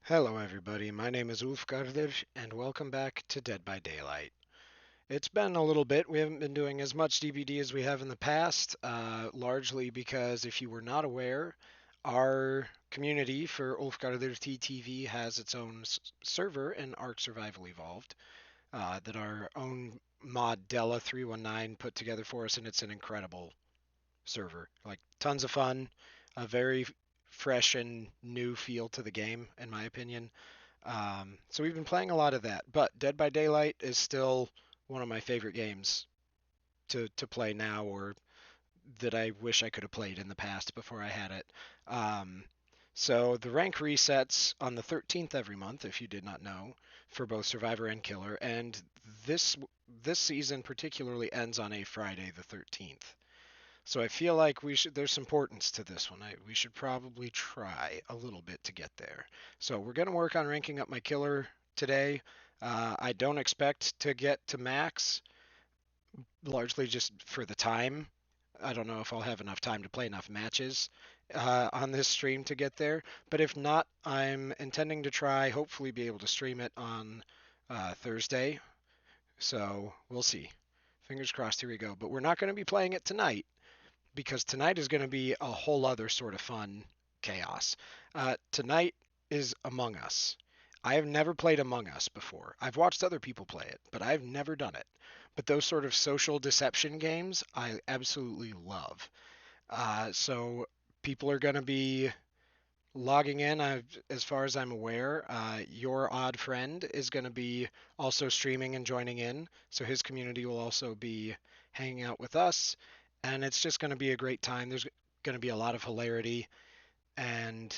Hello, everybody. My name is Ulfgardir, and welcome back to Dead by Daylight. It's been a little bit. We haven't been doing as much DBD as we have in the past, largely because if you were not aware, our community for Ulfgardir TTV has its own server in Ark Survival Evolved that our own mod Della319 put together for us, and it's an incredible server. Like, tons of fun, a very fresh and new feel to the game, in my opinion. So we've been playing a lot of that, but Dead by Daylight is still one of my favorite games to play now, or that I wish I could have played in the past before I had it. Um, So the rank resets on the 13th every month, if you did not know, for both Survivor and Killer, and this this season particularly ends on a Friday the 13th. So I feel like there's importance to this one. We should probably try a little bit to get there. So we're going to work on ranking up my Killer today. I don't expect to get to max, largely just for the time. I don't know if I'll have enough time to play enough matches on this stream to get there. But if not, I'm intending to try, hopefully, be able to stream it on Thursday. So we'll see. Fingers crossed, here we go. But we're not going to be playing it tonight because tonight is going to be a whole other sort of fun chaos. Tonight is Among Us. I have never played Among Us before. I've watched other people play it, but I've never done it. But those sort of social deception games, I absolutely love. So people are going to be logging in. As far as I'm aware, your odd friend is going to be also streaming and joining in. So his community will also be hanging out with us. And it's just going to be a great time. There's going to be a lot of hilarity. And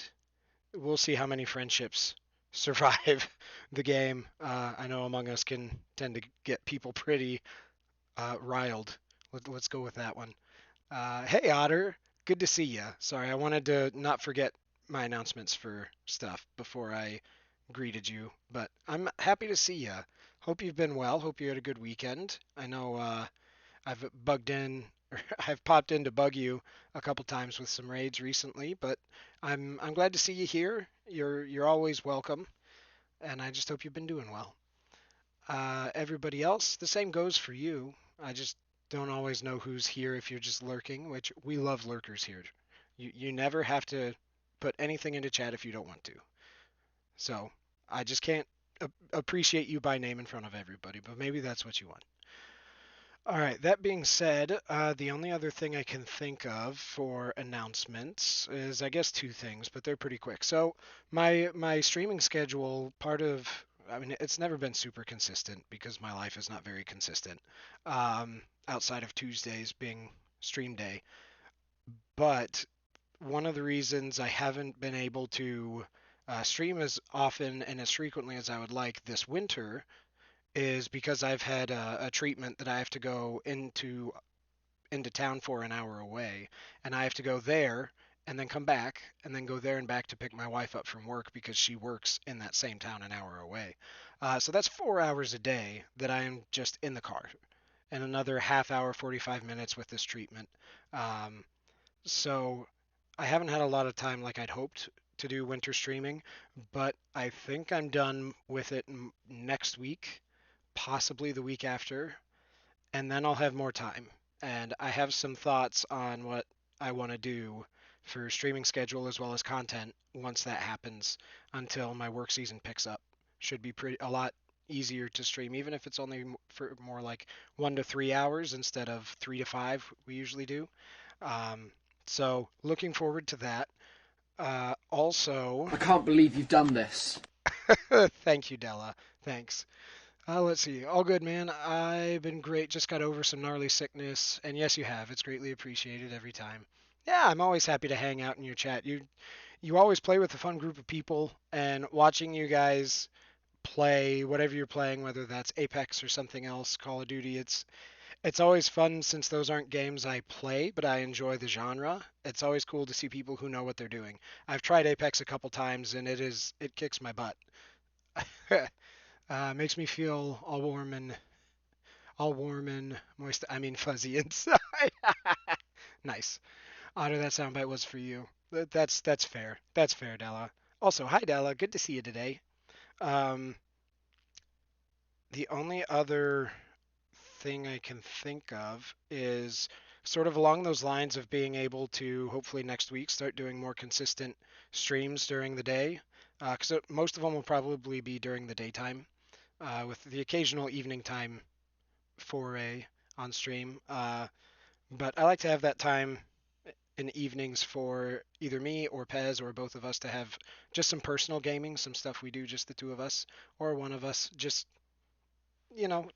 we'll see how many friendships survive the game. I know Among Us can tend to get people pretty riled. Let's go with that one. Hey, Otter. Good to see you. Sorry, I wanted to not forget my announcements for stuff before I greeted you, but I'm happy to see you. Hope you've been well. Hope you had a good weekend. I know I've bugged in, or I've popped in to bug you a couple times with some raids recently, but I'm glad to see you here. You're always welcome, and I just hope you've been doing well. Everybody else, the same goes for you. I just don't always know who's here if you're just lurking, which we love lurkers here. You never have to put anything into chat if you don't want to. So I just can't appreciate you by name in front of everybody, but maybe that's what you want. All right, that being said, the only other thing I can think of for announcements is, I guess, two things, but they're pretty quick. So my streaming schedule, I mean, it's never been super consistent because my life is not very consistent, outside of Tuesdays being stream day. But one of the reasons I haven't been able to stream as often and as frequently as I would like this winter is because I've had a treatment that I have to go into town for an hour away, and I have to go there and then come back and then go there and back to pick my wife up from work because she works in that same town an hour away. So that's 4 hours a day that I am just in the car, and another half hour, 45 minutes with this treatment. Um, so I haven't had a lot of time like I'd hoped to do winter streaming, but I think I'm done with it next week, possibly the week after, and then I'll have more time. And I have some thoughts on what I want to do for streaming schedule as well as content once that happens until my work season picks up. Should be pretty a lot easier to stream, even if it's only for more like 1 to 3 hours instead of 3 to 5 we usually do. Um, so looking forward to that. Also, I can't believe you've done this. thank you, Della. Thanks. Let's see. All good, man. I've been great. Just got over some gnarly sickness, and yes, you have. It's greatly appreciated every time. Yeah, I'm always happy to hang out in your chat. You always play with a fun group of people, and watching you guys play whatever you're playing, whether that's Apex or something else, Call of Duty, it's always fun since those aren't games I play, but I enjoy the genre. It's always cool to see people who know what they're doing. I've tried Apex a couple times, and it kicks my butt. Makes me feel all warm and moist. I mean fuzzy inside. Nice. Otter, that soundbite was for you. That's fair. That's fair, Della. Also, hi Della. Good to see you today. Um, the only other thing I can think of is sort of along those lines of being able to hopefully next week start doing more consistent streams during the day. Because most of them will probably be during the daytime, with the occasional evening time foray on stream. But I like to have that time in evenings for either me or Pez or both of us to have just some personal gaming, some stuff we do just the two of us or one of us. Just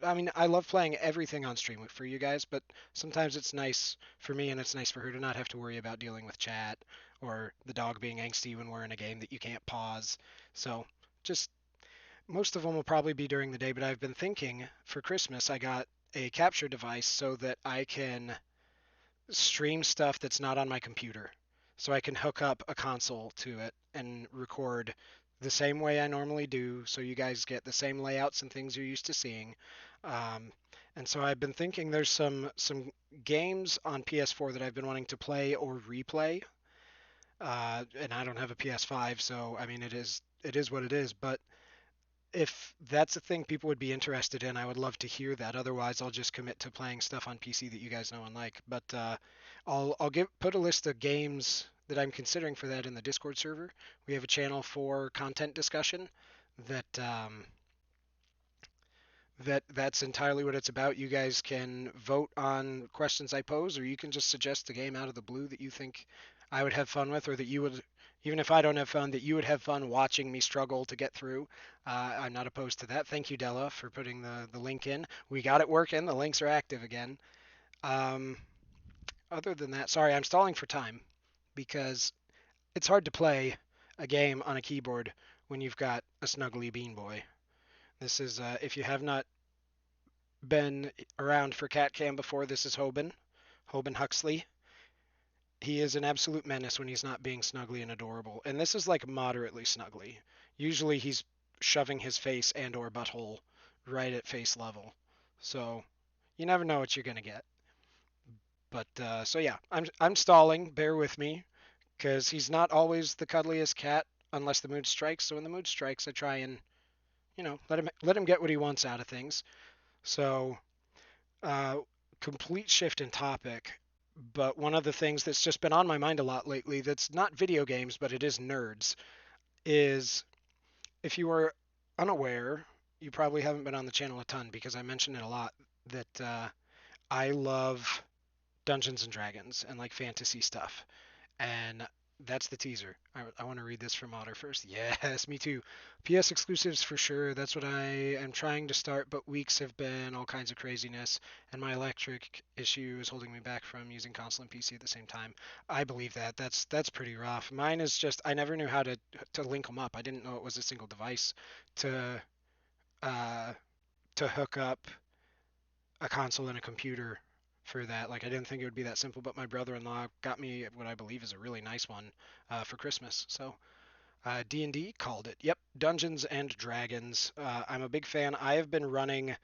I mean, I love playing everything on stream for you guys, but sometimes it's nice for me and it's nice for her to not have to worry about dealing with chat or the dog being angsty when we're in a game that you can't pause. So just most of them will probably be during the day, but I've been thinking for Christmas I got a capture device so that I can stream stuff that's not on my computer. So I can hook up a console to it and record the same way I normally do, so you guys get the same layouts and things you're used to seeing. Um, and so I've been thinking there's some games on PS4 that I've been wanting to play or replay. And I don't have a PS5, so I mean it is what it is. But if that's a thing people would be interested in, I would love to hear that. Otherwise, I'll just commit to playing stuff on PC that you guys know and like. But I'll put a list of games that I'm considering for that in the Discord server. We have a channel for content discussion that that's entirely what it's about. You guys can vote on questions I pose, or you can just suggest a game out of the blue that you think I would have fun with, or that you would, even if I don't have fun, that you would have fun watching me struggle to get through. I'm not opposed to that. Thank you, Della, for putting the link in. We got it working. The links are active again. Um, Other than that, sorry, I'm stalling for time because it's hard to play a game on a keyboard when you've got a snuggly Bean Boy. This is, if you have not been around for Cat Cam before, this is Hoban Huxley. He is an absolute menace when he's not being snuggly and adorable. And this is like moderately snuggly. Usually he's shoving his face and or butthole right at face level. So you never know what you're gonna get. But so yeah, I'm stalling. Bear with me, because he's not always the cuddliest cat unless the mood strikes. So when the mood strikes, I try and let him get what he wants out of things. So uh, complete shift in topic, but one of the things that's just been on my mind a lot lately that's not video games, but it is nerds, is if you were unaware, you probably haven't been on the channel a ton because I mention it a lot that I love Dungeons and Dragons and like fantasy stuff. And that's the teaser. I want to read this from Otter first. Yes, me too. PS exclusives for sure. That's what I am trying to start, but weeks have been all kinds of craziness, and my electric issue is holding me back from using console and PC at the same time. I believe that. That's pretty rough. Mine is just I never knew how to link them up. I didn't know it was a single device to uh, to hook up a console and a computer for that. Like I didn't think it would be that simple, but my brother-in-law got me what I believe is a really nice one for Christmas. So D&D called it. Yep, Dungeons and Dragons. I'm a big fan. I have been running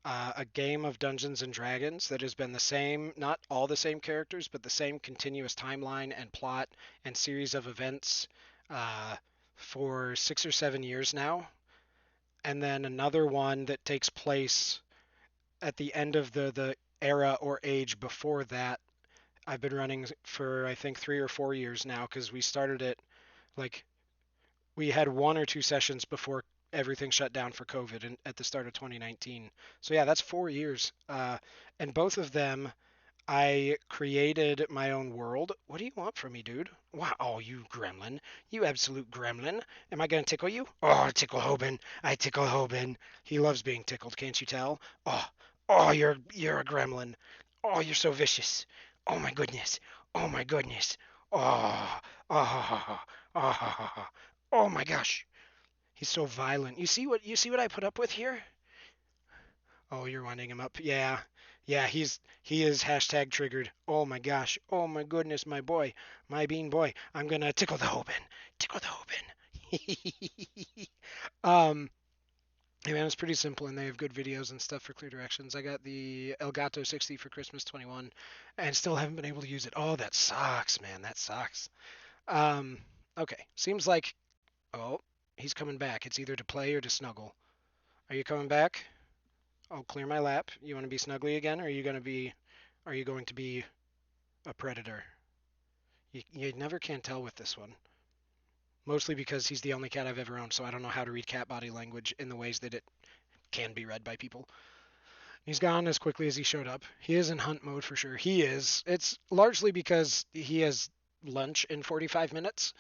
a game of Dungeons and Dragons that has been the same, not all the same characters, but the same continuous timeline and plot and series of events uh, for 6 or 7 years now. And then another one that takes place at the end of the era or age before that. I've been running for I think 3 or 4 years now because we started it like we had 1 or 2 sessions before everything shut down for COVID and at the start of 2019. So yeah, that's 4 years. And both of them, I created my own world. What do you want from me, dude? Wow, oh, you gremlin. You absolute gremlin. Am I gonna tickle you? Oh, tickle Hoban. I tickle Hoban. He loves being tickled, can't you tell? Oh, oh, you're a gremlin. Oh, you're so vicious. Oh my goodness. Oh my goodness. Oh, oh, oh, oh my gosh. He's so violent. You see what I put up with here? Oh, you're winding him up. Yeah. Yeah, he is hashtag triggered. Oh my gosh. Oh my goodness, my boy. My bean boy. I'm gonna tickle the Hoban. Tickle the Hoban. um Hey man, it's pretty simple and they have good videos and stuff for clear directions. I got the Elgato 60 for Christmas 21 and still haven't been able to use it. Oh, that sucks, man. That sucks. Um okay. Seems like oh, he's coming back. It's either to play or to snuggle. Are you coming back? I'll clear my lap. You want to be snuggly again, or are you going to be a predator? You never can tell with this one. Mostly because he's the only cat I've ever owned, so I don't know how to read cat body language in the ways that it can be read by people. He's gone as quickly as he showed up. He is in hunt mode for sure. He is. It's largely because he has lunch in 45 minutes,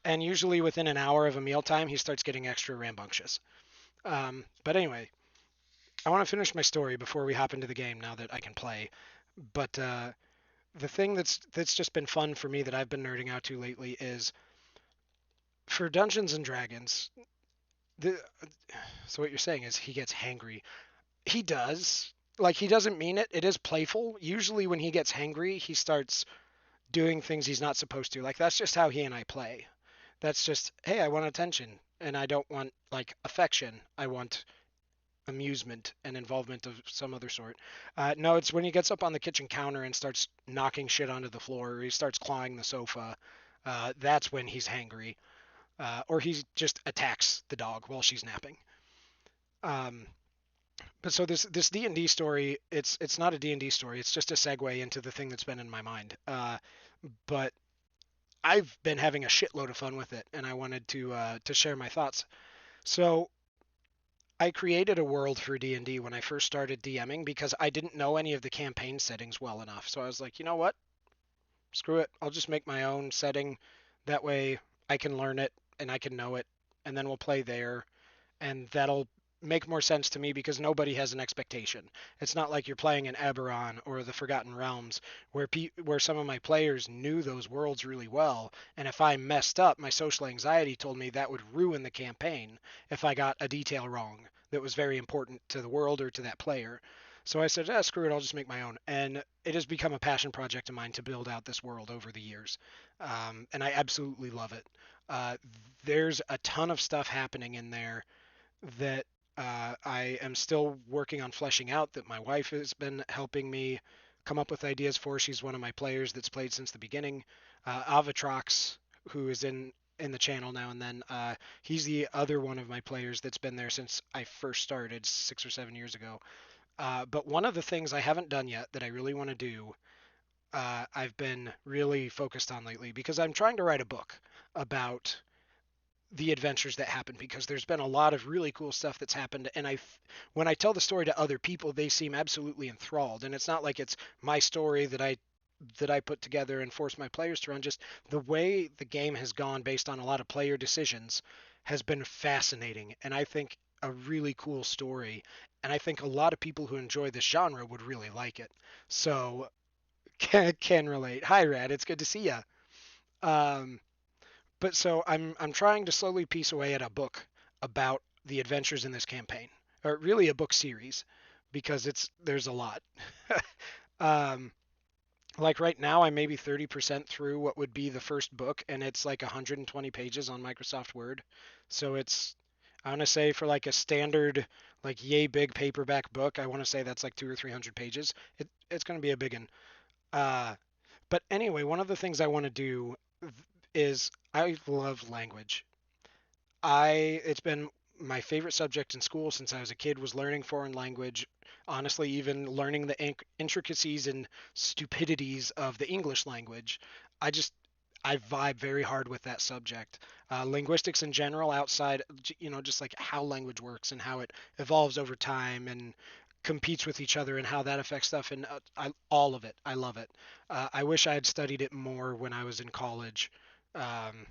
and usually within an hour of a mealtime, he starts getting extra rambunctious. But anyway, I want to finish my story before we hop into the game now that I can play. But the thing that's just been fun for me that I've been nerding out to lately is for Dungeons and Dragons. The, so what you're saying is he gets hangry. He does. Like he doesn't mean it. It is playful. Usually when he gets hangry, he starts doing things he's not supposed to. Like that's just how he and I play. That's just, hey, I want attention and I don't want like affection. I want amusement and involvement of some other sort. No, it's when he gets up on the kitchen counter and starts knocking shit onto the floor, or he starts clawing the sofa. That's when he's hangry, or he just attacks the dog while she's napping. Um, but so this D and D story, it's not a D and D story. It's just a segue into the thing that's been in my mind. But I've been having a shitload of fun with it, and I wanted to share my thoughts. So I created a world for D&D when I first started DMing because I didn't know any of the campaign settings well enough. So I was like, you know what? Screw it. I'll just make my own setting. That way I can learn it and I can know it, and then we'll play there, and that'll make more sense to me because nobody has an expectation. It's not like you're playing in Eberron or the Forgotten Realms where some of my players knew those worlds really well, and if I messed up, my social anxiety told me that would ruin the campaign if I got a detail wrong that was very important to the world or to that player. So I said, screw it, I'll just make my own. And it has become a passion project of mine to build out this world over the years. And I absolutely love it. Uh, there's a ton of stuff happening in there that I am still working on fleshing out that my wife has been helping me come up with ideas for. She's one of my players that's played since the beginning. Avatrox, who is in the channel now and then, he's the other one of my players that's been there since I first started 6 or 7 years ago. But one of the things I haven't done yet that I really want to do, I've been really focused on lately because I'm trying to write a book about the adventures that happen because there's been a lot of really cool stuff that's happened, and when I tell the story to other people they seem absolutely enthralled, and it's not like it's my story that I put together and force my players to run. Just the way the game has gone based on a lot of player decisions has been fascinating, and I think a really cool story, and I think a lot of people who enjoy this genre would really like it. So can relate. Hi Rad, it's good to see you. um but so I'm trying to slowly piece away at a book about the adventures in this campaign, or really a book series, because there's a lot. um, like right now, I'm maybe 30% through what would be the first book, and it's like 120 pages on Microsoft Word. So I want to say for like a standard, like yay big paperback book, I want to say that's like 200 or 300 pages. It's going to be a big one. Uh, but anyway, one of the things I want to do is I love language. It's been my favorite subject in school since I was a kid was learning foreign language. Honestly, even learning the intricacies and stupidities of the English language. I just I vibe very hard with that subject. Linguistics in general, outside, just like how language works and how it evolves over time and competes with each other and how that affects stuff. And all of it, I love it. I wish I had studied it more when I was in college. Um,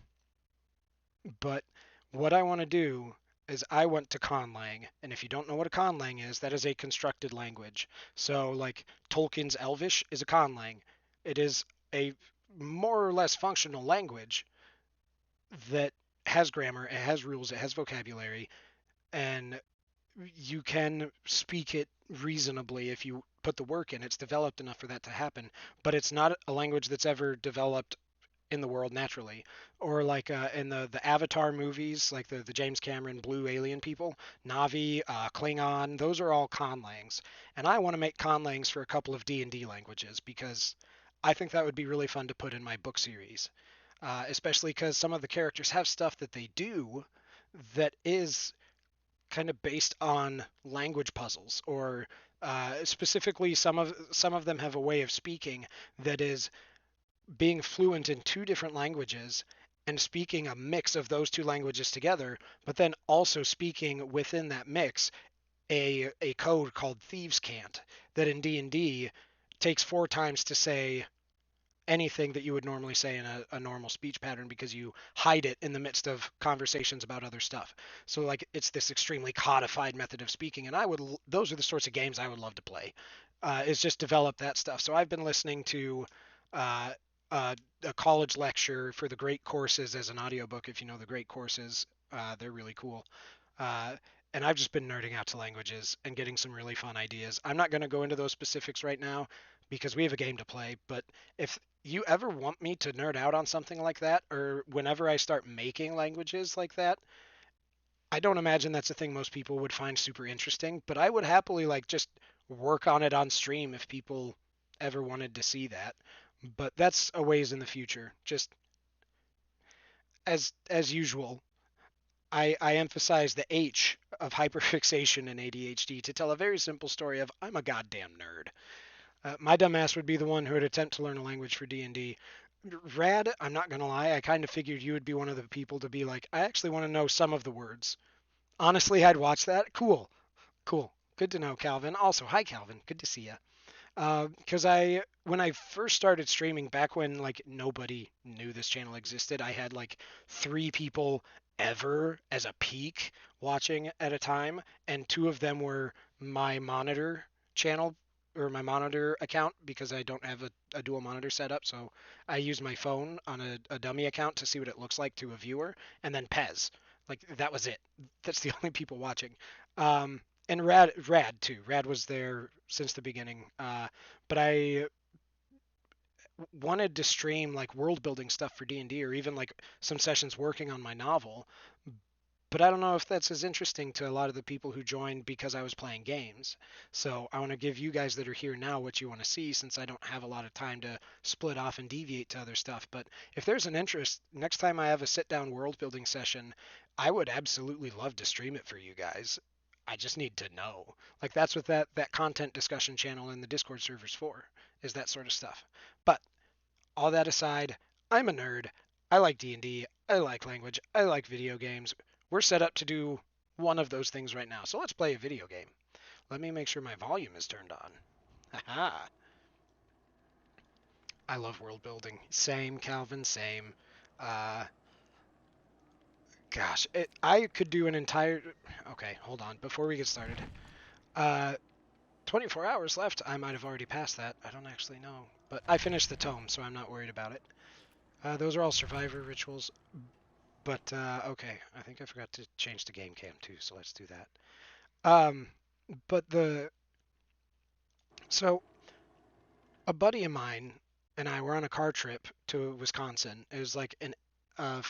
but what I want to do is I went to Conlang, and if you don't know what a Conlang is, that is a constructed language. So like Tolkien's Elvish is a Conlang. It is a more or less functional language that has grammar, it has rules, it has vocabulary, and you can speak it reasonably if you put the work in. It's developed enough for that to happen, but it's not a language that's ever developed in the world naturally, or like in the Avatar movies, like the James Cameron blue alien people, Navi, Klingon, those are all conlangs, and I want to make conlangs for a couple of D&D languages because I think that would be really fun to put in my book series, especially because some of the characters have stuff that they do that is kind of based on language puzzles, or specifically some of them have a way of speaking that is being fluent in two different languages and speaking a mix of those two languages together, but then also speaking within that mix a code called thieves can't that in D&D takes 4 times to say anything that you would normally say in a normal speech pattern because you hide it in the midst of conversations about other stuff. So like it's this extremely codified method of speaking, and those are the sorts of games I would love to play. Is just develop that stuff. So I've been listening to uh, uh, a college lecture for the Great Courses as an audiobook. If you know the Great Courses, they're really cool. Uh, and I've just been nerding out to languages and getting some really fun ideas. I'm not going to go into those specifics right now because we have a game to play, but if you ever want me to nerd out on something like that, or whenever I start making languages like that, I don't imagine that's a thing most people would find super interesting, but I would happily like just work on it on stream if people ever wanted to see that. But that's a ways in the future. Just as usual, I emphasize the H of hyperfixation and ADHD to tell a very simple story of I'm a goddamn nerd. My dumbass would be the one who would attempt to learn a language for D&D. Rad, I'm not gonna lie, I kind of figured you would be one of the people to be like, I actually want to know some of the words. Honestly, I'd watch that. Cool. Cool. Good to know, Calvin. Also, hi, Calvin. Good to see you. Because when I first started streaming, back when like nobody knew this channel existed, I had like 3 people ever as a peak watching at a time, and 2 of them were my monitor channel or my monitor account because I don't have a dual monitor setup. So I use my phone on a dummy account to see what it looks like to a viewer, and then Pez. Like that was it. That's the only people watching. Um, and Rad too. Rad was there since the beginning. But I wanted to stream like world building stuff for D&D or even like some sessions working on my novel. But I don't know if that's as interesting to a lot of the people who joined because I was playing games. So I want to give you guys that are here now what you want to see since I don't have a lot of time to split off and deviate to other stuff. But if there's an interest, next time I have a sit down world building session, I would absolutely love to stream it for you guys. I just need to know. Like that's what that content discussion channel in the Discord server's for, is that sort of stuff. But all that aside, I'm a nerd. I like D&D. I like language. I like video games. We're set up to do one of those things right now. So let's play a video game. Let me make sure my volume is turned on. Haha. I love world building. Same, Calvin, same. Uh, I could do an entire. Okay, hold on. Before we get started, uh, 24 hours left. I might have already passed that. I don't actually know, but I finished the tome, so I'm not worried about it. Those are all survivor rituals. But okay, I think I forgot to change the game cam too, so let's do that. Um, but the so a buddy of mine and I were on a car trip to Wisconsin. It was like a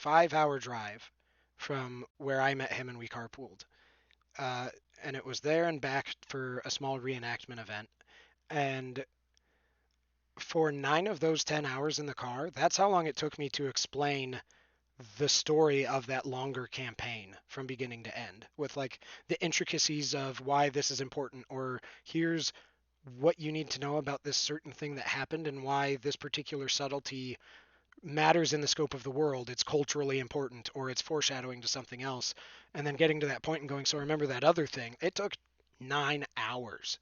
5-hour drive from where I met him and we carpooled. Uh, and it was there and back for a small reenactment event. And for 9 of those 10 hours in the car, that's how long it took me to explain the story of that longer campaign from beginning to end with like the intricacies of why this is important or here's what you need to know about this certain thing that happened and why this particular subtlety matters in the scope of the world. It's culturally important or it's foreshadowing to something else. And then getting to that point and going, so remember that other thing. It took 9 hours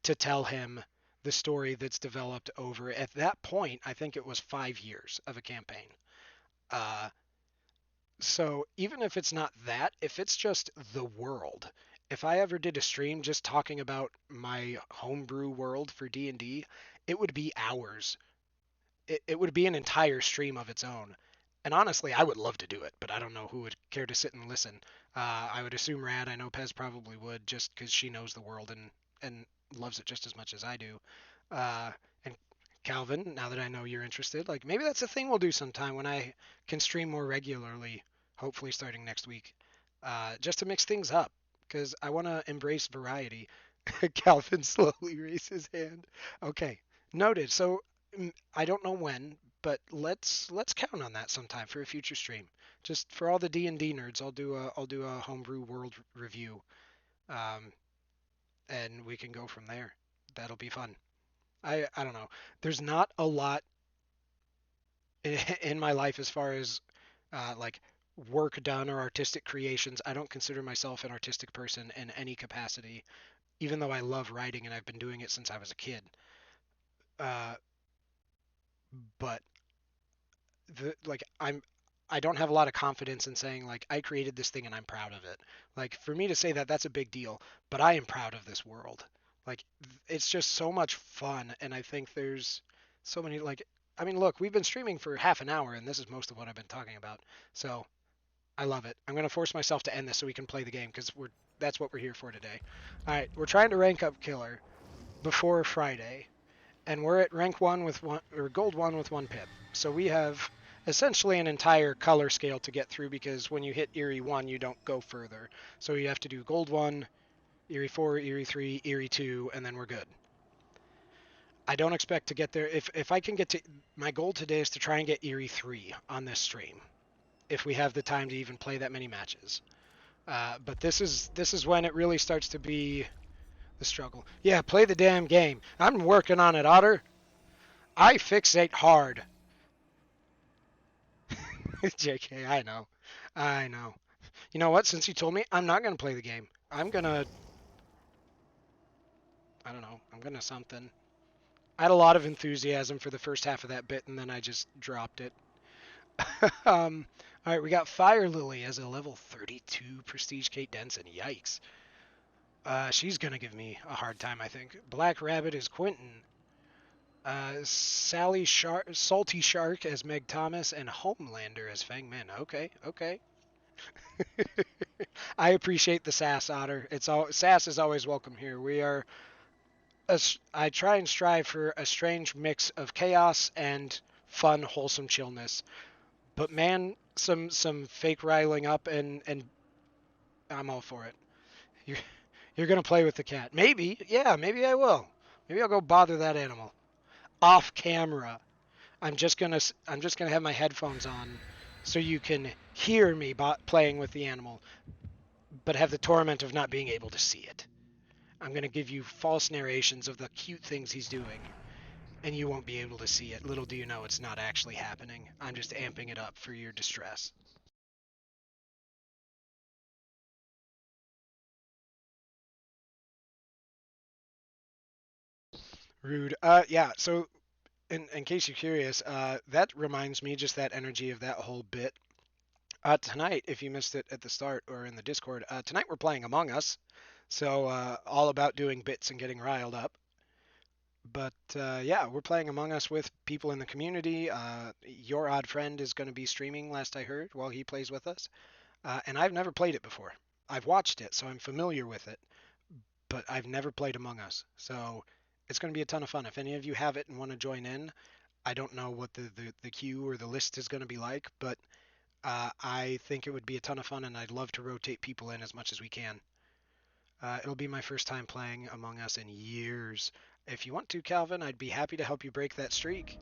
to tell him the story that's developed over at that point. I think it was 5 years of a campaign. Uh, So even if it's not that, if it's just the world, if I ever did a stream just talking about my homebrew world for D&D, it would be hours. It would be an entire stream of its own. And honestly, I would love to do it, but I don't know who would care to sit and listen. I would assume Rad. I know Pez probably would, just because she knows the world and loves it just as much as I do. And Calvin, now that I know you're interested, like maybe that's a thing we'll do sometime when I can stream more regularly, hopefully starting next week, just to mix things up, because I want to embrace variety. Calvin slowly raised his hand. Okay, noted. So I don't know when, but let's count on that sometime for a future stream. Just for all the D&D nerds, I'll do a homebrew world review, um, and we can go from there. That'll be fun. I don't know. There's not a lot in my life as far as like work done or artistic creations. I don't consider myself an artistic person in any capacity, even though I love writing and I've been doing it since I was a kid. Uh, but I don't have a lot of confidence in saying like I created this thing and I'm proud of it. Like for me to say that that's a big deal, but I am proud of this world. Like it's just so much fun and I think there's So many, like, I mean, look, we've been streaming for half an hour, and this is most of what I've been talking about. So I love it. I'm gonna force myself to end this so we can play the game because that's what we're here for today. All right, we're trying to rank up Killer before Friday, and we're at rank 1 with one, or gold 1 with 1 pip. So we have essentially an entire color scale to get through because when you hit Eerie 1, you don't go further. So you have to do gold 1, Eerie 4, Eerie 3, Eerie 2, and then we're good. I don't expect to get there. If I can get to, my goal today is to try and get Eerie 3 on this stream, if we have the time to even play that many matches. But this is when it really starts to be the struggle. Yeah, play the damn game. I'm working on it, Otter. I fixate hard. JK, I know. I know. You know what? Since you told me, I'm not going to play the game. I'm going to, I don't know, I'm going to something. I had a lot of enthusiasm for the first half of that bit, and then I just dropped it. All right, we got Fire Lily as a level 32 Prestige Kate Denson. Yikes. She's going to give me a hard time, I think. Black Rabbit is Quentin. Salty Shark as Meg Thomas, and Homelander as Fang Min. Okay, okay. I appreciate the sass, Otter. Sass is always welcome here. I try and strive for a strange mix of chaos and fun, wholesome chillness. But man, some fake riling up and I'm all for it. You're gonna play with the cat. Maybe, yeah, maybe I will. Maybe I'll go bother that animal off camera. I'm just gonna have my headphones on so you can hear me playing with the animal, but have the torment of not being able to see it. I'm gonna give you false narrations of the cute things he's doing, and you won't be able to see it. Little do you know it's not actually happening. I'm just amping it up for your distress. Rude. Yeah. So, in case you're curious, that reminds me just that energy of that whole bit. Tonight, if you missed it at the start or in the Discord, tonight we're playing Among Us. So, all about doing bits and getting riled up. But yeah, we're playing Among Us with people in the community. Your odd friend is going to be streaming, last I heard, while he plays with us. And I've never played it before. I've watched it, so I'm familiar with it, but I've never played Among Us. So it's going to be a ton of fun. If any of you have it and want to join in, I don't know what the queue or the list is going to be like, but I think it would be a ton of fun, and I'd love to rotate people in as much as we can. It'll be my first time playing Among Us in years. If you want to, Calvin, I'd be happy to help you break that streak.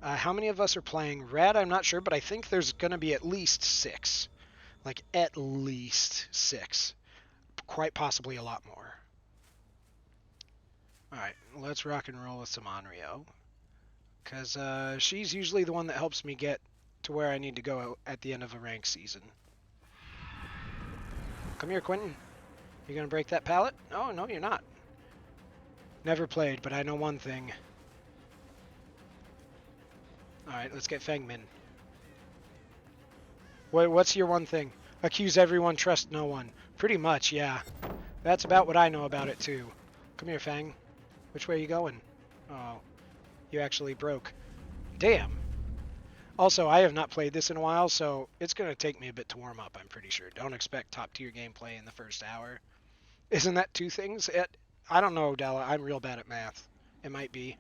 How many of us are playing Rad? I'm not sure, but I think there's going to be at least 6. Like, at least 6. Quite possibly a lot more. Alright, let's rock and roll with some Onryo. Because she's usually the one that helps me get to where I need to go at the end of a rank season. Come here, Quentin. You gonna break that pallet? Oh, no, you're not. Never played, but I know one thing. Alright, let's get Fang Min. What's your one thing? Accuse everyone, trust no one. Pretty much, yeah. That's about what I know about it, too. Come here, Fang. Which way are you going? Oh, you actually broke. Damn. Also, I have not played this in a while, so it's going to take me a bit to warm up, I'm pretty sure. Don't expect top-tier gameplay in the first hour. Isn't that 2 things? I don't know, Della. I'm real bad at math. It might be.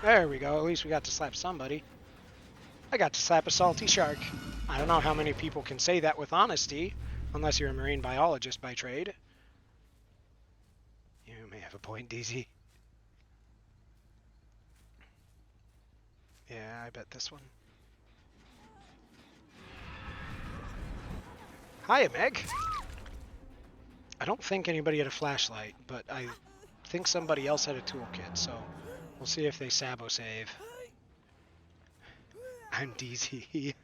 There we go. At least we got to slap somebody. I got to slap a salty shark. I don't know how many people can say that with honesty, unless you're a marine biologist by trade. You may have a point, DZ. Yeah, I bet this one. Hiya, Meg. I don't think anybody had a flashlight, but I think somebody else had a toolkit, so we'll see if they sabo save. I'm DZ.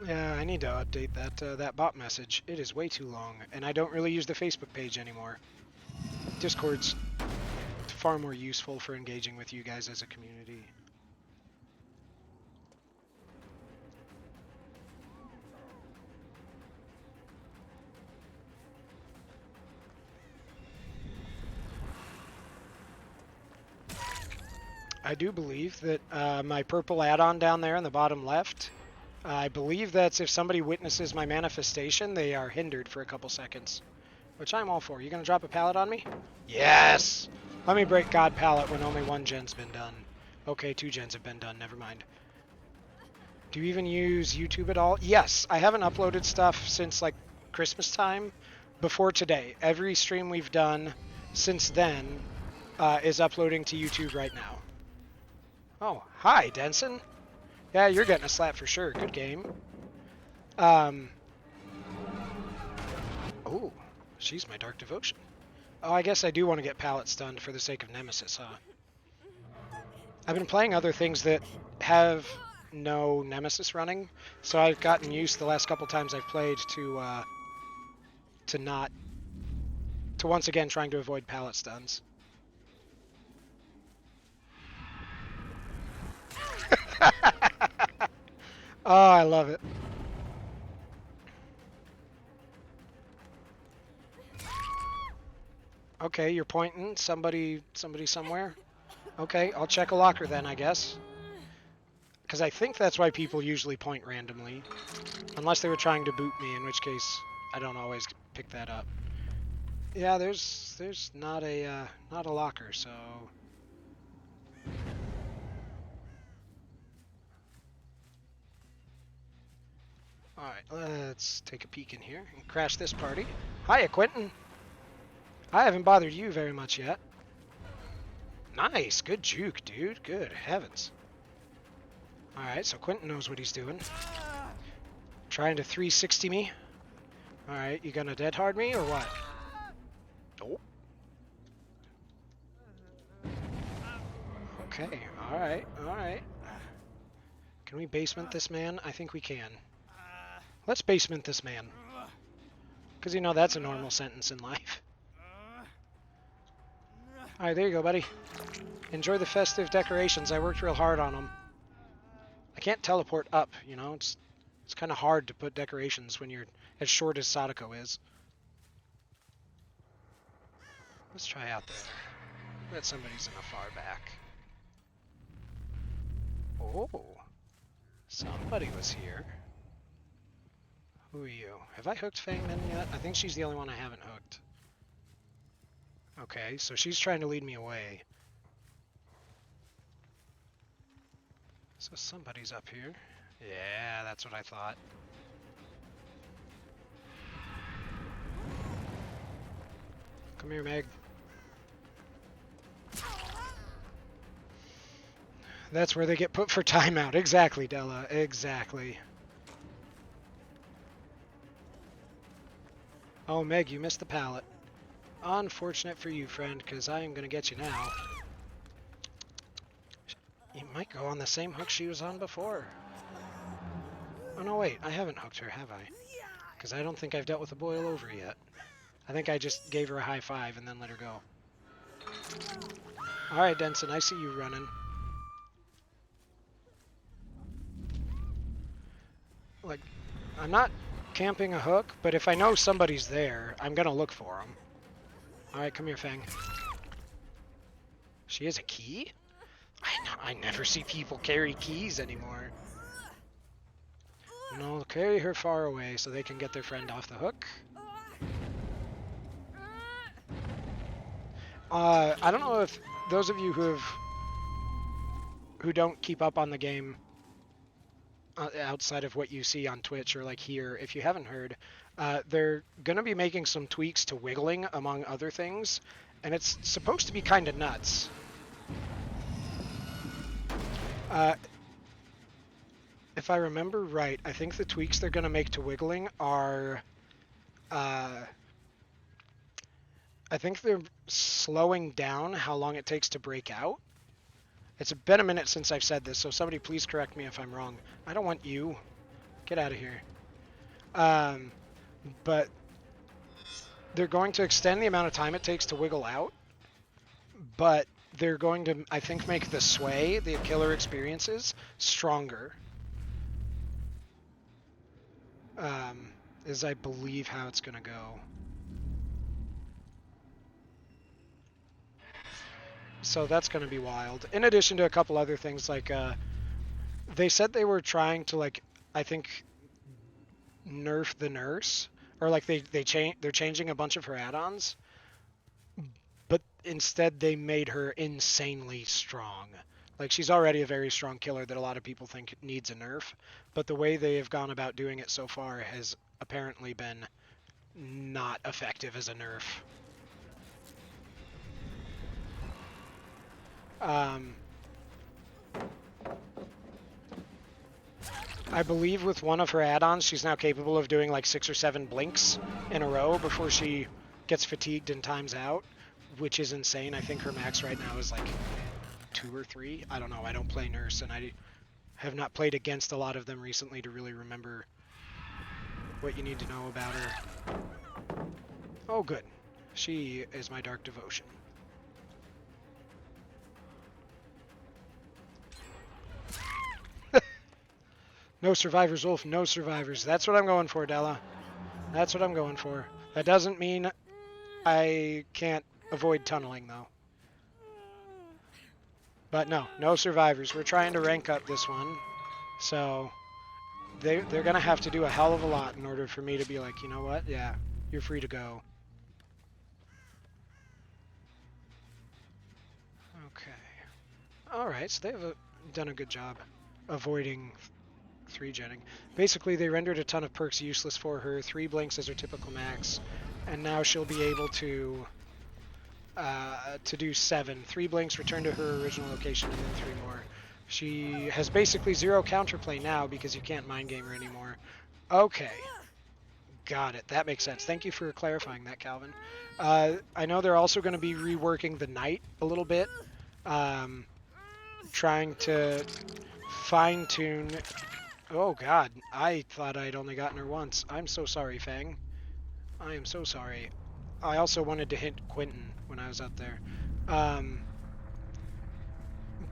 Yeah, I need to update that bot message. It is way too long, and I don't really use the Facebook page anymore. Discord's far more useful for engaging with you guys as a community. I do believe that my purple add-on down there in the bottom left, I believe that's if somebody witnesses my manifestation, they are hindered for a couple seconds, which I'm all for. You gonna drop a pallet on me? Yes! Let me break God pallet when only one gen's been done. Okay, 2 gens have been done, never mind. Do you even use YouTube at all? Yes, I haven't uploaded stuff since like Christmas time before today. Every stream we've done since then is uploading to YouTube right now. Oh, hi, Denson. Yeah, you're getting a slap for sure. Good game. Oh, she's my Dark Devotion. Oh, I guess I do want to get pallet stunned for the sake of Nemesis, huh? I've been playing other things that have no Nemesis running, so I've gotten used the last couple times I've played to once again trying to avoid pallet stuns. Oh, I love it. Okay, you're pointing somebody somewhere. Okay, I'll check a locker then, I guess. Because I think that's why people usually point randomly. Unless they were trying to boot me, in which case I don't always pick that up. Yeah, there's not a locker, so all right, let's take a peek in here and crash this party. Hiya, Quentin. I haven't bothered you very much yet. Nice, good juke, dude. Good heavens. All right, so Quentin knows what he's doing. Trying to 360 me. All right, you gonna dead hard me or what? Oh. Okay, all right, all right. Can we basement this man? I think we can. Let's basement this man. Because, you know, that's a normal sentence in life. Alright, there you go, buddy. Enjoy the festive decorations. I worked real hard on them. I can't teleport up, you know? It's kind of hard to put decorations when you're as short as Sadako is. Let's try out there. I bet somebody's in the far back. Oh. Somebody was here. Who are you? Have I hooked Fang Min yet? I think she's the only one I haven't hooked. Okay, so she's trying to lead me away. So somebody's up here. Yeah, that's what I thought. Come here, Meg. That's where they get put for timeout. Exactly, Della. Exactly. Oh, Meg, you missed the pallet. Unfortunate for you, friend, because I am going to get you now. You might go on the same hook she was on before. Oh, no, wait. I haven't hooked her, have I? Because I don't think I've dealt with a boil over yet. I think I just gave her a high five and then let her go. Alright, Denson, I see you running. Like, I'm not camping a hook, but if I know somebody's there, I'm going to look for them. Alright, come here, Fang. She has a key? I never see people carry keys anymore. No, carry her far away so they can get their friend off the hook. I don't know if those of you who don't keep up on the game outside of what you see on Twitch or like here, if you haven't heard, they're going to be making some tweaks to wiggling among other things, and it's supposed to be kind of nuts. If I remember right, I think the tweaks they're going to make to wiggling are I think they're slowing down how long it takes to break out. It's been a minute since I've said this, so somebody please correct me if I'm wrong. I don't want you. Get out of here. But they're going to extend the amount of time it takes to wiggle out, but they're going to, I think, make the sway, the killer experiences, stronger. Is I believe how it's going to go. So that's going to be wild. In addition to a couple other things, like they said they were trying to, like, I think nerf the nurse, or like they're changing a bunch of her add-ons, but instead they made her insanely strong. Like, she's already a very strong killer that a lot of people think needs a nerf, but the way they have gone about doing it so far has apparently been not effective as a nerf. I believe with one of her add-ons, she's now capable of doing like 6 or 7 blinks in a row before she gets fatigued and times out, which is insane. I think her max right now is like 2 or 3. I don't know. I don't play Nurse, and I have not played against a lot of them recently to really remember what you need to know about her. Oh, good. She is my Dark Devotion. No survivors, Wolf. No survivors. That's what I'm going for, Della. That's what I'm going for. That doesn't mean I can't avoid tunneling, though. But no, no survivors. We're trying to rank up this one. So they're going to have to do a hell of a lot in order for me to be like, you know what? Yeah, you're free to go. Okay. All right, so they've done a good job avoiding 3-genning. Basically, they rendered a ton of perks useless for her. 3 blinks as her typical max, and now she'll be able to do 7. 3 blinks, return to her original location, and then 3 more. She has basically 0 counterplay now because you can't mind game her anymore. Okay. Got it. That makes sense. Thank you for clarifying that, Calvin. I know they're also going to be reworking the Knight a little bit. Trying to fine-tune... Oh, God. I thought I'd only gotten her once. I'm so sorry, Fang. I am so sorry. I also wanted to hit Quentin when I was out there.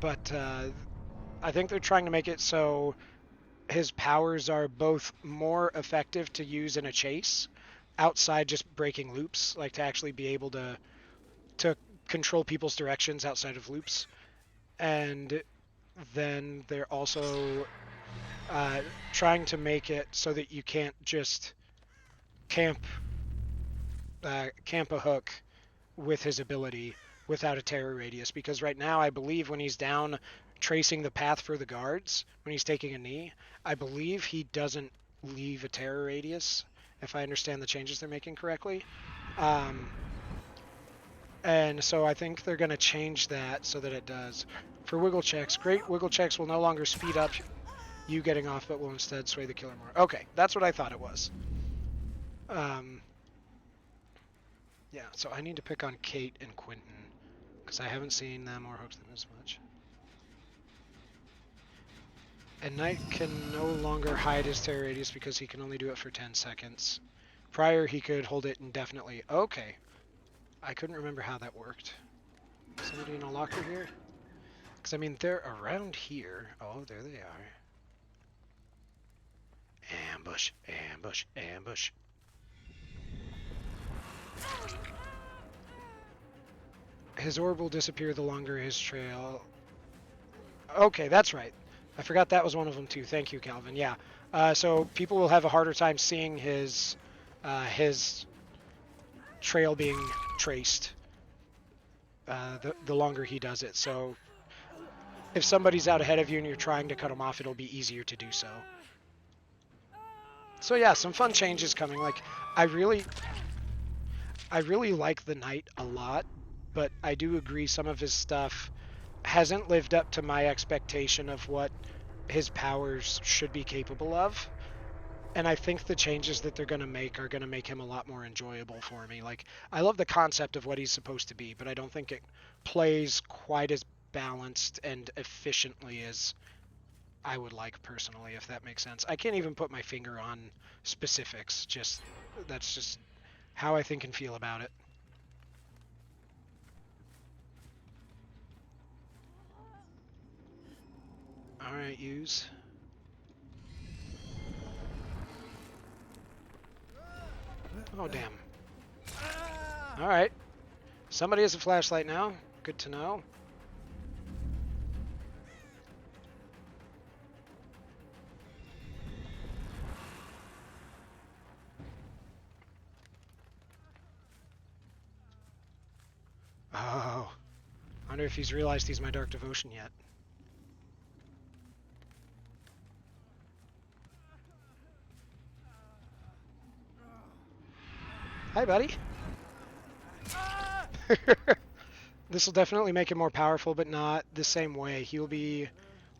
But I think they're trying to make it so his powers are both more effective to use in a chase outside just breaking loops, like to actually be able to control people's directions outside of loops. And then they're also trying to make it so that you can't just camp a hook with his ability without a terror radius, because right now I believe when he's down tracing the path for the guards, when he's taking a knee, I believe he doesn't leave a terror radius, if I understand the changes they're making correctly. And so I think they're going to change that so that it does. For wiggle checks, great wiggle checks will no longer speed up you getting off, but will instead sway the killer more. Okay, that's what I thought it was. Yeah, so I need to pick on Kate and Quentin, because I haven't seen them or hooked them as much. And Knight can no longer hide his terror radius because he can only do it for 10 seconds. Prior, he could hold it indefinitely. Okay. I couldn't remember how that worked. Somebody in a locker here? Because, I mean, they're around here. Oh, there they are. Ambush, ambush, ambush. His orb will disappear the longer his trail... Okay, that's right. I forgot that was one of them too. Thank you, Calvin. Yeah. So people will have a harder time seeing his trail being traced the longer he does it. So if somebody's out ahead of you and you're trying to cut them off, it'll be easier to do so. So yeah, some fun changes coming. Like, I really like the Knight a lot, but I do agree some of his stuff hasn't lived up to my expectation of what his powers should be capable of. And I think the changes that they're going to make are going to make him a lot more enjoyable for me. Like, I love the concept of what he's supposed to be, but I don't think it plays quite as balanced and efficiently as I would like personally, if that makes sense. I can't even put my finger on specifics. That's just how I think and feel about it. Alright, use. Oh, damn. Alright. Somebody has a flashlight now. Good to know. Oh, I wonder if he's realized he's my Dark Devotion yet. Hi, buddy. This will definitely make him more powerful, but not the same way. He'll be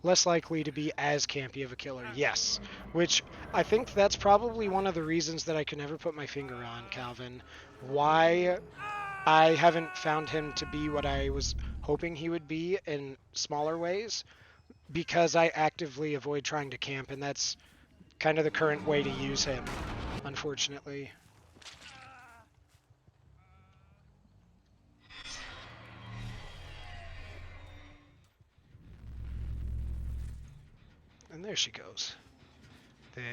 less likely to be as campy of a killer. Yes, which I think that's probably one of the reasons that I could never put my finger on, Calvin. Why I haven't found him to be what I was hoping he would be in smaller ways, because I actively avoid trying to camp, and that's kind of the current way to use him, unfortunately. And there she goes. There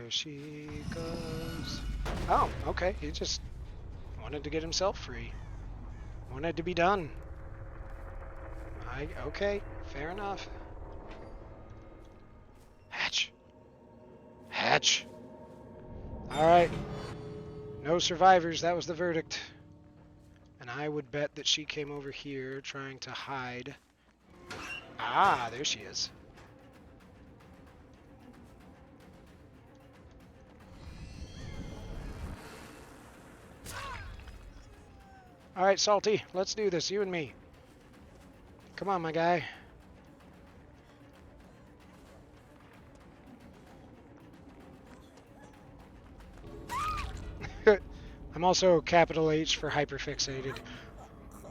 she goes. Oh, okay. He just wanted to get himself free. Wanted to be done. Okay, fair enough. Hatch. Hatch. All right. No survivors. That was the verdict. And I would bet that she came over here trying to hide. Ah, there she is. All right, Salty, let's do this, you and me. Come on, my guy. I'm also capital H for hyperfixated.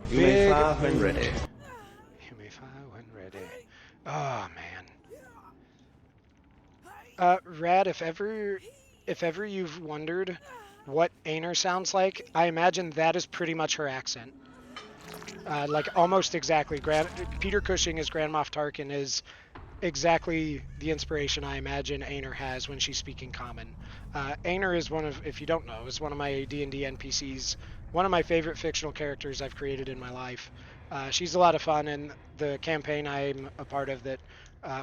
You may fire when ready. You may fire when ready. Oh, man. Rad, if ever you've wondered what Aner sounds like, I imagine that is pretty much her accent. Like, almost exactly. Peter Cushing as Grand Moff Tarkin is exactly the inspiration I imagine Aner has when she's speaking common. Aner is if you don't know, is one of my D&D NPCs, one of my favorite fictional characters I've created in my life. She's a lot of fun, and the campaign I'm a part of that,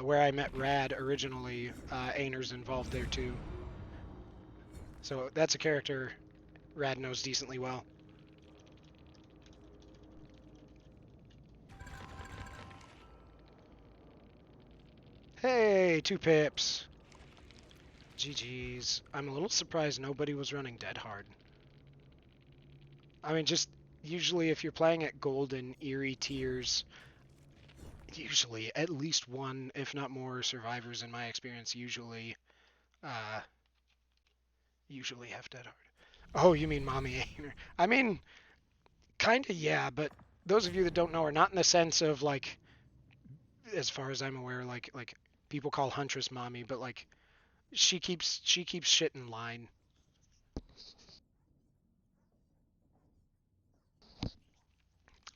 where I met Rad originally, Aner's involved there too. So that's a character Rad knows decently well. Hey, 2 pips. GG's. I'm a little surprised nobody was running Dead Hard. I mean, just usually if you're playing at golden, eerie tiers, usually at least one, if not more, survivors in my experience uh, usually have Dead Hard. Oh, you mean Mommy Aner? I mean, kinda, yeah, but those of you that don't know are not in the sense of like, as far as I'm aware, like people call Huntress Mommy, but like she keeps shit in line.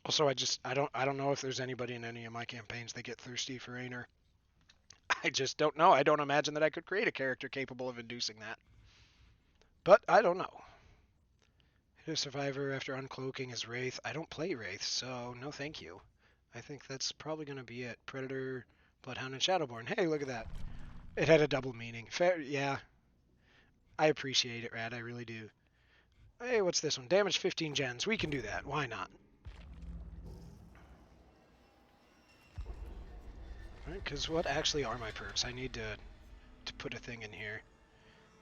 Also, I don't know if there's anybody in any of my campaigns that get thirsty for Aner. I just don't know. I don't imagine that I could create a character capable of inducing that. But I don't know. Hit a survivor after uncloaking his Wraith. I don't play Wraith, so no thank you. I think that's probably going to be it. Predator, Bloodhound, and Shadowborn. Hey, look at that. It had a double meaning. Fair, yeah. I appreciate it, Rad. I really do. Hey, what's this one? Damage 15 gens. We can do that. Why not? Because what actually are my perks? I need to put a thing in here.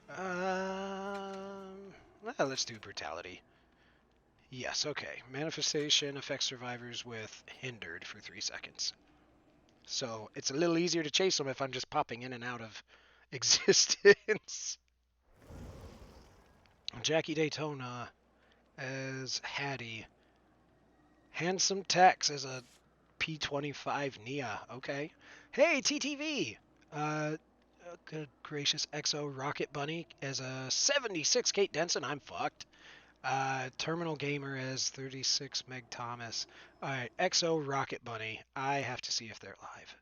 Well, let's do Brutality. Yes, okay. Manifestation affects survivors with hindered for 3 seconds. So it's a little easier to chase them if I'm just popping in and out of existence. Jackie Daytona as Hattie. Handsome Tex as a P25 Nia. Okay. Hey, TTV! Good gracious, XO Rocket Bunny as a 76 Kate Denson. I'm fucked. Terminal Gamer as 36 Meg Thomas. Alright, XO Rocket Bunny. I have to see if they're live.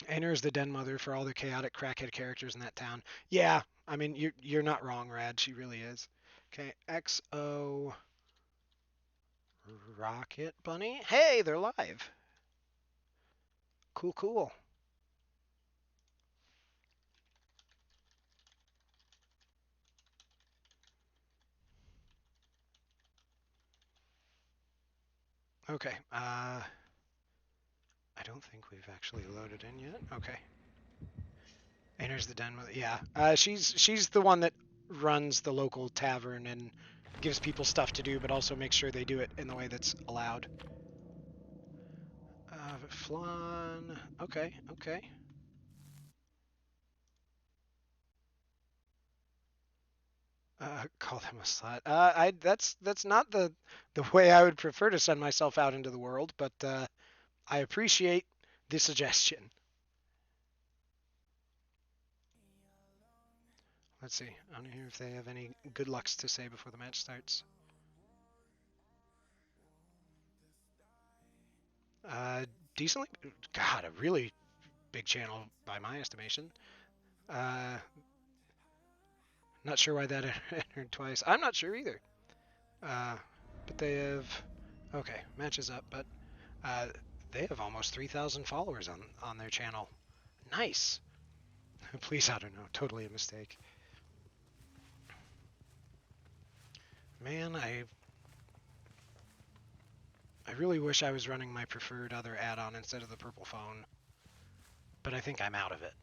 Aner is the den mother for all the chaotic crackhead characters in that town. Yeah, I mean, you're not wrong, Rad. She really is. Okay, XO Rocket Bunny. Hey, they're live. Cool, cool. Okay. I don't think we've actually loaded in yet. Okay. Enters the den with, yeah. She's the one that runs the local tavern and gives people stuff to do, but also makes sure they do it in the way that's allowed. Flan. Okay, okay. Call them a slut. That's not the way I would prefer to send myself out into the world, but I appreciate the suggestion. Let's see. I want to hear if they have any good lucks to say before the match starts. Decently. God, a really big channel by my estimation. Uh, not sure why that entered twice. I'm not sure either. Uh, but they have. Okay, match is up, but uh, they have almost 3,000 followers on their channel. Nice. Please, I don't know. Totally a mistake. Man, I really wish I was running my preferred other add-on instead of the purple phone, but I think I'm out of it.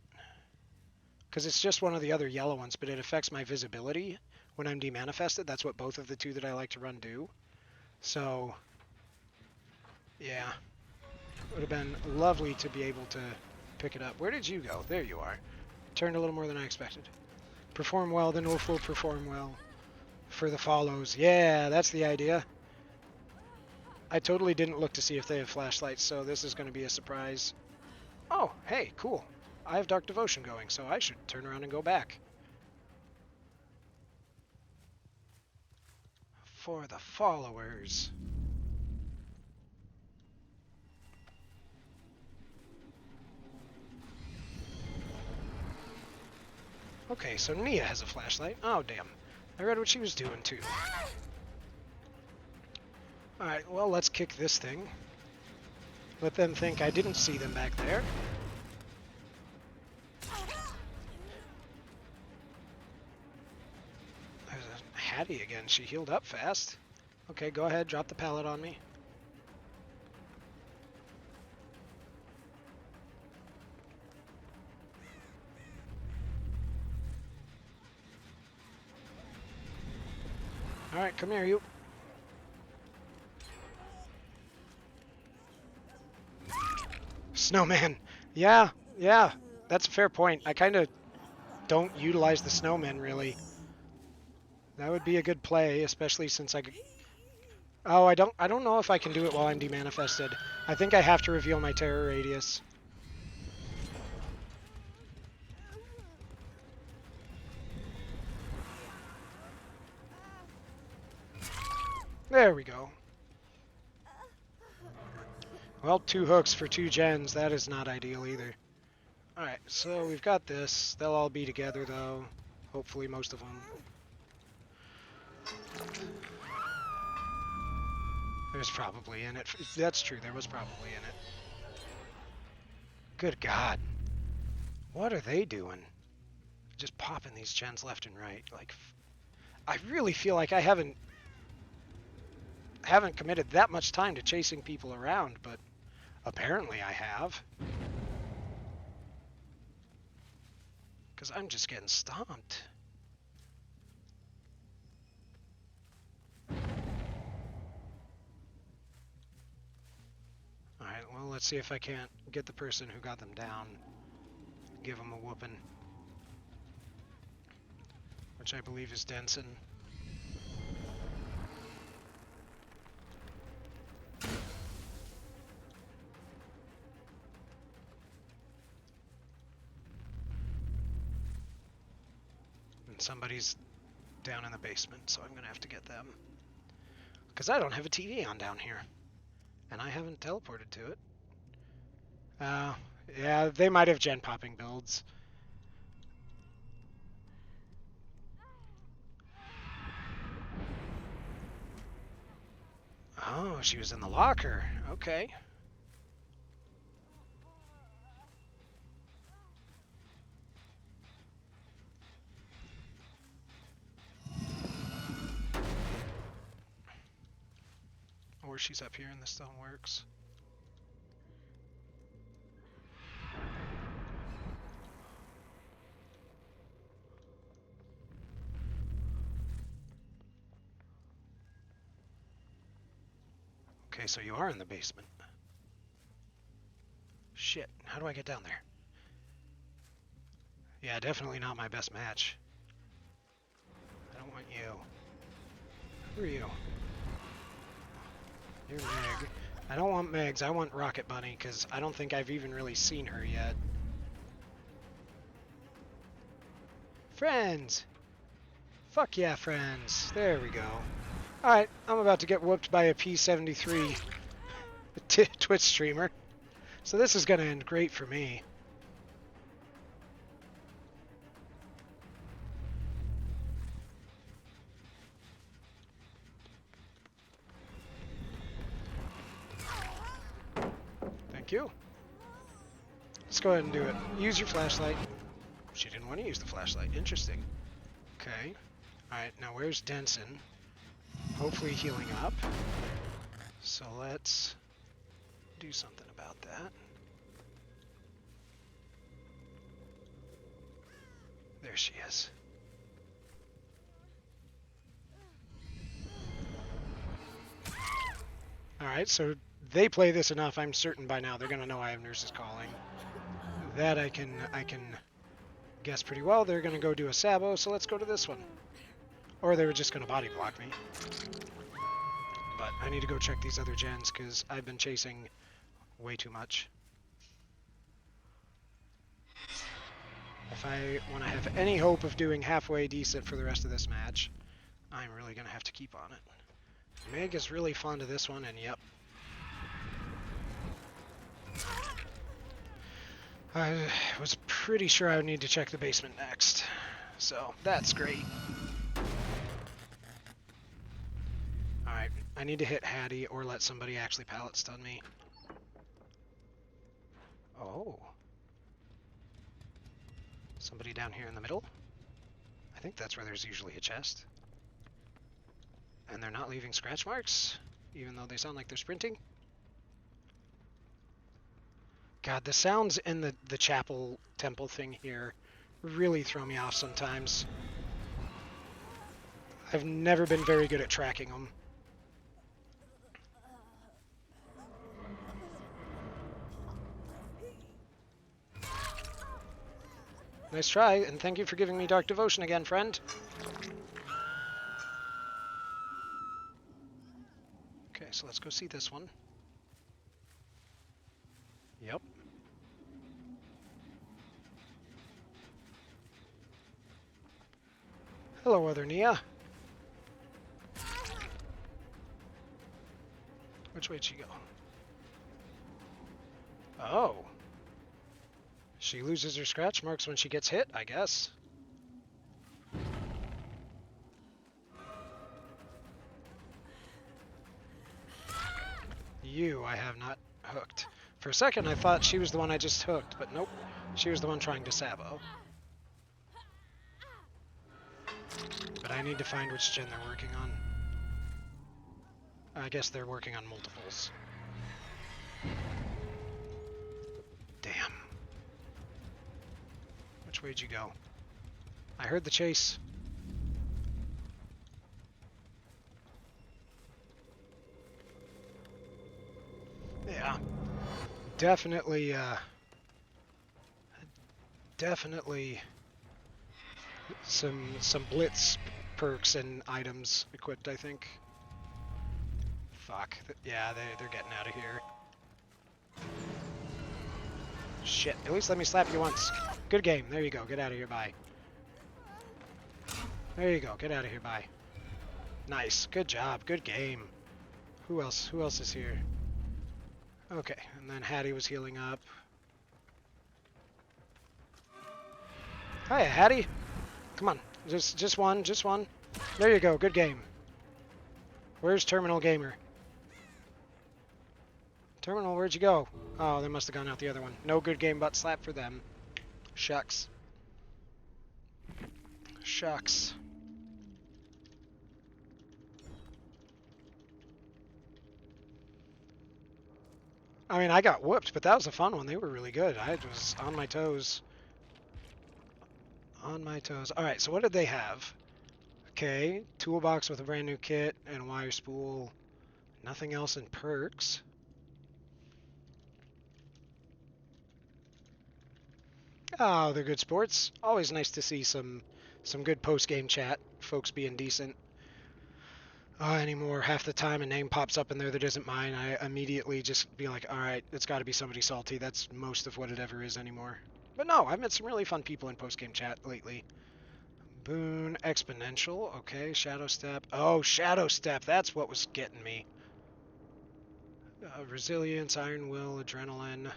Because it's just one of the other yellow ones, but it affects my visibility when I'm demanifested. That's what both of the two that I like to run do. So, yeah. It would have been lovely to be able to pick it up. Where did you go? There you are. Turned a little more than I expected. Perform well, then Wolf will perform well. For the follows. Yeah, that's the idea. I totally didn't look to see if they have flashlights, so this is going to be a surprise. Oh, hey, cool. I have Dark Devotion going, so I should turn around and go back. For the followers. Okay, so Nia has a flashlight. Oh, damn. I read what she was doing, too. Alright, well, let's kick this thing. Let them think I didn't see them back there. There's a Hattie again. She healed up fast. Okay, go ahead. Drop the pallet on me. Alright, come here, you. Snowman. Yeah, yeah. That's a fair point. I kind of don't utilize the snowmen, really. That would be a good play, especially since I could... Oh, I don't know if I can do it while I'm demanifested. I think I have to reveal my terror radius. There we go. Well, 2 hooks for 2 gens. That is not ideal either. Alright, so we've got this. They'll all be together, though. Hopefully, most of them. There's probably in it. That's true, there was probably in it. Good God. What are they doing? Just popping these gens left and right. Like, I really feel like I haven't committed that much time to chasing people around, but apparently I have. Because I'm just getting stomped. Alright, well, let's see if I can't get the person who got them down. Give them a whooping. Which I believe is Denson. And somebody's down in the basement, so I'm gonna have to get them. Because I don't have a TV on down here. And I haven't teleported to it. Yeah, they might have gen popping builds. Oh, she was in the locker. Okay. Or before she's up here in the stoneworks. Okay, so you are in the basement. Shit, how do I get down there? Yeah, definitely not my best match. I don't want you. Who are you? You're Meg. I don't want Megs, I want Rocket Bunny, because I don't think I've even really seen her yet. Friends! Fuck yeah, friends. There we go. Alright, I'm about to get whooped by a P73 Twitch streamer. So this is going to end great for me. Thank you. Let's go ahead and do it. Use your flashlight. She didn't want to use the flashlight. Interesting. Okay. Alright, now where's Denson? Hopefully healing up. So let's do something about that. There she is. Alright, so they play this enough, I'm certain by now they're gonna know I have nurses calling. That I can guess pretty well. They're gonna go do a Sabo, so let's go to this one. Or they were just gonna body block me. But I need to go check these other gens because I've been chasing way too much. If I want to have any hope of doing halfway decent for the rest of this match, I'm really going to have to keep on it. Meg is really fond of this one, and yep. I was pretty sure I would need to check the basement next, so that's great. Alright, I need to hit Hattie or let somebody actually pallet stun me. Oh. Somebody down here in the middle? I think that's where there's usually a chest. And they're not leaving scratch marks, even though they sound like they're sprinting. God, the sounds in the chapel temple thing here really throw me off sometimes. I've never been very good at tracking them. Nice try, and thank you for giving me Dark Devotion again, friend. Okay, so let's go see this one. Yep. Hello, Other Nia. Which way'd she go? Oh. She loses her scratch marks when she gets hit, I guess. You, I have not hooked. For a second, I thought she was the one I just hooked, but nope. She was the one trying to Sabo. But I need to find which gen they're working on. I guess they're working on multiples. Damn. Which way'd you go? I heard the chase. Yeah. Definitely, definitely some blitz perks and items equipped, I think. Fuck. Yeah, they're getting out of here. Shit. At least let me slap you once. Good game. There you go. Get out of here. Bye. There you go. Get out of here. Bye. Nice. Good job. Good game. Who else? Who else is here? Okay. And then Hattie was healing up. Hiya, Hattie. Come on. Just one. Just one. There you go. Good game. Where's Terminal Gamer? Terminal, where'd you go? Oh, they must have gone out the other one. No good game but slap for them. Shucks. Shucks. I mean, I got whooped, but that was a fun one. They were really good. I was on my toes. On my toes. All right, so what did they have? Okay, toolbox with a brand new kit and wire spool. Nothing else in perks. Oh, they're good sports. Always nice to see some good post-game chat. Folks being decent. Anymore, half the time a name pops up in there that isn't mine, I immediately just be like, all right, it's got to be somebody salty. That's most of what it ever is anymore. But no, I've met some really fun people in post-game chat lately. Boon, Exponential, okay, Shadow Step. Oh, Shadow Step, that's what was getting me. Resilience, Iron Will, Adrenaline.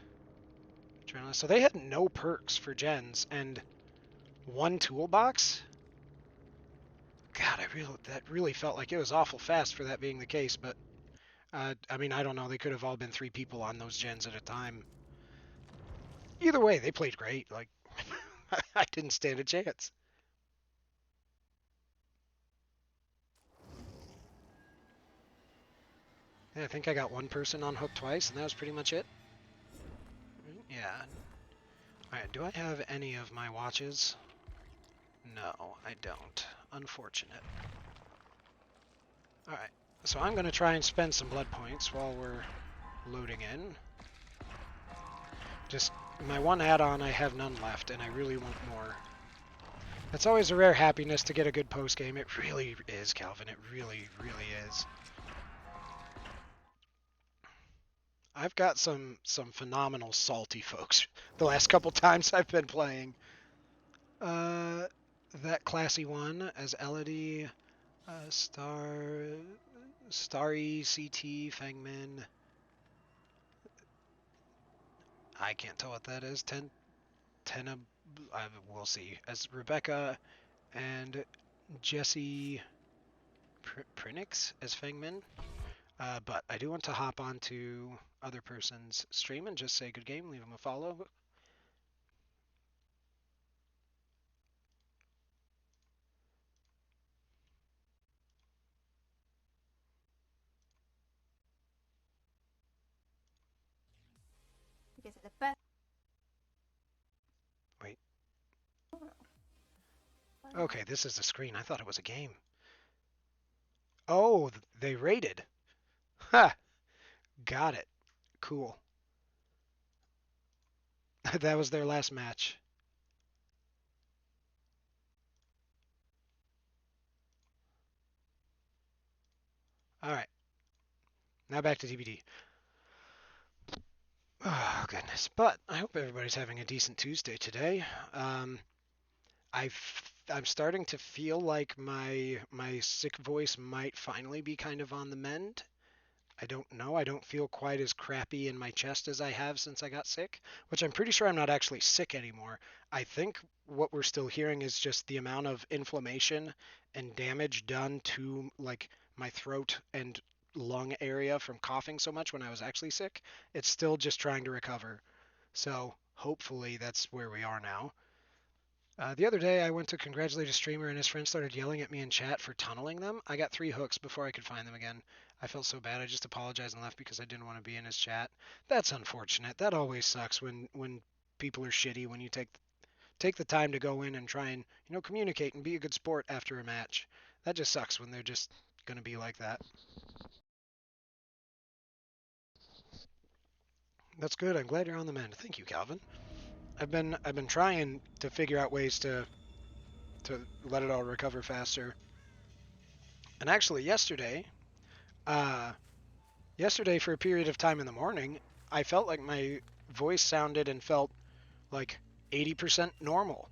So they had no perks for gens and one toolbox? God, that really felt like it was awful fast for that being the case, but I mean, I don't know. They could have all been 3 people on those gens at a time. Either way, they played great. Like, I didn't stand a chance. Yeah, I think I got one person on hook twice, and that was pretty much it. Yeah. Alright, do I have any of my watches? No, I don't. Unfortunate. Alright, so I'm going to try and spend some blood points while we're loading in. Just, my one add-on, I have none left, and I really want more. It's always a rare happiness to get a good post-game. It really is, Calvin. It really, really is. I've got some phenomenal salty folks the last couple times I've been playing. That classy one as Elodie, Starry, CT, Fangmin. I can't tell what that is. Tena, we'll see. As Rebecca and Jesse Prinix as Fangmin. But I do want to hop onto other person's stream and just say good game, leave them a follow. Because at the best. Wait. Okay, this is a screen. I thought it was a game. Oh, they raided. Ha! Got it. Cool. That was their last match. Alright. Now back to DBD. Oh, goodness. But I hope everybody's having a decent Tuesday today. I'm starting to feel like my sick voice might finally be kind of on the mend. I don't know. I don't feel quite as crappy in my chest as I have since I got sick, which I'm pretty sure I'm not actually sick anymore. I think what we're still hearing is just the amount of inflammation and damage done to like my throat and lung area from coughing so much when I was actually sick. It's still just trying to recover. So hopefully that's where we are now. The other day, I went to congratulate a streamer, and his friends started yelling at me in chat for tunneling them. I got 3 hooks before I could find them again. I felt so bad. I just apologized and left because I didn't want to be in his chat. That's unfortunate. That always sucks when people are shitty. When you take the time to go in and try and communicate and be a good sport after a match. That just sucks when they're just gonna be like that. That's good. I'm glad you're on the mend. Thank you, Calvin. I've been trying to figure out ways to let it all recover faster. And actually, yesterday for a period of time in the morning, I felt like my voice sounded and felt like 80% normal.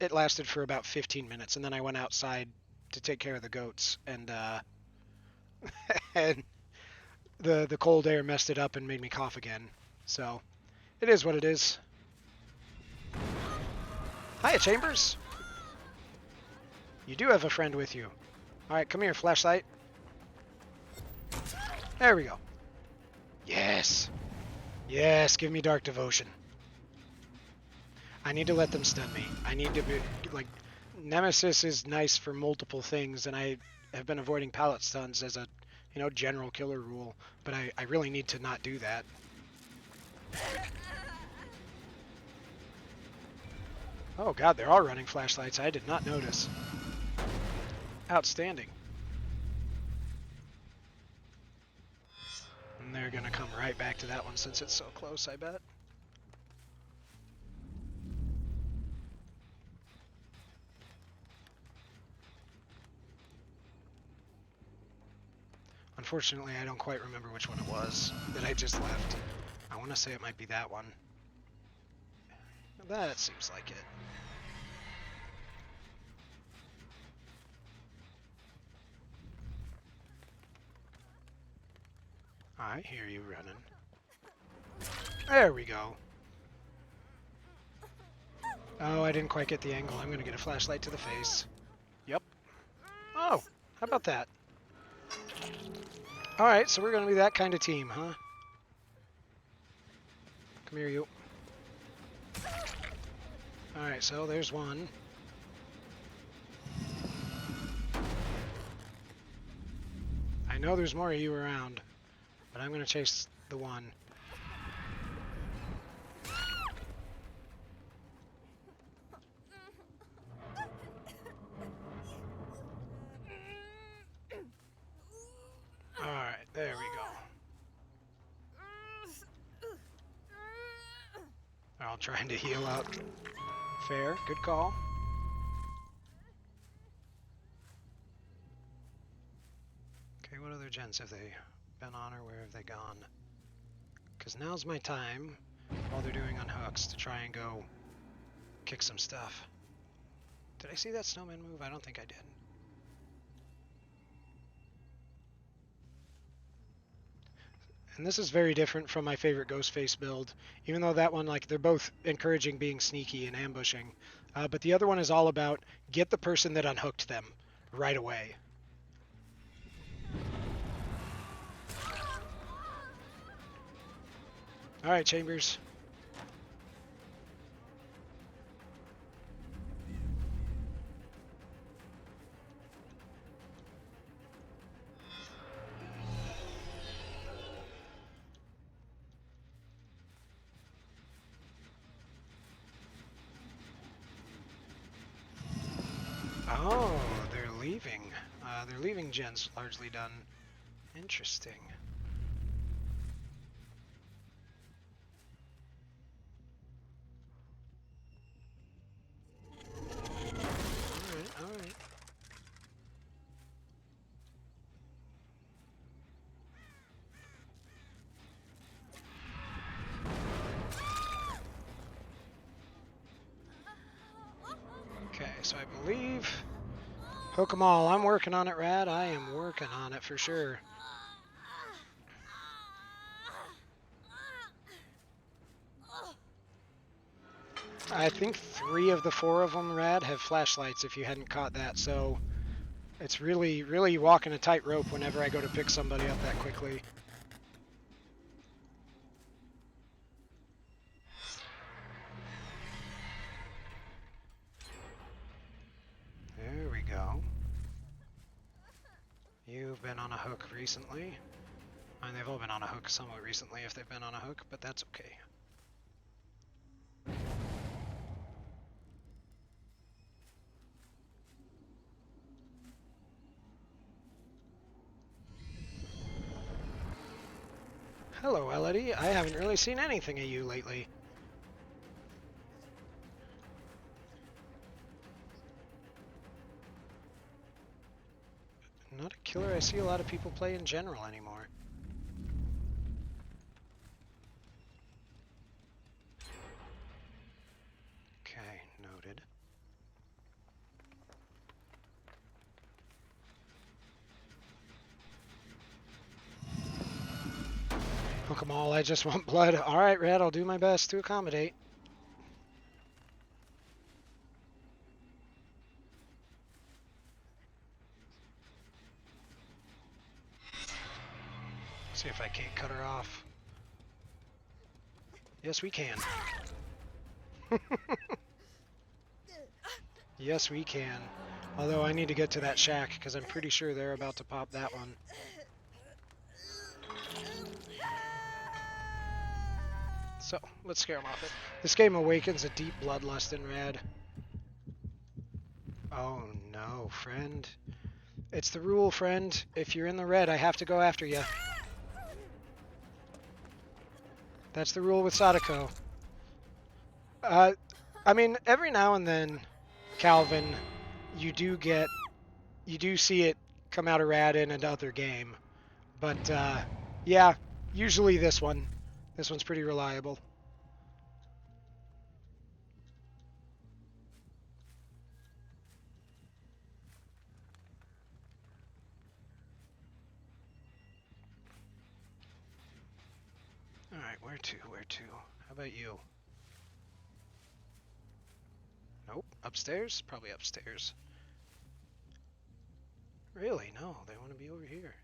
It lasted for about 15 minutes, and then I went outside to take care of the goats, and and the cold air messed it up and made me cough again. So it is what it is. Hiya, Chambers. You do have a friend with you. All right, come here, flashlight. There we go. Yes. Yes, give me Dark Devotion. I need to let them stun me. I need to be, like, Nemesis is nice for multiple things, and I have been avoiding pallet stuns as a you know, general killer rule, but I really need to not do that. Oh god, they're all running flashlights. I did not notice. Outstanding. And they're gonna come right back to that one since it's so close, I bet. Unfortunately, I don't quite remember which one it was that I just left. I want to say it might be that one. That seems like it. I hear you running. There we go. Oh, I didn't quite get the angle. I'm going to get a flashlight to the face. Yep. Oh, how about that? Alright, so we're going to be that kind of team, huh? Come here, you. Alright, so there's one. I know there's more of you around, but I'm going to chase the one. Alright, there we go. They're all trying to heal up. Fair, good call. Okay, what other gens have they been on, or where have they gone? Because now's my time, while they're doing unhooks, to try and go kick some stuff. Did I see that snowman move? I don't think I did. And this is very different from my favorite Ghostface build, even though that one, like, they're both encouraging being sneaky and ambushing. But the other one is all about get the person that unhooked them right away. Alright, Chambers. Oh, they're leaving. They're leaving gens largely done. Interesting. Alright, alright. Okay, so I believe... Hook 'em all. I'm working on it, Rad. I am working on it for sure. I think 3 of the 4 of them, Rad, have flashlights, if you hadn't caught that, so it's really walking a tightrope whenever I go to pick somebody up that quickly. There we go. You've been on a hook recently. I mean, they've all been on a hook somewhat recently if they've been on a hook, but that's okay. Hello, Elodie. I haven't really seen anything of you lately. Not a killer I see a lot of people play in general anymore. Okay, noted. Hook 'em all, I just want blood. Alright, Red, I'll do my best to accommodate. See if I can't cut her off. Yes, we can. Yes, we can. Although I need to get to that shack because I'm pretty sure they're about to pop that one. So, let's scare him off it. This game awakens a deep bloodlust in Rad. Oh no, friend. It's the rule, friend. If you're in the red, I have to go after you. That's the rule with Sadako. I mean, every now and then, Calvin, you do see it come out of Rad in another game. But, yeah, usually this one. This one's pretty reliable. Alright, where to? Where to? How about you? Nope. Upstairs? Probably upstairs. Really? No, they want to be over here.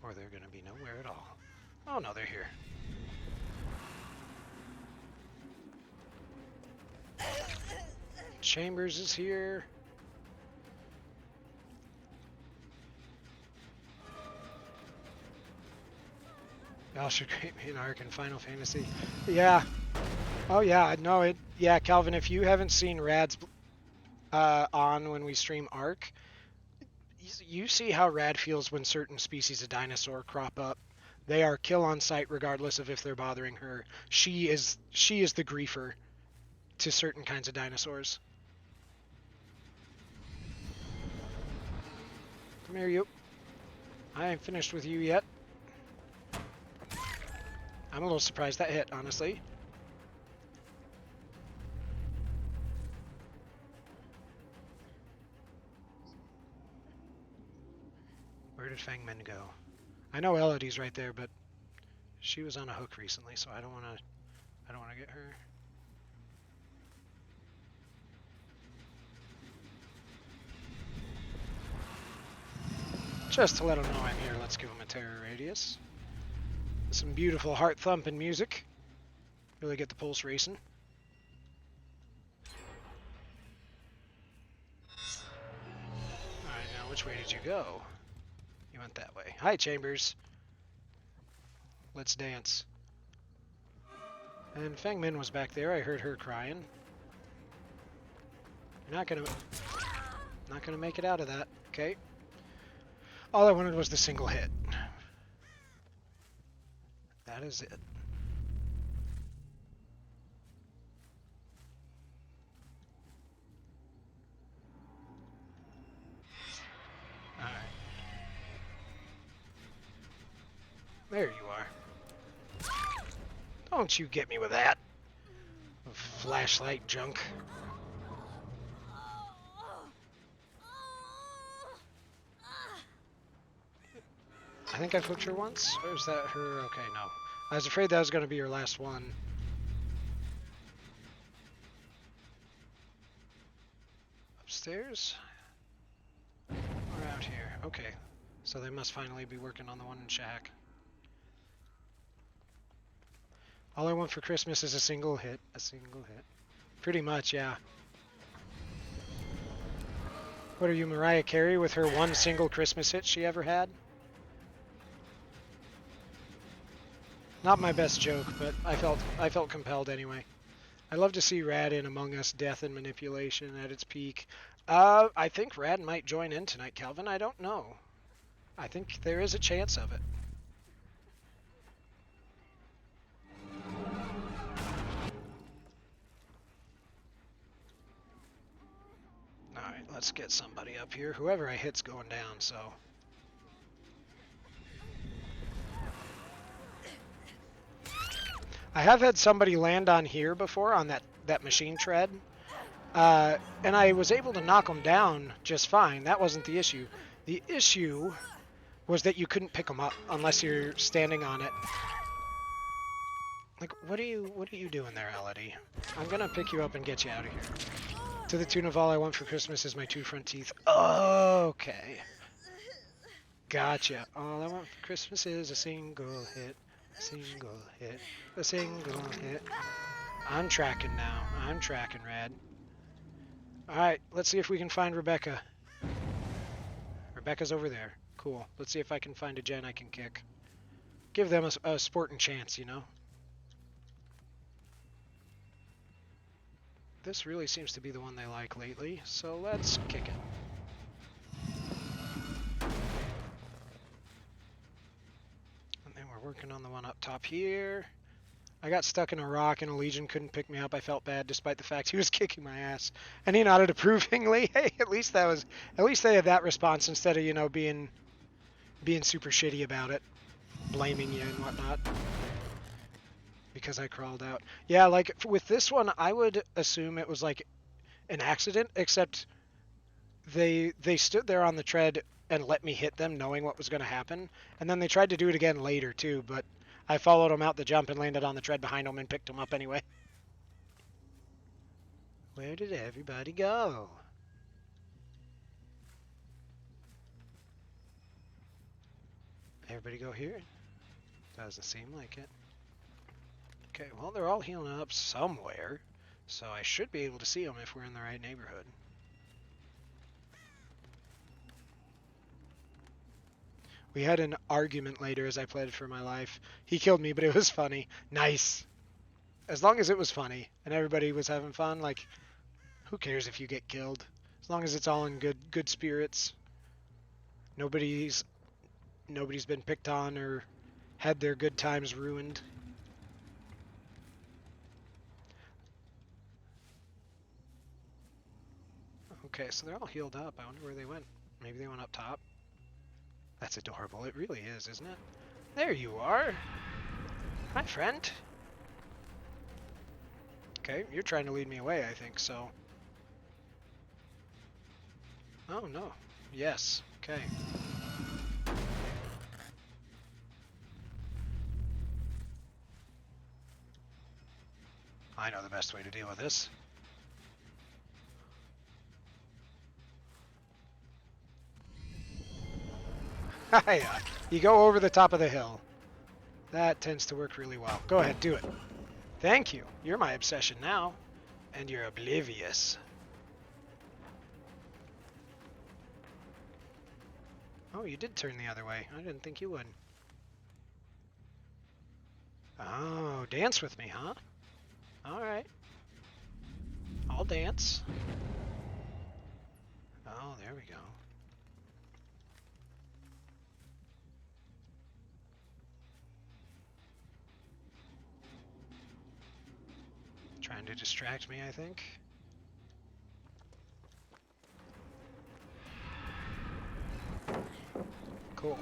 Or they're going to be nowhere at all. Oh no, they're here. Chambers is here. Y'all should create me an arc in Final Fantasy. Yeah. Oh yeah, no it. Yeah, Calvin, if you haven't seen Rad's on when we stream Arc, you see how Rad feels when certain species of dinosaur crop up. They are kill on sight regardless of if they're bothering her. She is the griefer to certain kinds of dinosaurs. Come here, you. I ain't finished with you yet. I'm a little surprised that hit, honestly. Where did Fangman go? I know Elodie's right there, but she was on a hook recently, so I don't want to get her. Just to let them know I'm here, let's give them a terror radius. Some beautiful heart-thumping music. Really get the pulse racing. Alright, now which way did you go? You went that way. Hi, Chambers. Let's dance. And Fangmin was back there. I heard her crying. You're not gonna make it out of that, okay? All I wanted was the single hit. That is it. Alright. There you are. Don't you get me with that. Flashlight junk. I think I flipped her once, or is that her? Okay, no. I was afraid that was going to be her last one. Upstairs? Or out here? Okay. So they must finally be working on the one in Shack. All I want for Christmas is a single hit. A single hit. Pretty much, yeah. What are you, Mariah Carey, with her one single Christmas hit she ever had? Not my best joke, but I felt compelled anyway. I love to see Rad in Among Us Death and Manipulation at its peak. I think Rad might join in tonight, Calvin. I don't know. I think there is a chance of it. Alright, let's get somebody up here. Whoever I hit's going down, so... I have had somebody land on here before, on that machine tread, and I was able to knock them down just fine. That wasn't the issue. The issue was that you couldn't pick them up unless you're standing on it. Like, what are you doing there, Elodie? I'm gonna pick you up and get you out of here. To the tune of all I want for Christmas is my 2 front teeth. Okay. Gotcha. All I want for Christmas is a single hit. Single hit. A single hit. I'm tracking now. I'm tracking, Rad. Alright, let's see if we can find Rebecca. Rebecca's over there. Cool. Let's see if I can find a gen I can kick. Give them a sporting chance, you know? This really seems to be the one they like lately, so let's kick it. And then we're working on the one up top here. I got stuck in a rock and a Legion couldn't pick me up. I felt bad despite the fact he was kicking my ass. And he nodded approvingly. Hey, at least they had that response instead of, you know, being super shitty about it, blaming you and whatnot. Because I crawled out. Yeah, like with this one, I would assume it was like an accident, except they stood there on the tread and let me hit them knowing what was going to happen, and then they tried to do it again later too, but I followed them out the jump and landed on the tread behind them and picked them up anyway. Where did everybody go? Everybody go here? Doesn't seem like it. Okay, well, they're all healing up somewhere, so I should be able to see them if we're in the right neighborhood. We had an argument later as I played for my life. He killed me, but it was funny. Nice. As long as it was funny and everybody was having fun, like, who cares if you get killed? As long as it's all in good spirits. Nobody's been picked on or had their good times ruined. Okay, so they're all healed up. I wonder where they went. Maybe they went up top. That's adorable. It really is, isn't it? There you are. Hi, friend. Okay, you're trying to lead me away, I think, so. Oh, no. Yes. Okay. I know the best way to deal with this. Hiya. You go over the top of the hill. That tends to work really well. Go ahead, do it. Thank you. You're my obsession now. And you're oblivious. Oh, you did turn the other way. I didn't think you would. Oh, dance with me, huh? Alright. I'll dance. Oh, there we go. Trying to distract me, I think. Cool.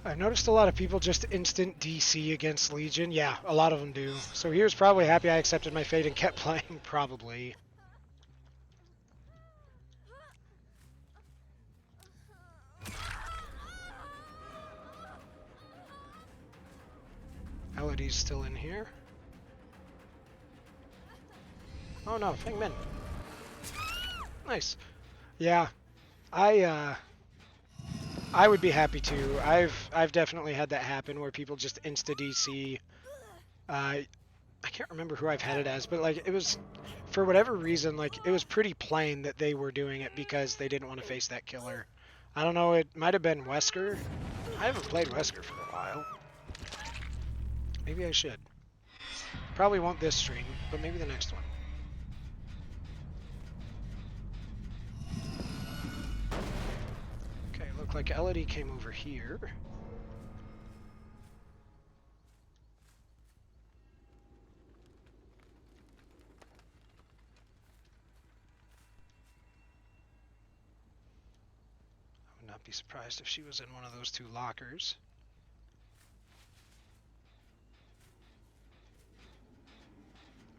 I've noticed a lot of people just instant DC against Legion. Yeah, a lot of them do. So he was probably happy I accepted my fate and kept playing, probably. Elodie's still in here. Oh no, Feng Min. Nice. Yeah, I would be happy to. I've definitely had that happen where people just insta DC. I can't remember who I've had it as, but like it was for whatever reason, like it was pretty plain that they were doing it because they didn't want to face that killer. I don't know, it might have been Wesker. I haven't played Wesker for a while. Maybe I should. Probably won't this stream, but maybe the next one. Okay, looked like Elodie came over here. I would not be surprised if she was in one of those two lockers.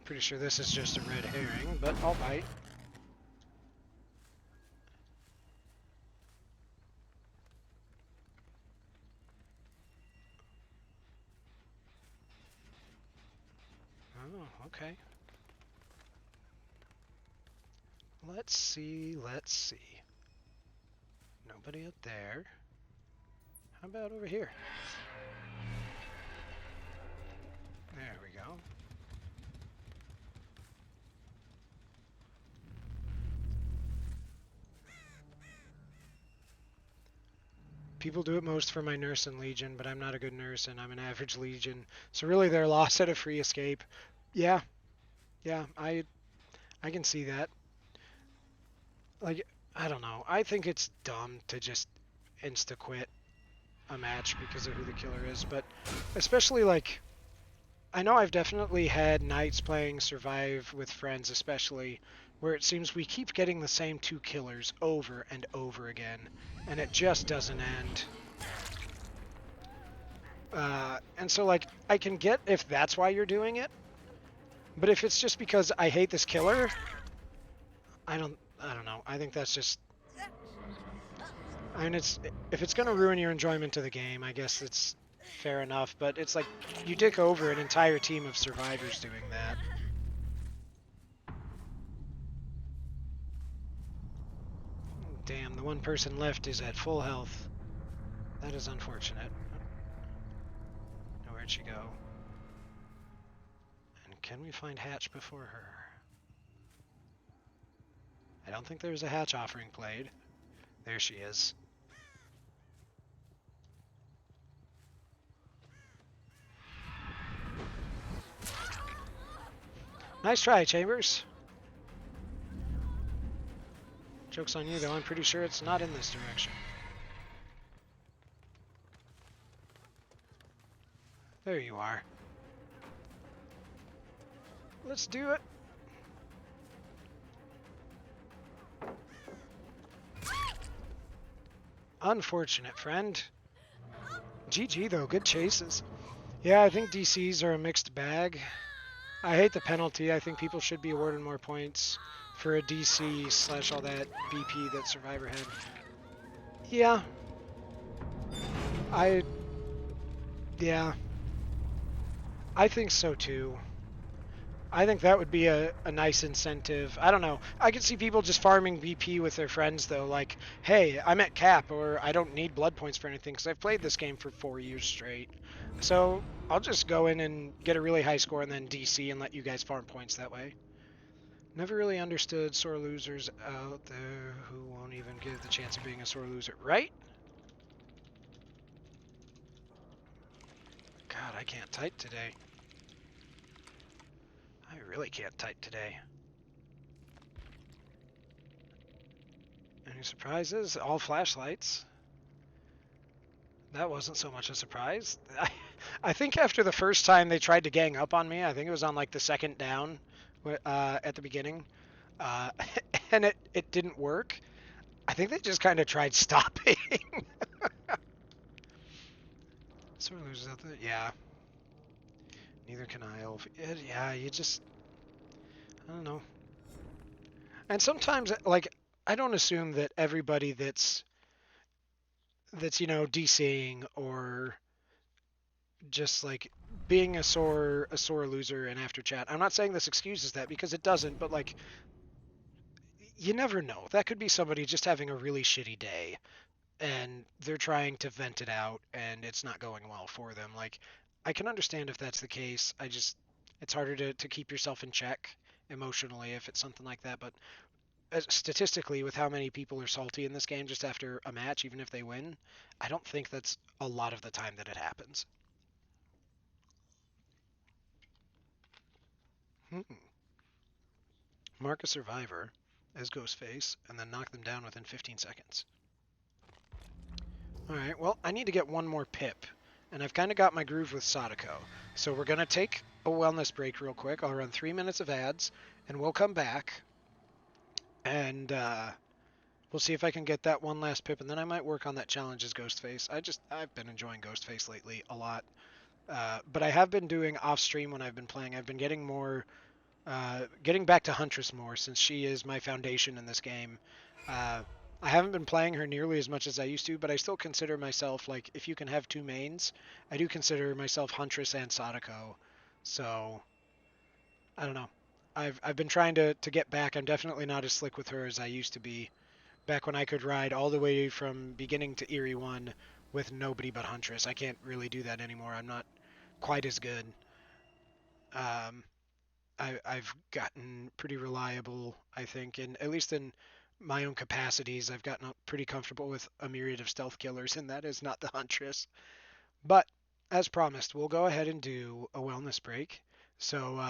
Pretty sure this is just a red herring, but I'll bite. Oh, okay. Let's see. Nobody up there. How about over here? There we go. People do it most for my nurse and Legion, but I'm not a good nurse and I'm an average Legion. So really they're lost at a free escape. Yeah, yeah, I can see that. Like, I don't know. I think it's dumb to just insta quit a match because of who the killer is, but especially like I know I've definitely had nights playing Survive with friends, especially where it seems we keep getting the same two killers over and over again, and it just doesn't end. And so, like, I can get if that's why you're doing it, but if it's just because I hate this killer, I don't know. I think that's just. I mean, it's if it's gonna ruin your enjoyment of the game, I guess it's fair enough. But it's like you dick over an entire team of survivors doing that. Damn, the one person left is at full health. That is unfortunate. Now, where'd she go? And can we find Hatch before her? I don't think there was a Hatch offering played. There she is. Nice try, Chambers. Joke's on you, though. I'm pretty sure it's not in this direction. There you are. Let's do it. Unfortunate, friend. GG, though. Good chases. Yeah, I think DCs are a mixed bag. I hate the penalty. I think people should be awarded more points for a DC / all that BP that Survivor had. Yeah. Yeah. I think so too. I think that would be a nice incentive. I don't know. I could see people just farming BP with their friends though, like, hey, I'm at cap or I don't need blood points for anything because I've played this game for 4 years straight. So I'll just go in and get a really high score and then DC and let you guys farm points that way. Never really understood sore losers out there who won't even give the chance of being a sore loser, right? God, I can't type today. I really can't type today. Any surprises? All flashlights. That wasn't so much a surprise. I think after the first time they tried to gang up on me, I think it was on like the second down at the beginning, uh, and it didn't work. I think they just kind of tried stopping. Sort of loses out there. Yeah. Neither can I. Yeah, you just. I don't know. And sometimes, like, I don't assume that everybody that's DCing or just like being a sore loser and after chat. I'm not saying this excuses that because it doesn't, but like you never know. That could be somebody just having a really shitty day and they're trying to vent it out and it's not going well for them. Like I can understand if that's the case. It's harder to keep yourself in check emotionally if it's something like that, but statistically with how many people are salty in this game just after a match even if they win, I don't think that's a lot of the time that it happens. Hmm. Mark a survivor as Ghostface, and then knock them down within 15 seconds. Alright, well, I need to get one more pip, and I've kind of got my groove with Sadako. So we're going to take a wellness break real quick. I'll run 3 minutes of ads, and we'll come back, and we'll see if I can get that one last pip, and then I might work on that challenge as Ghostface. I've been enjoying Ghostface lately a lot. But I have been doing off-stream when I've been playing. I've been getting more getting back to Huntress more since she is my foundation in this game. I haven't been playing her nearly as much as I used to, but I still consider myself, like, if you can have two mains, I do consider myself Huntress and Sadako. So, I don't know. I've been trying to get back. I'm definitely not as slick with her as I used to be. Back when I could ride all the way from beginning to Eerie 1 with nobody but Huntress. I can't really do that anymore. I'm not quite as good. Um, I've gotten pretty reliable, I think, and at least in my own capacities, I've gotten pretty comfortable with a myriad of stealth killers, and that is not the Huntress. But as promised, we'll go ahead and do a wellness break. So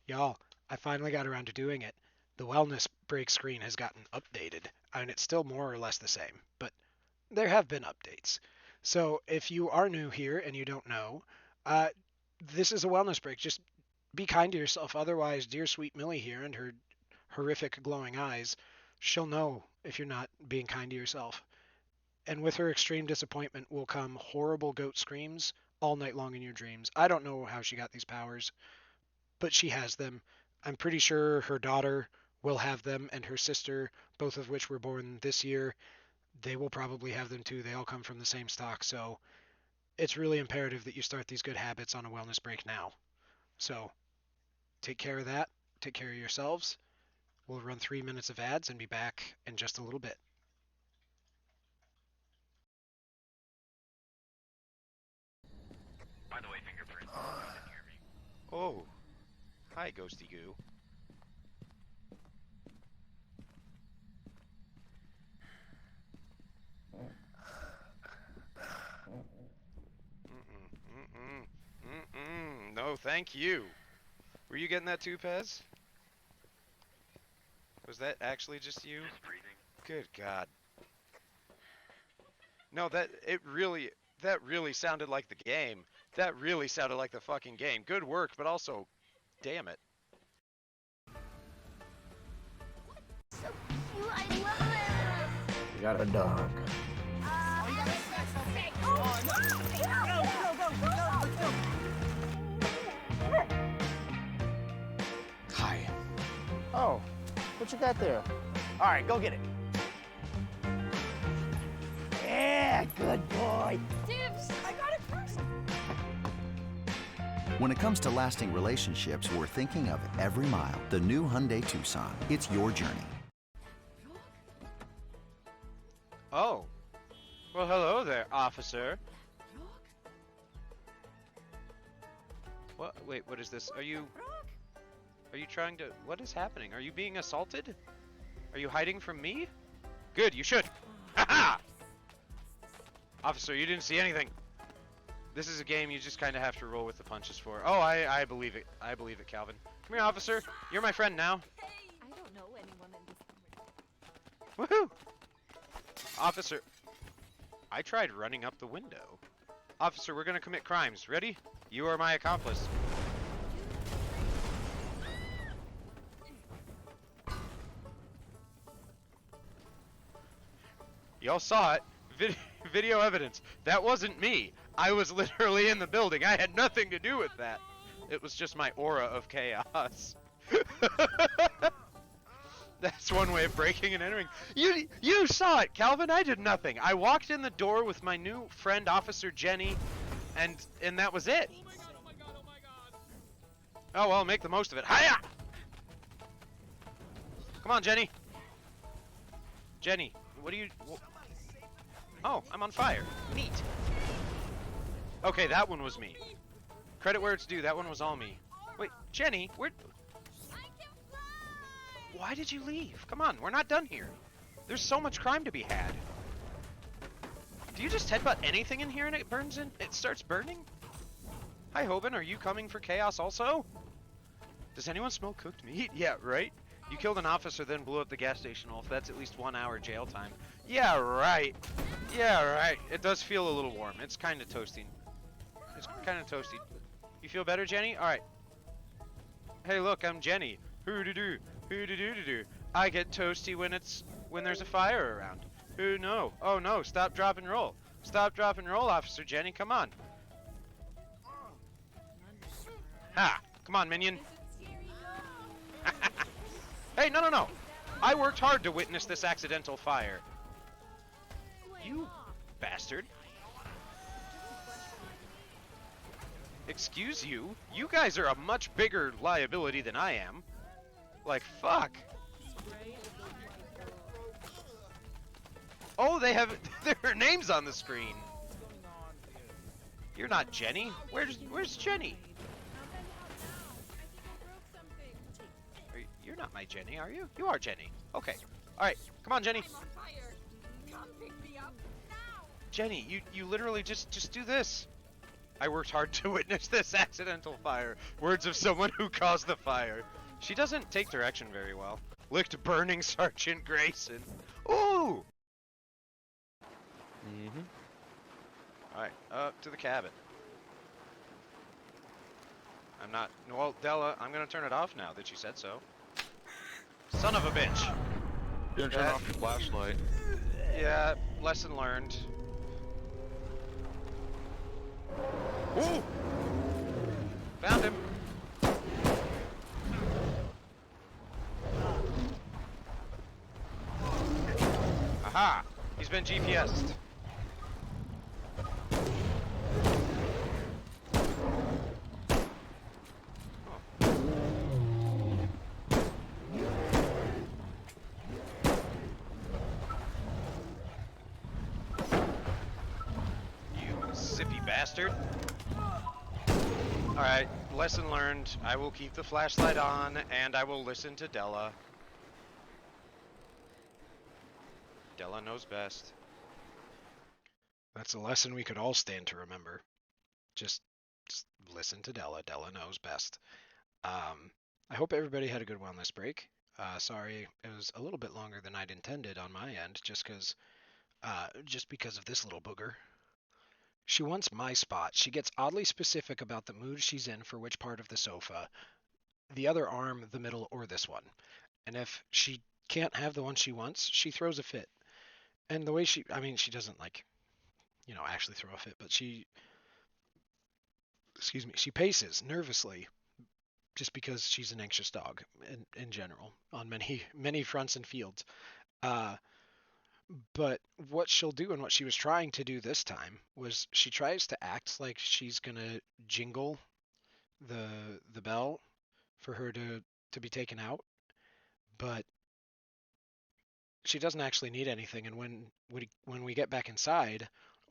y'all, I finally got around to doing it. The wellness break screen has gotten updated. I mean, it's still more or less the same, but there have been updates. So if you are new here and you don't know, uh, this is a wellness break. Just be kind to yourself. Otherwise, dear sweet Millie here and her horrific glowing eyes, she'll know if you're not being kind to yourself. And with her extreme disappointment will come horrible goat screams all night long in your dreams. I don't know how she got these powers, but she has them. I'm pretty sure her daughter will have them, and her sister, both of which were born this year, they will probably have them too. They all come from the same stock, so it's really imperative that you start these good habits on a wellness break now. So take care of that. Take care of yourselves. We'll run 3 minutes of ads and be back in just a little bit. By the way, fingerprints. You can hear me. Oh, hi, Ghosty Goo. No, thank you. Were you getting that too, Pez? Was that actually just you? Just breathing. Good God. No, that really sounded like the game. That really sounded like the fucking game. Good work, but also, damn it. So cute, I love it. You got a dog. Hi. Oh, what you got there? All right, go get it. Yeah, good boy. Dibs, I got it first. When it comes to lasting relationships, we're thinking of every mile. The new Hyundai Tucson. It's your journey. Oh. Well, hello there, officer. What? Wait, what is this? Are you trying to... What is happening? Are you being assaulted? Are you hiding from me? Good, you should. Ha-ha! Officer, you didn't see anything. This is a game you just kind of have to roll with the punches for. Oh, I believe it. I believe it, Calvin. Come here, officer. You're my friend now. I don't know anyone in this Woohoo! Officer, I tried running up the window. Officer, we're gonna commit crimes. Ready? You are my accomplice. Y'all saw it. Video evidence. That wasn't me. I was literally in the building. I had nothing to do with that. It was just my aura of chaos. That's one way of breaking and entering. You saw it, Calvin. I did nothing. I walked in the door with my new friend, Officer Jenny, and that was it. Oh my god, oh my god. Oh well, make the most of it. Hiya! Come on, Jenny. Jenny, what are you... Oh, I'm on fire. Neat. Okay, that one was me. Credit where it's due, that one was all me. Wait, Jenny, where... Why did you leave? Come on, we're not done here. There's so much crime to be had. Do you just headbutt anything in here and it burns in? It starts burning? Hi, Hoban, are you coming for chaos also? Does anyone smell cooked meat? Yeah, right? You killed an officer, then blew up the gas station, Wolf. That's at least 1 hour jail time. Yeah, right. Yeah, right. It does feel a little warm. It's kind of toasty. It's kind of toasty. You feel better, Jenny? All right. Hey, look, I'm Jenny. Hoo-doo-doo. Hoo-doo-doo-doo-doo. I get toasty when there's a fire around. Who no? Oh no, stop, drop, and roll. Stop, drop, and roll, Officer Jenny. Come on. Ha! Come on, minion. Hey, no, no, no. I worked hard to witness this accidental fire. You bastard. Excuse you? You guys are a much bigger liability than I am. Like, fuck. Oh, they have their names on the screen. You're not Jenny. Where's Jenny? You're not my Jenny, are you? You are Jenny. Okay. All right, come on, Jenny. I'm on fire. Come pick me up now. Jenny, you literally just do this. I worked hard to witness this accidental fire. Words of someone who caused the fire. She doesn't take direction very well. Licked burning Sergeant Grayson. Ooh! Mm-hmm. Alright, up to the cabin. I'm not... Well, Della, I'm gonna turn it off now that you said so. Son of a bitch! You're gonna turn off your flashlight. Yeah, lesson learned. Ooh! Found him! Aha! He's been GPS'd. You zippy bastard. Alright, lesson learned. I will keep the flashlight on, and I will listen to Della. Della knows best. That's a lesson we could all stand to remember. Just listen to Della. Della knows best. I hope everybody had a good wellness break. Sorry, it was a little bit longer than I'd intended on my end, just because of this little booger. She wants my spot. She gets oddly specific about the mood she's in for which part of the sofa, the other arm, the middle, or this one. And if she can't have the one she wants, she throws a fit. And the way she doesn't actually throw a fit, but she paces nervously just because she's an anxious dog in general on many fronts and fields. But what she'll do and what she was trying to do this time was she tries to act like she's gonna jingle the bell for her to be taken out, but she doesn't actually need anything. And when we get back inside,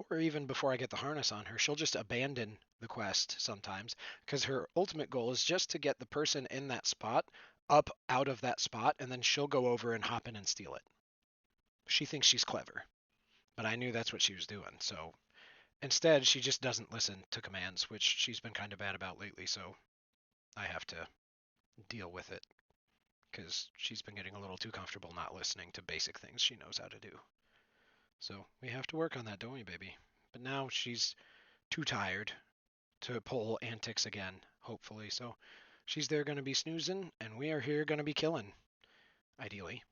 or even before I get the harness on her, she'll just abandon the quest sometimes because her ultimate goal is just to get the person in that spot up out of that spot, and then she'll go over and hop in and steal it. She thinks she's clever, but I knew that's what she was doing. So instead, she just doesn't listen to commands, which she's been kind of bad about lately. So I have to deal with it because she's been getting a little too comfortable not listening to basic things she knows how to do. So we have to work on that, don't we, baby? But now she's too tired to pull antics again, hopefully. So she's there going to be snoozing, and we are here going to be killing, ideally.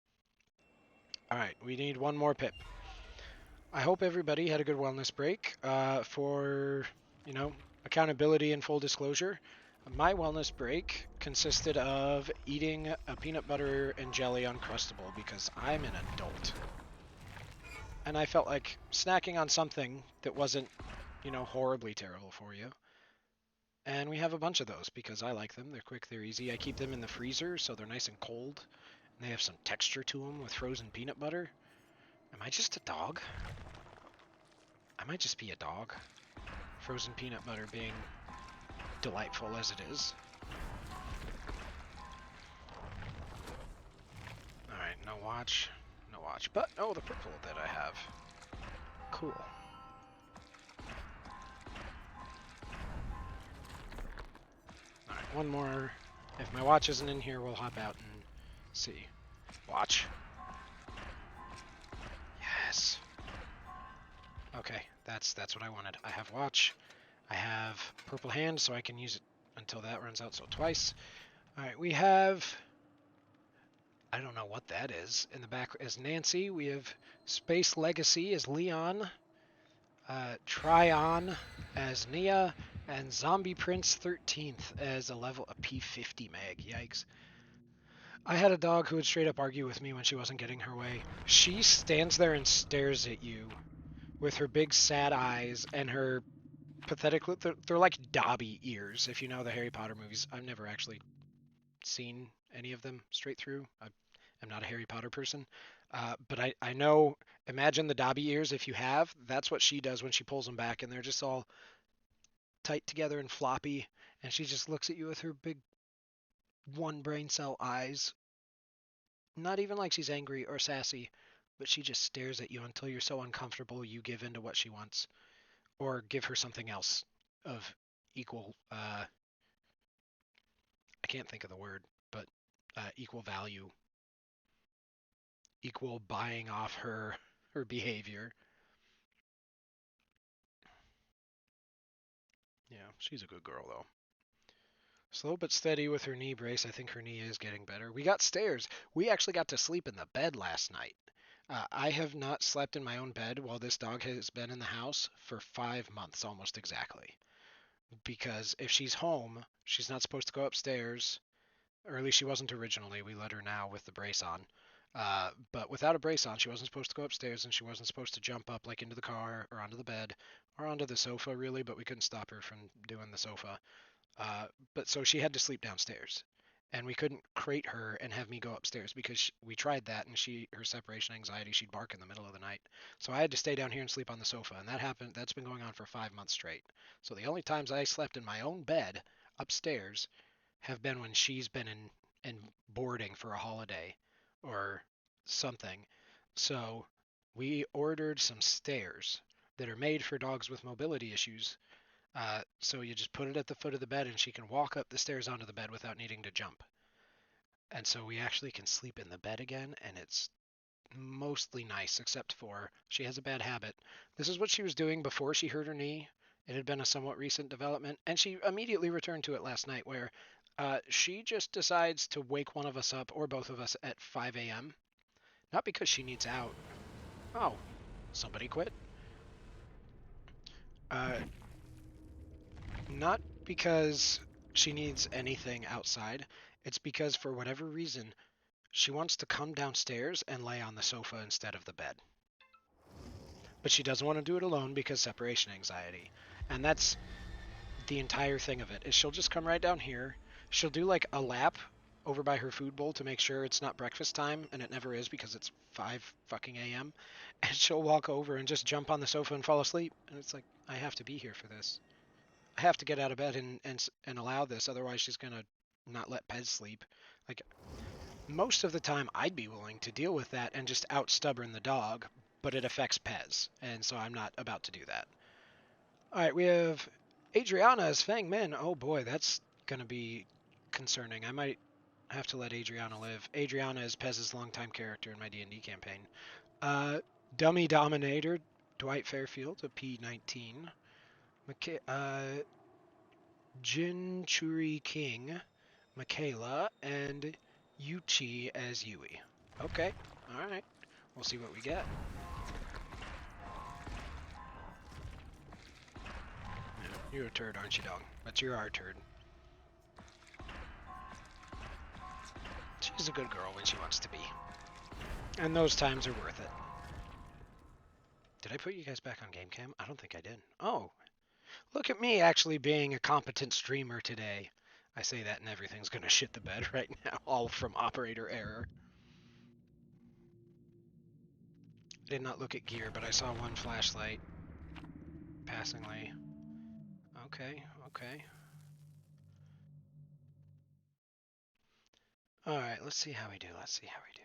All right, we need one more pip. I hope everybody had a good wellness break. For accountability and full disclosure, my wellness break consisted of eating a peanut butter and jelly Uncrustable because I'm an adult. And I felt like snacking on something that wasn't, horribly terrible for you. And we have a bunch of those because I like them. They're quick, they're easy. I keep them in the freezer so they're nice and cold. And they have some texture to them with frozen peanut butter. Am I just a dog? I might just be a dog. Frozen peanut butter being delightful as it is. Alright, no watch. No watch. But, oh, the purple that I have. Cool. Alright, one more. If my watch isn't in here, we'll hop out and see. Watch. Yes. Okay, that's what I wanted. I have watch. I have purple hand, so I can use it until that runs out, so twice. Alright, we have... I don't know what that is. In the back as Nancy, we have Space Legacy as Leon, Tryon as Nia, and Zombie Prince 13th as a P50 mag. Yikes. I had a dog who would straight up argue with me when she wasn't getting her way. She stands there and stares at you with her big sad eyes and her pathetic... They're like Dobby ears, if you know the Harry Potter movies. I've never actually seen any of them straight through. I'm not a Harry Potter person. But I know, imagine the Dobby ears if you have. That's what she does when she pulls them back, and they're just all tight together and floppy. And she just looks at you with her big one brain cell eyes. Not even like she's angry or sassy, but she just stares at you until you're so uncomfortable you give in to what she wants, or give her something else of equal, I can't think of the word, but equal value, equal buying off her behavior. Yeah, she's a good girl though. Slow but steady with her knee brace. I think her knee is getting better. We got stairs. We actually got to sleep in the bed last night. I have not slept in my own bed while this dog has been in the house for 5 months, almost exactly. Because if she's home, she's not supposed to go upstairs, or at least she wasn't originally. We let her now with the brace on. But without a brace on, she wasn't supposed to go upstairs, and she wasn't supposed to jump up like into the car or onto the bed or onto the sofa, really, but we couldn't stop her from doing the sofa. But so she had to sleep downstairs, and we couldn't crate her and have me go upstairs because we tried that, and her separation anxiety, she'd bark in the middle of the night. So I had to stay down here and sleep on the sofa, and that happened. That's been going on for 5 months straight. So the only times I slept in my own bed upstairs have been when she's been in boarding for a holiday or something. So we ordered some stairs that are made for dogs with mobility issues, so you just put it at the foot of the bed and she can walk up the stairs onto the bed without needing to jump. And so we actually can sleep in the bed again, and it's mostly nice, except for she has a bad habit. This is what she was doing before she hurt her knee. It had been a somewhat recent development, and she immediately returned to it last night, where she just decides to wake one of us up, or both of us, at 5 a.m. Not because she needs out. Oh, somebody quit. Uh, Not because she needs anything outside. It's because for whatever reason, she wants to come downstairs and lay on the sofa instead of the bed. But she doesn't want to do it alone because separation anxiety. And that's the entire thing of it. Is she'll just come right down here. She'll do like a lap over by her food bowl to make sure it's not breakfast time, and it never is because it's 5 fucking a.m. And she'll walk over and just jump on the sofa and fall asleep. And it's like, I have to be here for this. I have to get out of bed and allow this, otherwise she's gonna not let Pez sleep. Like, most of the time I'd be willing to deal with that and just out stubborn the dog, but it affects Pez, and so I'm not about to do that. Alright, we have Adriana as Fang Min. Oh boy, that's gonna be concerning. I might have to let Adriana live. Adriana is Pez's longtime character in my D&D campaign. Dummy Dominator, Dwight Fairfield, a P19. Jin Churi King, Michaela, and Yuchi as Yui. Okay, alright. We'll see what we get. Yeah, you're a turd, aren't you, dog? But you're our turd. She's a good girl when she wants to be. And those times are worth it. Did I put you guys back on game cam? I don't think I did. Oh, look at me actually being a competent streamer today. I say that and everything's gonna shit the bed right now, all from operator error. I did not look at gear, but I saw one flashlight passingly. Okay, okay. Alright, let's see how we do, let's see how we do.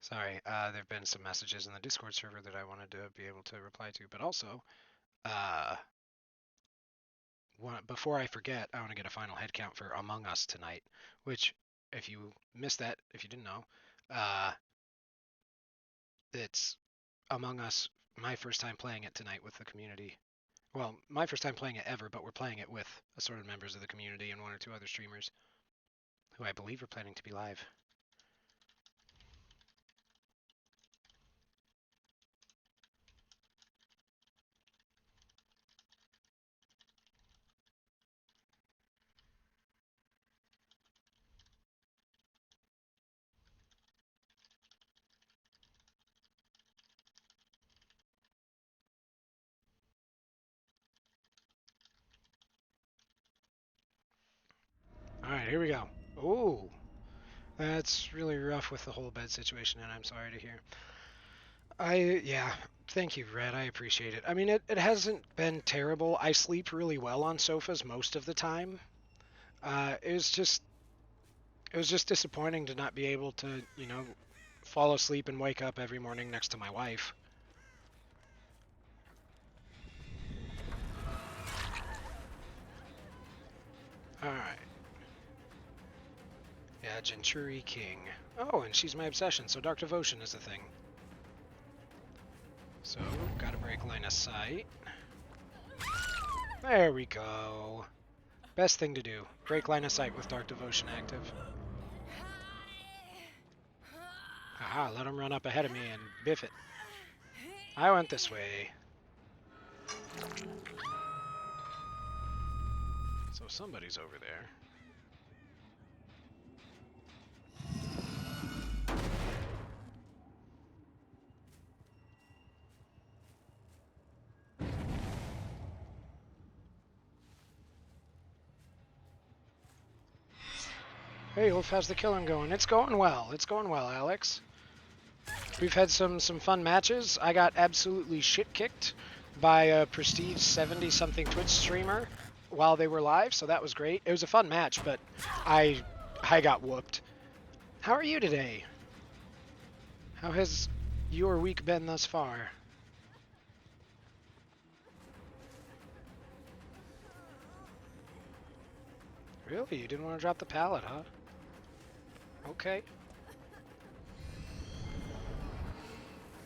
Sorry, there have been some messages in the Discord server that I wanted to be able to reply to, but also, before I forget, I want to get a final head count for Among Us tonight, which, if you missed that, if you didn't know, it's Among Us, my first time playing it tonight with the community. Well, my first time playing it ever, but we're playing it with assorted members of the community and one or two other streamers, who I believe are planning to be live. Alright, here we go. Ooh, that's really rough with the whole bed situation, and I'm sorry to hear. Yeah, thank you, Red. I appreciate it. I mean, it hasn't been terrible. I sleep really well on sofas most of the time. It was just disappointing to not be able to, fall asleep and wake up every morning next to my wife. Alright. Yeah, Genturi King. Oh, and she's my obsession, so Dark Devotion is a thing. So, gotta break line of sight. There we go. Best thing to do. Break line of sight with Dark Devotion active. Aha, let him run up ahead of me and biff it. I went this way. So somebody's over there. Hey, Wolf, how's the killing going? It's going well. It's going well, Alex. We've had some fun matches. I got absolutely shit kicked by a prestige 70-something Twitch streamer while they were live, so that was great. It was a fun match, but I got whooped. How are you today? How has your week been thus far? Really? You didn't want to drop the pallet, huh? Okay.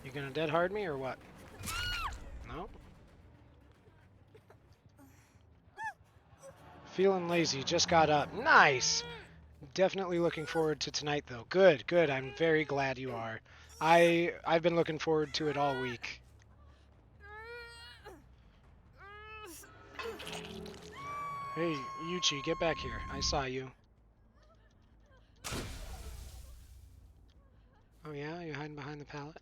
You gonna dead hard me or what? No? Feeling lazy, just got up. Nice! Definitely looking forward to tonight though. Good, good. I'm very glad you are. I've been looking forward to it all week. Hey, Yuchi, get back here. I saw you. Oh yeah? You're hiding behind the pallet?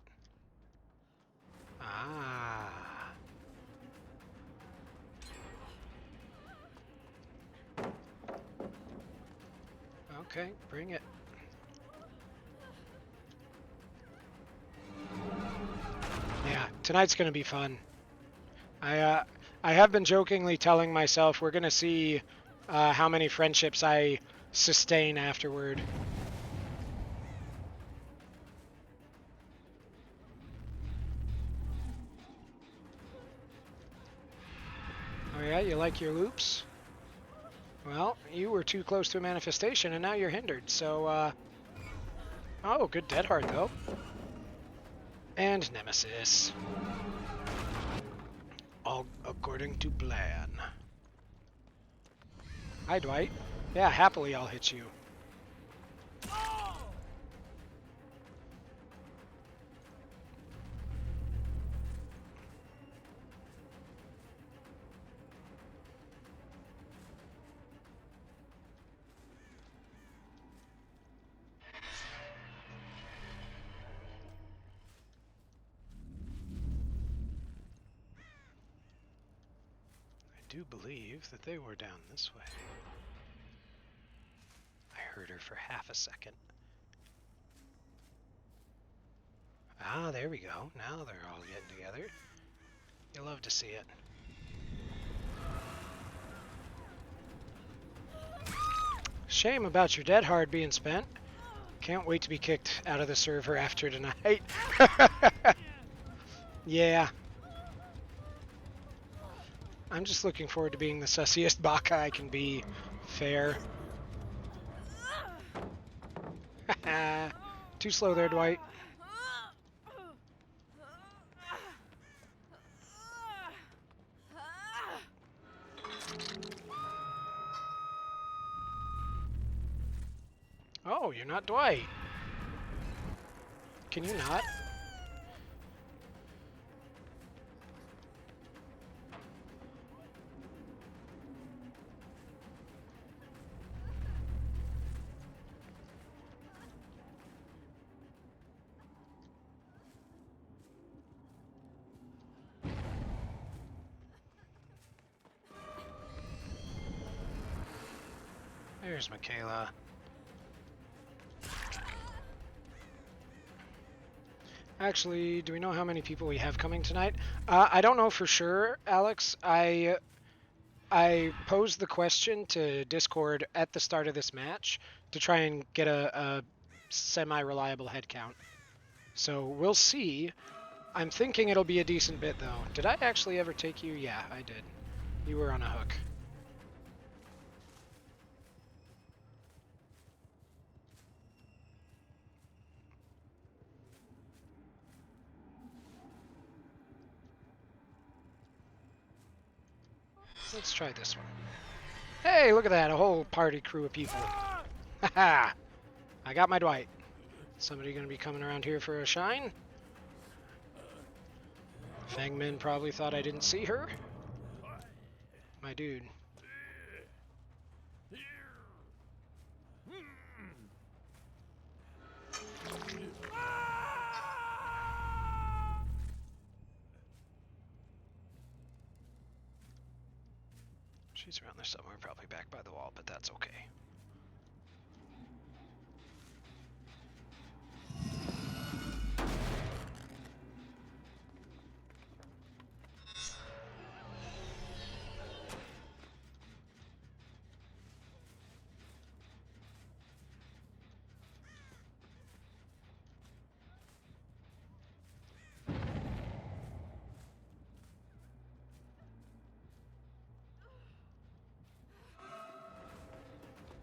Ah. Okay, bring it. Yeah, tonight's gonna be fun. I have been jokingly telling myself we're gonna see how many friendships I sustain afterward. Oh yeah, you like your loops? Well, you were too close to a manifestation and now you're hindered, so oh, good dead hard though. And Nemesis. All according to plan. Hi, Dwight. Yeah, happily I'll hit you. I do believe that they were down this way. I heard her for half a second. Ah, there we go. Now they're all getting together. You love to see it. Shame about your dead hard being spent. Can't wait to be kicked out of the server after tonight. Yeah. I'm just looking forward to being the sussiest baka I can be. Fair. Too slow there, Dwight. Oh, you're not Dwight. Can you not? There's Michaela. Actually, do we know how many people we have coming tonight? I don't know for sure, Alex. I posed the question to Discord at the start of this match to try and get a semi-reliable head count. So we'll see. I'm thinking it'll be a decent bit, though. Did I actually ever take you? Yeah, I did. You were on a hook. Let's try this one. Hey, look at that, a whole party crew of people. Haha! I got my Dwight. Somebody gonna be coming around here for a shine? Fangmin probably thought I didn't see her. My dude. She's around there somewhere, probably back by the wall, but that's okay.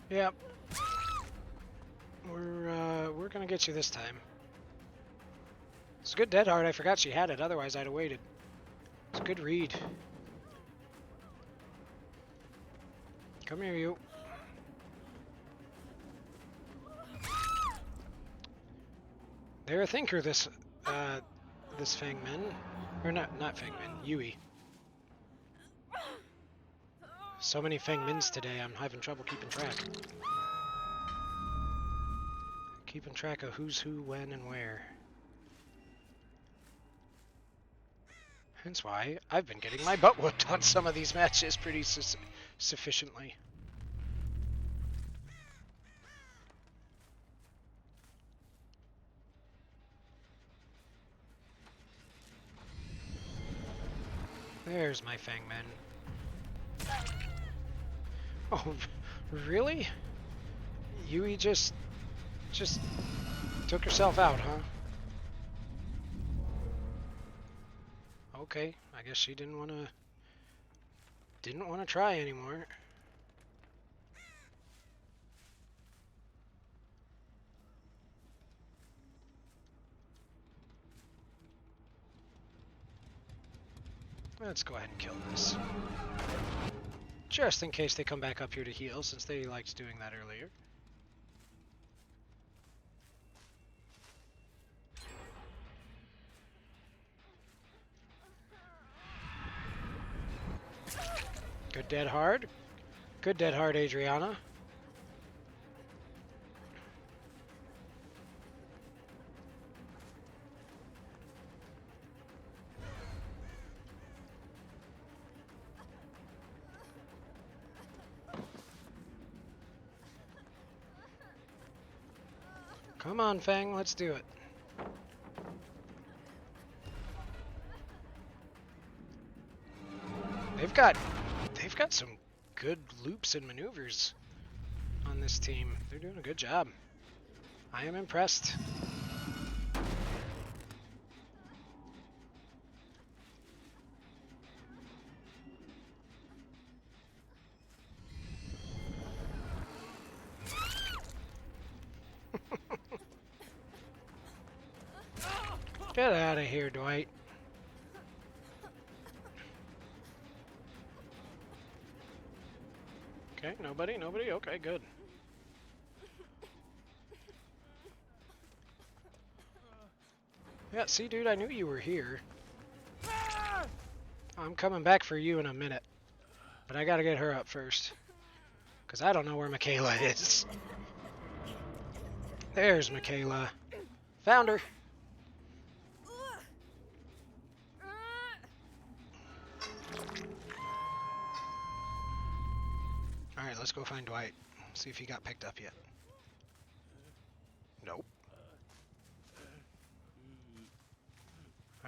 Yep. We're gonna get you this time. It's a good dead hard. I forgot she had it. Otherwise, I'd have waited. It's a good read. Come here, you. They're a thinker. This Fangman, or not Fangman. Yui. So many Fangmins today, I'm having trouble keeping track. Keeping track of who's who, when, and where. Hence why I've been getting my butt whooped on some of these matches pretty sufficiently. There's my Fangman. Oh, really? Yui just took herself out, huh? Okay, I guess she didn't want to try anymore. Let's go ahead and kill this. Just in case they come back up here to heal, since they liked doing that earlier. Good dead hard. Good dead hard, Adriana. Come on, Fang, let's do it. They've got some good loops and maneuvers on this team. They're doing a good job. I am impressed. Get out of here, Dwight. Okay, nobody? Okay, good. Yeah, see, dude, I knew you were here. I'm coming back for you in a minute. But I gotta get her up first. Because I don't know where Michaela is. There's Michaela. Found her. Alright, let's go find Dwight. See if he got picked up yet. Nope.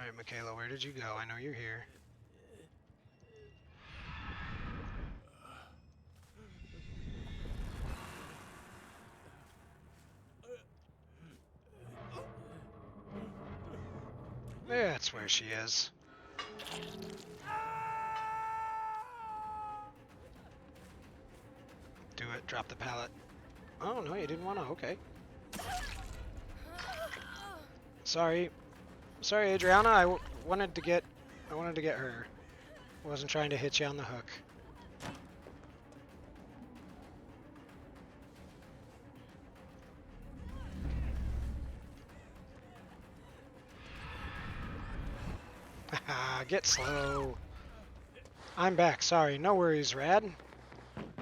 Alright, Michaela, where did you go? I know you're here. That's where she is. Do it. Drop the pallet. Oh, no, you didn't want to. Okay. Sorry. Sorry, Adriana. I wanted to get her. Wasn't trying to hit you on the hook. Haha, get slow. I'm back. Sorry. No worries, Rad.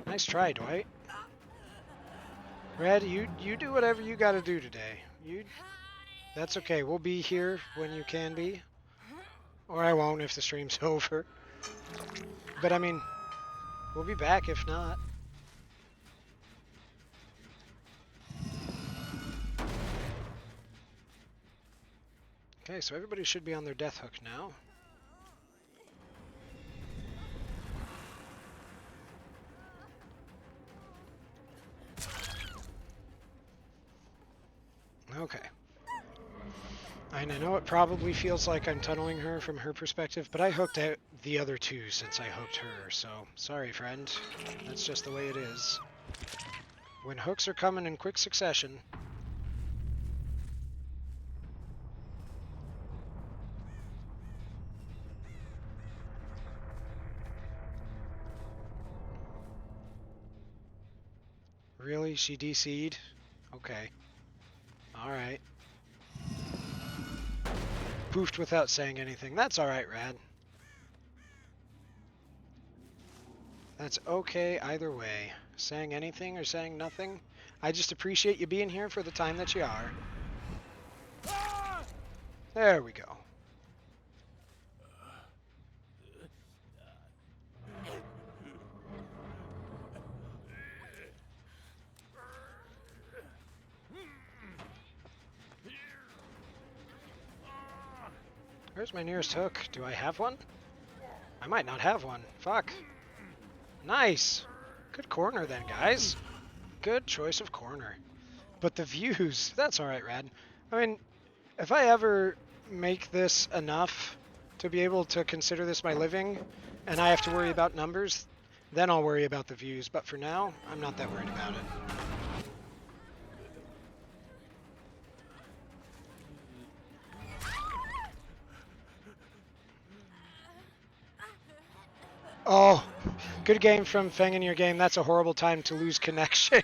Nice try, Dwight. Rad, you do whatever you gotta do today. That's okay. We'll be here when you can be. Or I won't if the stream's over. But I mean, we'll be back if not. Okay, so everybody should be on their death hook now. Okay. And I know it probably feels like I'm tunneling her from her perspective, but I hooked out the other two since I hooked her, so sorry, friend. That's just the way it is. When hooks are coming in quick succession. Really? She DC'd? Okay. Alright. Poofed without saying anything. That's alright, Rad. That's okay either way. Saying anything or saying nothing. I just appreciate you being here for the time that you are. There we go. Where's my nearest hook? Do I have one? I might not have one. Fuck. Nice. Good corner then, guys. Good choice of corner. But the views, that's alright, Rad. I mean, if I ever make this enough to be able to consider this my living, and I have to worry about numbers, then I'll worry about the views. But for now, I'm not that worried about it. Oh, good game from Feng in your game. That's a horrible time to lose connection.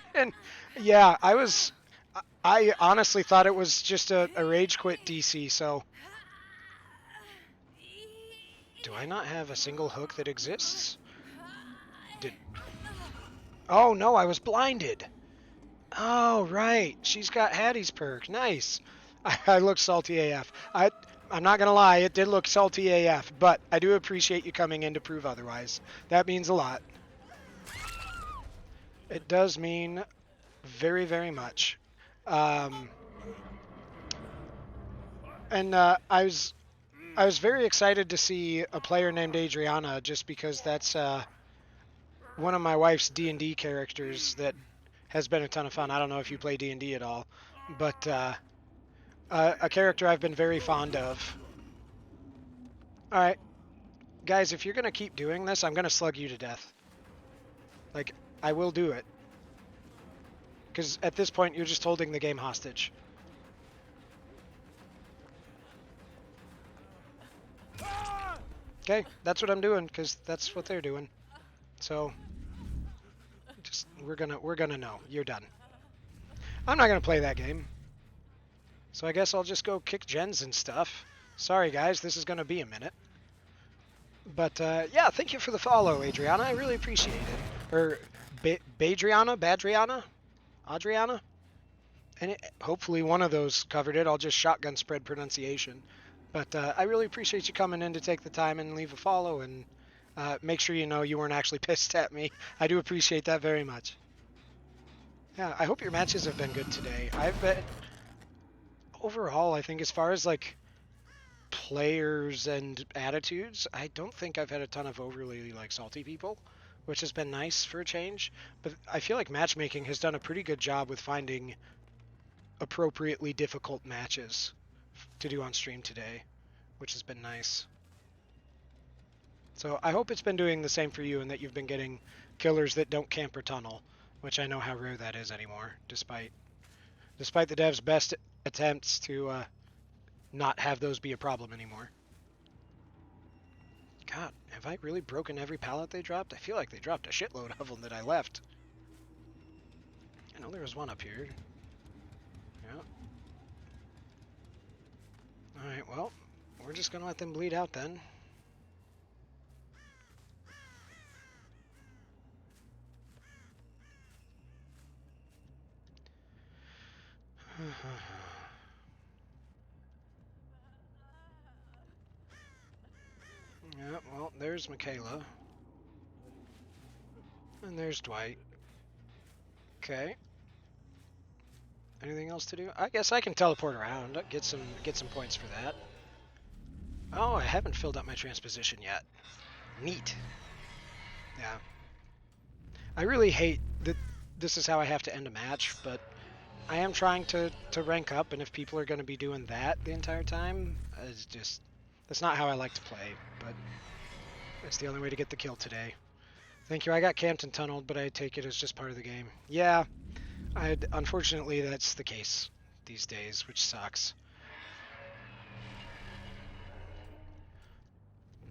Yeah, I honestly thought it was just a rage quit DC, so. Do I not have a single hook that exists? Oh no, I was blinded. Oh, right. She's got Hattie's perk. Nice. I look salty AF. I'm not going to lie, it did look salty AF, but I do appreciate you coming in to prove otherwise. That means a lot. It does mean very, very much. And I was very excited to see a player named Adriana, just because that's one of my wife's D&D characters that has been a ton of fun. I don't know if you play D&D at all, but a character I've been very fond of. Alright. Guys, if you're going to keep doing this, I'm going to slug you to death. Like, I will do it. Because at this point, you're just holding the game hostage. Okay, that's what I'm doing, because that's what they're doing. So, just, we're gonna know. You're done. I'm not going to play that game. So I guess I'll just go kick gens and stuff. Sorry guys, this is going to be a minute. But yeah, thank you for the follow, Adriana. I really appreciate it. Or Badriana? Adriana? And hopefully one of those covered it. I'll just shotgun spread pronunciation. But I really appreciate you coming in to take the time and leave a follow and make sure you know you weren't actually pissed at me. I do appreciate that very much. Yeah, I hope your matches have been good today. I've been... Overall, I think as far as like players and attitudes, I don't think I've had a ton of overly like salty people, which has been nice for a change. But I feel like matchmaking has done a pretty good job with finding appropriately difficult matches to do on stream today, which has been nice. So I hope it's been doing the same for you and that you've been getting killers that don't camp or tunnel, which I know how rare that is anymore, despite the devs' best attempts to not have those be a problem anymore. God, have I really broken every pallet they dropped? I feel like they dropped a shitload of them that I left. I know there was one up here. Yeah. Alright, well, we're just gonna let them bleed out then. Yeah, well, there's Michaela. And there's Dwight. Okay. Anything else to do? I guess I can teleport around. Get some points for that. Oh, I haven't filled up my transposition yet. Neat. Yeah. I really hate that this is how I have to end a match, but I am trying to rank up, and if people are going to be doing that the entire time, it's just... That's not how I like to play, but it's the only way to get the kill today. Thank you. I got camped and tunneled, but I take it as just part of the game. Yeah, unfortunately that's the case these days, which sucks.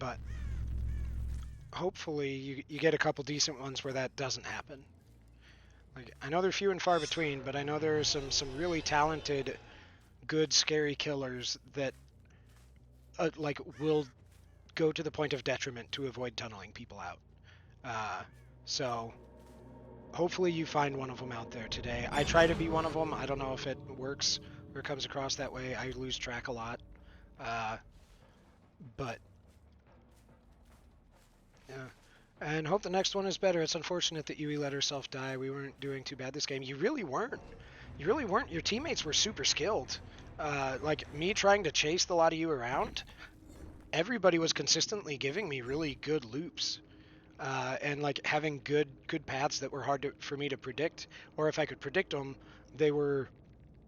But hopefully you get a couple decent ones where that doesn't happen. Like, I know they're few and far between, but I know there are some really talented, good, scary killers that like will go to the point of detriment to avoid tunneling people out. So hopefully you find one of them out there today. I try to be one of them. I don't know if it works or comes across that way. I lose track a lot. But yeah. And hope the next one is better. It's unfortunate that Yui let herself die. We weren't doing too bad this game. You really weren't. You really weren't. Your teammates were super skilled. Like, me trying to chase the lot of you around, everybody was consistently giving me really good loops. And like having good paths that were hard for me to predict, or if I could predict them, they were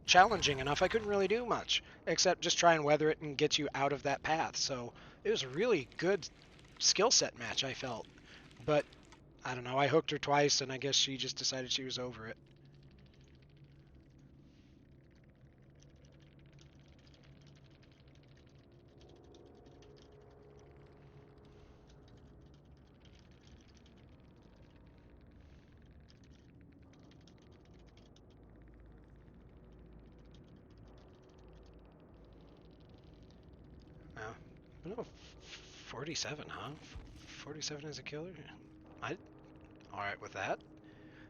challenging enough I couldn't really do much except just try and weather it and get you out of that path. So it was a really good skill set match, I felt. But I don't know, I hooked her twice and I guess she just decided she was over it. No, 47, huh? 47 is a killer? Alright with that.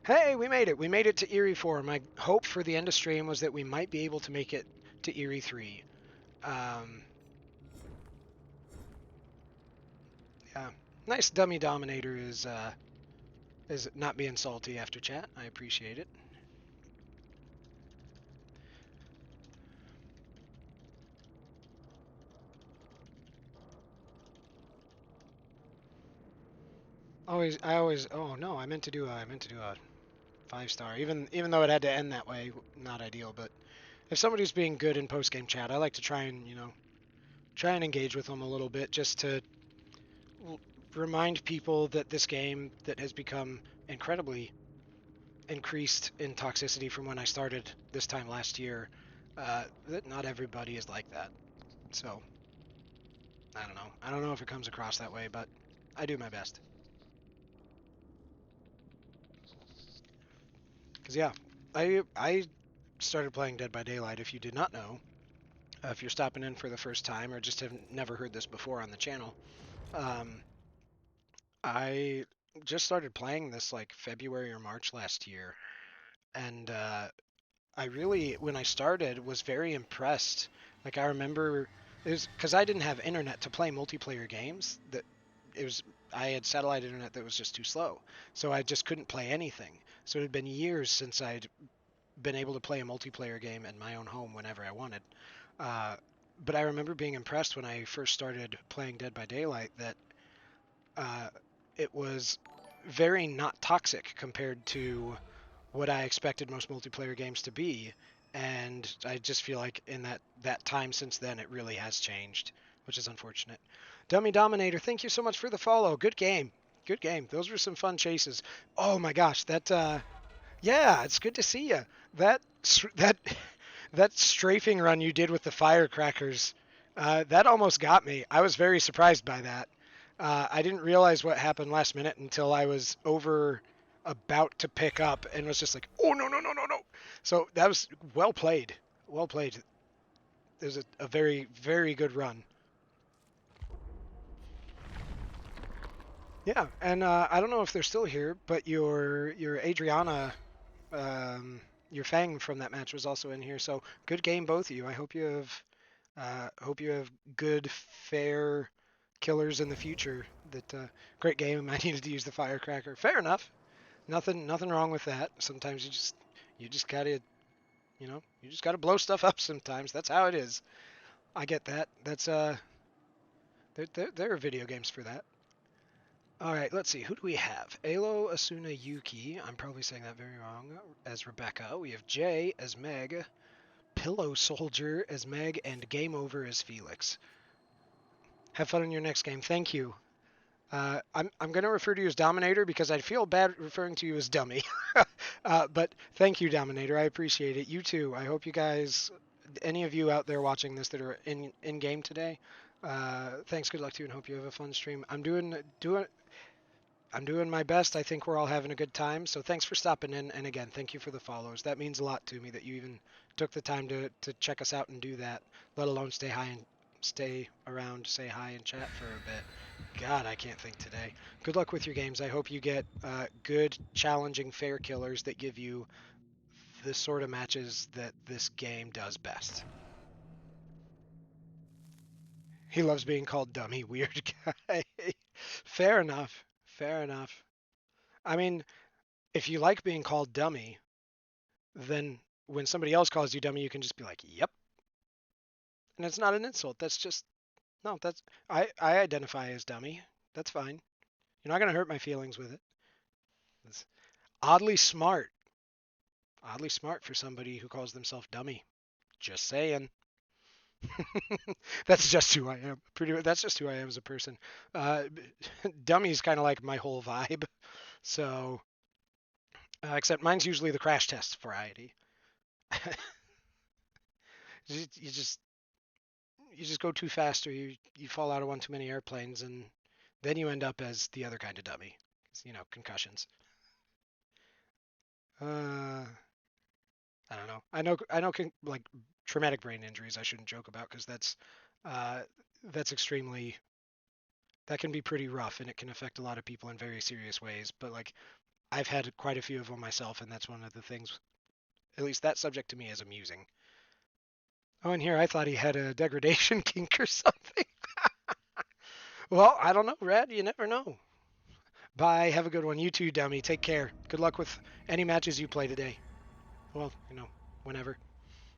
Hey, we made it! We made it to Eerie 4. My hope for the end of stream was that we might be able to make it to Eerie 3. Yeah. Nice dummy dominator is not being salty after chat. I appreciate it. Oh no, I meant to do a 5-star. Even though it had to end that way, not ideal. But if somebody's being good in post-game chat, I like to try and engage with them a little bit, just to remind people that this game that has become incredibly increased in toxicity from when I started this time last year, that not everybody is like that. So I don't know. I don't know if it comes across that way, but I do my best. Because yeah, I started playing Dead by Daylight, if you did not know. If you're stopping in for the first time or just have never heard this before on the channel, I just started playing this like February or March last year. And I really, when I started, was very impressed. Like, I remember, it was because I didn't have internet to play multiplayer games. I had satellite internet that was just too slow. So I just couldn't play anything. So it had been years since I'd been able to play a multiplayer game in my own home whenever I wanted. but I remember being impressed when I first started playing Dead by Daylight that it was very not toxic compared to what I expected most multiplayer games to be. And I just feel like in that time since then, it really has changed, which is unfortunate. Dummy Dominator, thank you so much for the follow. Good game. Good game. Those were some fun chases. Oh my gosh, yeah, it's good to see you. That strafing run you did with the firecrackers, that almost got me. I was very surprised by that. I didn't realize what happened last minute until I was about to pick up and was just like, oh, no. So that was well played. Well played. It was a very, very good run. Yeah, and I don't know if they're still here, but your Adriana, your Fang from that match was also in here. So good game, both of you. I hope you have good, fair killers in the future. Great game. I needed to use the firecracker. Fair enough. Nothing wrong with that. Sometimes you just gotta, you just gotta blow stuff up. Sometimes that's how it is. I get that. That's there are video games for that. All right, let's see. Who do we have? Alo Asuna Yuki. I'm probably saying that very wrong. As Rebecca. We have Jay as Meg. Pillow Soldier as Meg. And Game Over as Felix. Have fun in your next game. Thank you. I'm going to refer to you as Dominator because I feel bad referring to you as Dummy. But thank you, Dominator. I appreciate it. You too. I hope you guys, any of you out there watching this that are in game today, thanks. Good luck to you, and hope you have a fun stream. I'm doing my best. I think we're all having a good time. So thanks for stopping in. And again, thank you for the follows. That means a lot to me that you even took the time to check us out and do that, let alone stay around, say hi and chat for a bit. God, I can't think today. Good luck with your games. I hope you get good, challenging, fair killers that give you the sort of matches that this game does best. He loves being called dummy. Weird guy. Fair enough. Fair enough. I mean, if you like being called dummy, then when somebody else calls you dummy, you can just be like, yep. And it's not an insult. That's just, no, I identify as dummy. That's fine. You're not going to hurt my feelings with it. It's oddly smart. Oddly smart for somebody who calls themselves dummy. Just saying. That's just who I am. That's just who I am as a person. Dummy's kind of like my whole vibe. So, except mine's usually the crash test variety. You just go too fast, or you fall out of one too many airplanes, and then you end up as the other kind of dummy. Concussions. I don't know. I know. Like traumatic brain injuries, I shouldn't joke about because that's extremely. That can be pretty rough, and it can affect a lot of people in very serious ways. But like, I've had quite a few of them myself, and that's one of the things. At least that subject to me is amusing. Oh, and here I thought he had a degradation kink or something. Well, I don't know, Rad. You never know. Bye. Have a good one. You too, dummy. Take care. Good luck with any matches you play today. Well, whenever.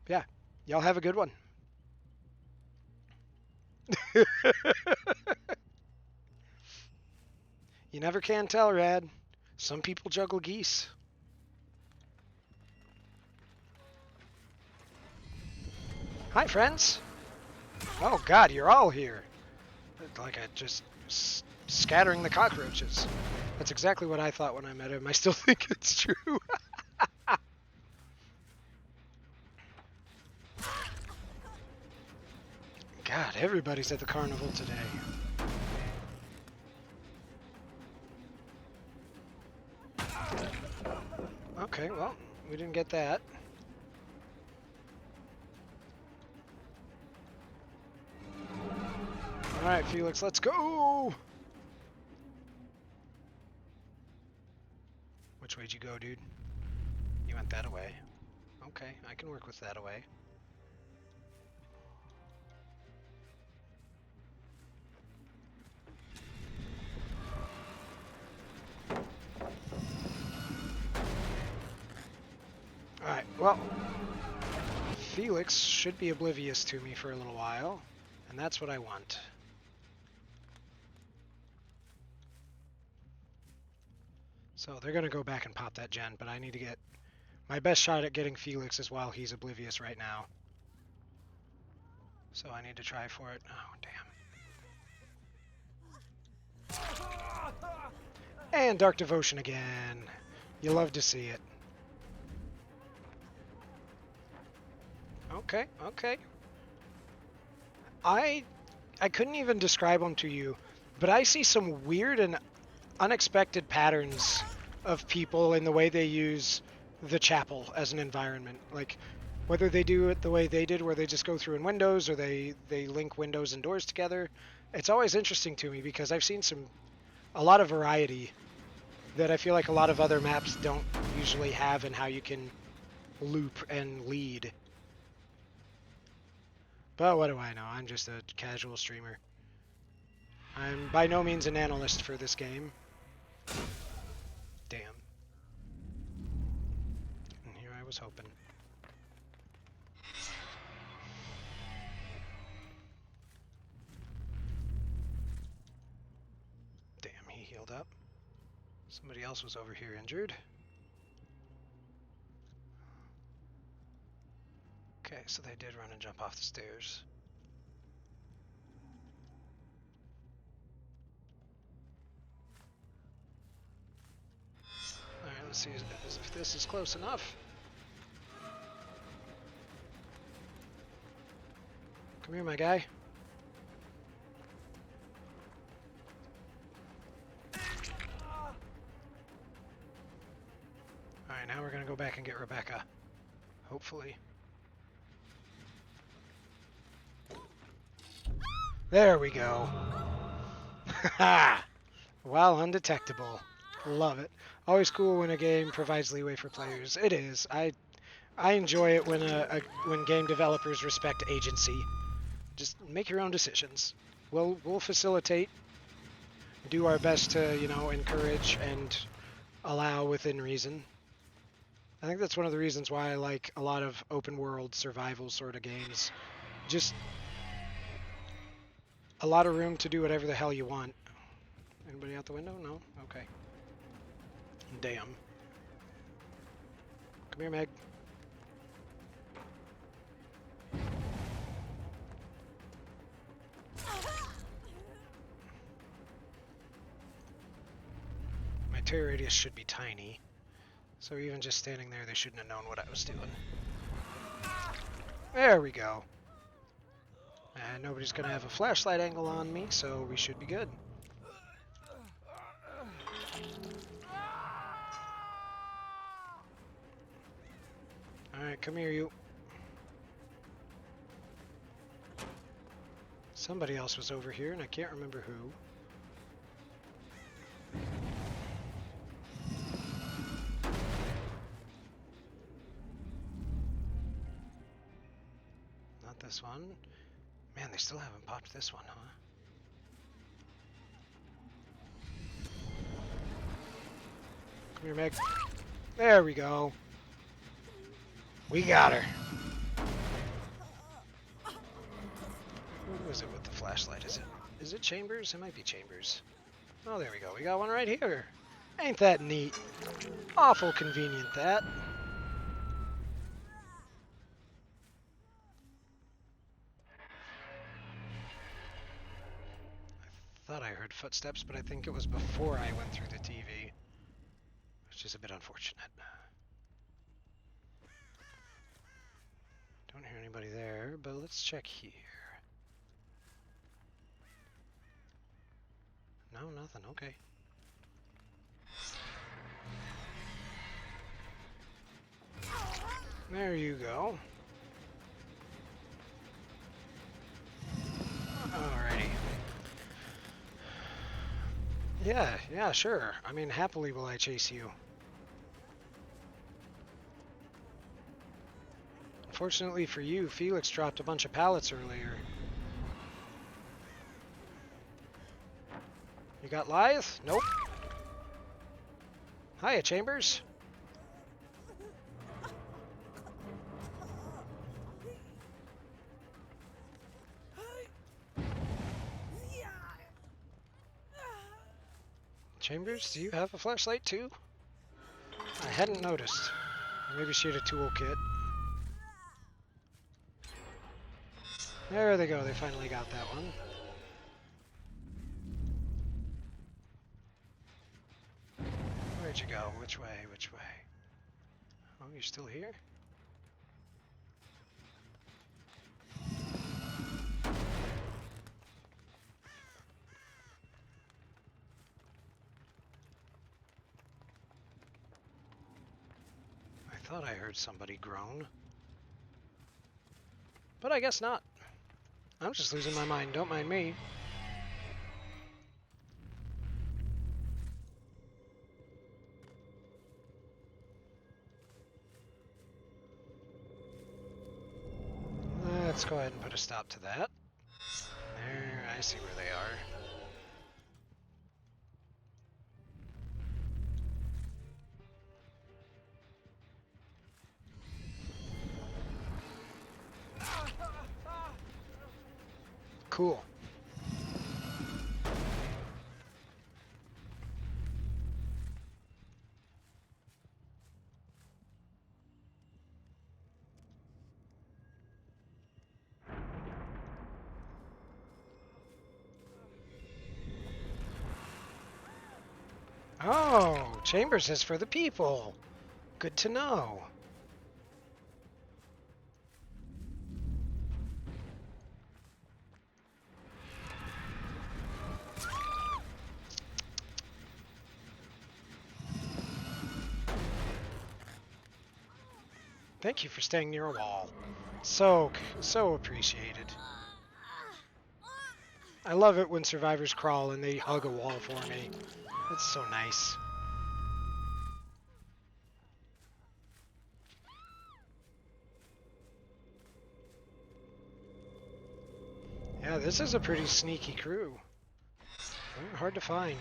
Yeah. Y'all have a good one. You never can tell, Rad. Some people juggle geese. Hi, friends. Oh, God, you're all here. Like just scattering the cockroaches. That's exactly what I thought when I met him. I still think it's true. God, everybody's at the carnival today. Okay, well, we didn't get that. Alright, Felix, let's go! Which way'd you go, dude? You went that away. Okay, I can work with that away. Alright, well, Felix should be oblivious to me for a little while, and that's what I want. So they're going to go back and pop that gen, but I need to get... My best shot at getting Felix is while he's oblivious right now. So I need to try for it. Oh, damn. And Dark Devotion again. You love to see it. Okay, okay. I couldn't even describe them to you, but I see some weird and unexpected patterns of people in the way they use the chapel as an environment. Like, whether they do it the way they did, where they just go through in windows, or they link windows and doors together. It's always interesting to me because I've seen a lot of variety that I feel like a lot of other maps don't usually have in how you can loop and lead. But what do I know? I'm just a casual streamer. I'm by no means an analyst for this game. Damn. And here I was hoping. Damn, he healed up. Somebody else was over here injured. Okay, so they did run and jump off the stairs. Alright, let's see if this is close enough. Come here, my guy. Alright, now we're gonna go back and get Rebecca. Hopefully. There we go. Haha! While undetectable. Love it. Always cool when a game provides leeway for players. It is. I enjoy it when when game developers respect agency. Just make your own decisions. We'll facilitate. Do our best to, you know, encourage and allow within reason. I think that's one of the reasons why I like a lot of open world survival sort of games. Just a lot of room to do whatever the hell you want. Anybody out the window? No? Okay. Damn. Come here, Meg. My terror radius should be tiny. So even just standing there, they shouldn't have known what I was doing. There we go. And nobody's going to have a flashlight angle on me, so we should be good. Alright, come here, you. Somebody else was over here, and I can't remember who. Not this one. Man, they still haven't popped this one, huh? Come here, Meg. There we go. We got her. Who was it with the flashlight? Is it Chambers? It might be Chambers. Oh, there we go. We got one right here. Ain't that neat? Awful convenient, that. I thought I heard footsteps, but I think it was before I went through the TV, which is a bit unfortunate. Don't hear anybody there, but let's check here. No, nothing. Okay. There you go. Alrighty. Yeah, sure. I mean, happily will I chase you. Unfortunately for you, Felix dropped a bunch of pallets earlier. You got Lithe? Nope. Hiya, Chambers. Chambers, do you have a flashlight too? I hadn't noticed. Maybe she had a toolkit. There they go, they finally got that one. Where'd you go? Which way? Which way? Oh, you're still here? I thought I heard somebody groan. But I guess not. I'm just losing my mind, don't mind me. Let's go ahead and put a stop to that. There, I see where they are. Cool. Oh, Chambers is for the people. Good to know. Thank you for staying near a wall. So appreciated. I love it when survivors crawl and they hug a wall for me. It's so nice. Yeah, this is a pretty sneaky crew. They're hard to find.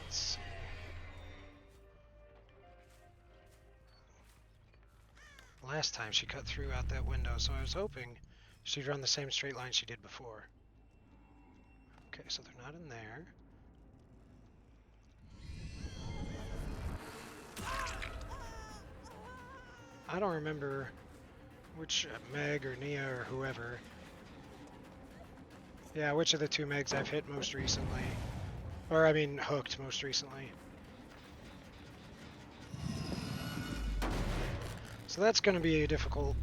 Let's see. Last time she cut through out that window, so I was hoping she'd run the same straight line she did before. Okay, so they're not in there. I don't remember which Meg or Nia or whoever. Yeah, which of the two Megs I've hit most recently. Or, I mean, hooked most recently. So that's going to be a difficult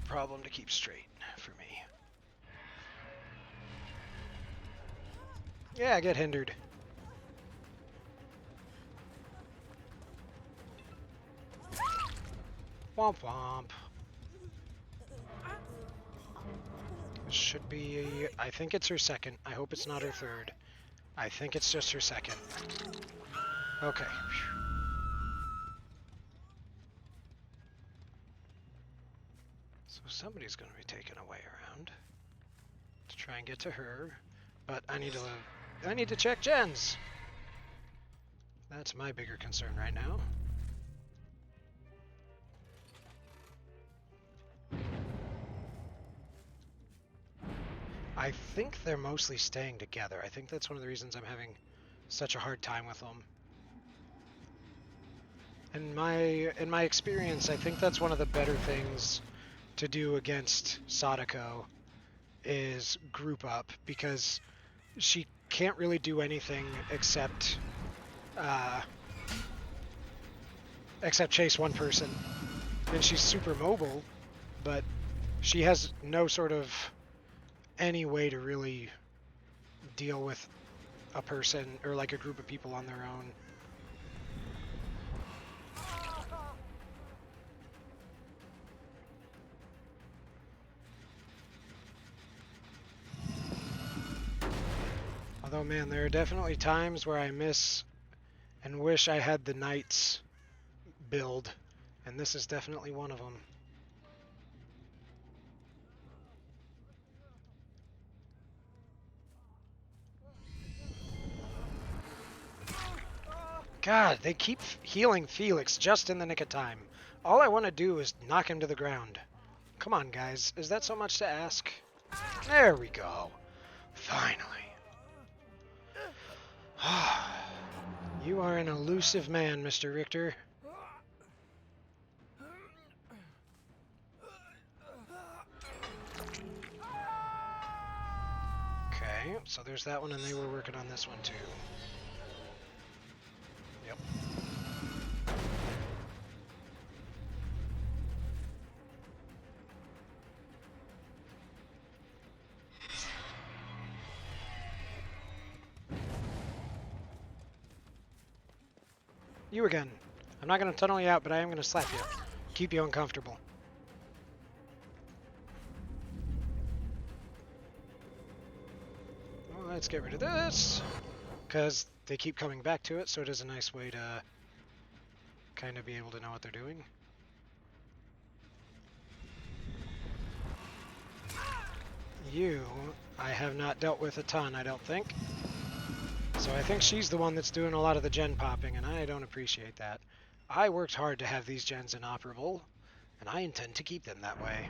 problem to keep straight for me. Yeah, get hindered. Womp womp. This should be, I think it's her second. I hope it's not her third. I think it's just her second. Okay. So somebody's going to be taken away around to try and get to her, but I need to check gens. That's my bigger concern right now. I think they're mostly staying together. I think that's one of the reasons I'm having such a hard time with them. In my experience, I think that's one of the better things to do against Sadako is group up, because she can't really do anything except chase one person. And she's super mobile, but she has no sort of any way to really deal with a person or like a group of people on their own. Although, man, there are definitely times where I miss and wish I had the Knights build, and this is definitely one of them. God, they keep healing Felix just in the nick of time. All I want to do is knock him to the ground. Come on, guys. Is that so much to ask? There we go. Finally. You are an elusive man, Mr. Richter. Okay, so there's that one, and they were working on this one too. Yep. You again. I'm not going to tunnel you out, but I am going to slap you. Keep you uncomfortable. Well, let's get rid of this. Because they keep coming back to it, so it is a nice way to kind of be able to know what they're doing. You, I have not dealt with a ton, I don't think. So I think she's the one that's doing a lot of the gen popping, and I don't appreciate that. I worked hard to have these gens inoperable, and I intend to keep them that way.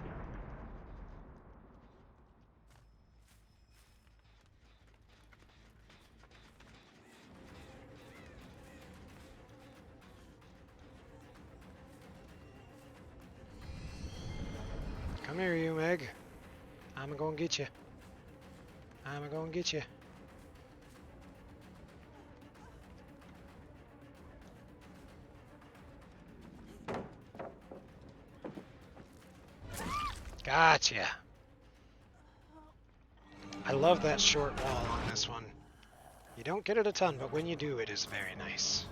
Come here, you, Meg. I'm gonna get you. I'm gonna get you. Gotcha. I love that short wall on this one. You don't get it a ton, but when you do, it is very nice.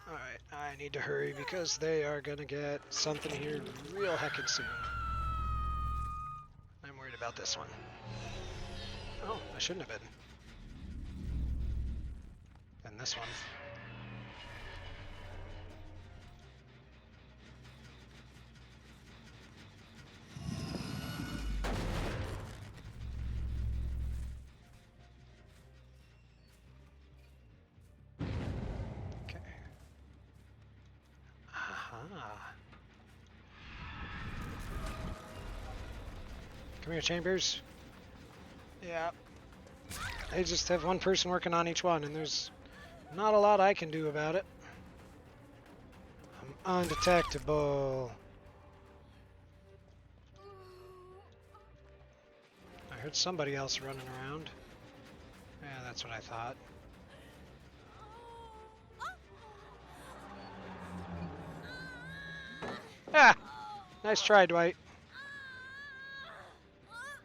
Alright, I need to hurry because they are gonna get something here real heckin' soon. I'm worried about this one. Oh, I shouldn't have been. And this one. Come here, Chambers. Yeah. They just have one person working on each one, and there's not a lot I can do about it. I'm undetectable. I heard somebody else running around. Yeah, that's what I thought. Ah! Nice try, Dwight.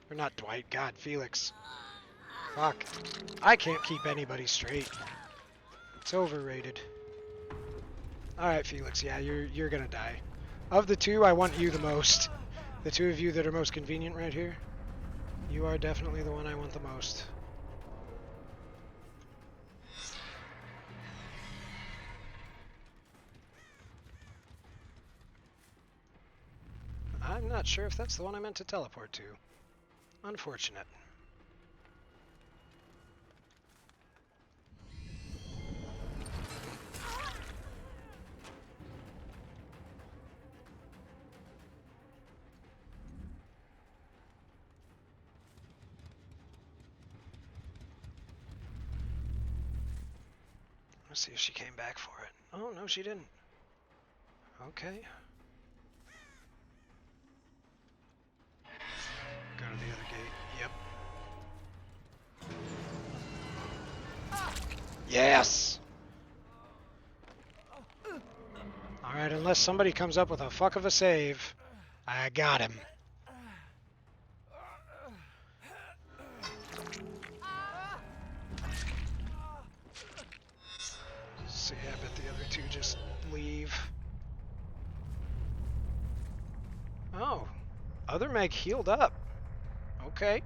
Or not Dwight, God, Felix. Fuck. I can't keep anybody straight. It's overrated. Alright, Felix, yeah, you're gonna die. Of the two, I want you the most. The two of you that are most convenient right here. You are definitely the one I want the most. I'm not sure if that's the one I meant to teleport to. Unfortunate. Let's see if she came back for it. Oh, no, she didn't. Okay. Go to the other gate. Yep. Yes! Alright, unless somebody comes up with a fuck of a save, I got him. See, I bet the other two just leave. Oh, other Meg healed up. Okay.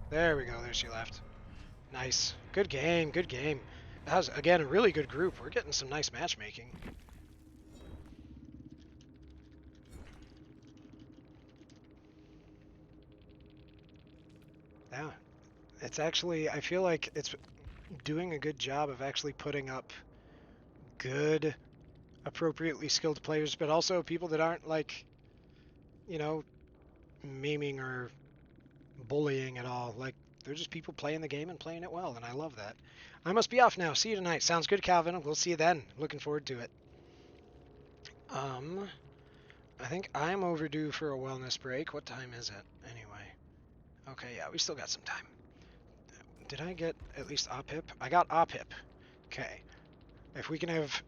There we go, there she left. Nice. Good game, good game. That was, again, a really good group. We're getting some nice matchmaking. Yeah. It's actually, I feel like it's doing a good job of actually putting up good, appropriately skilled players, but also people that aren't like, you know, memeing or bullying at all. Like, they're just people playing the game and playing it well, and I love that. I must be off now. See you tonight. Sounds good, Calvin. We'll see you then. Looking forward to it. I think I'm overdue for a wellness break. What time is it, anyway? Okay, yeah, we still got some time. Did I get at least OPHIP? I got OPHIP. Okay. If we can have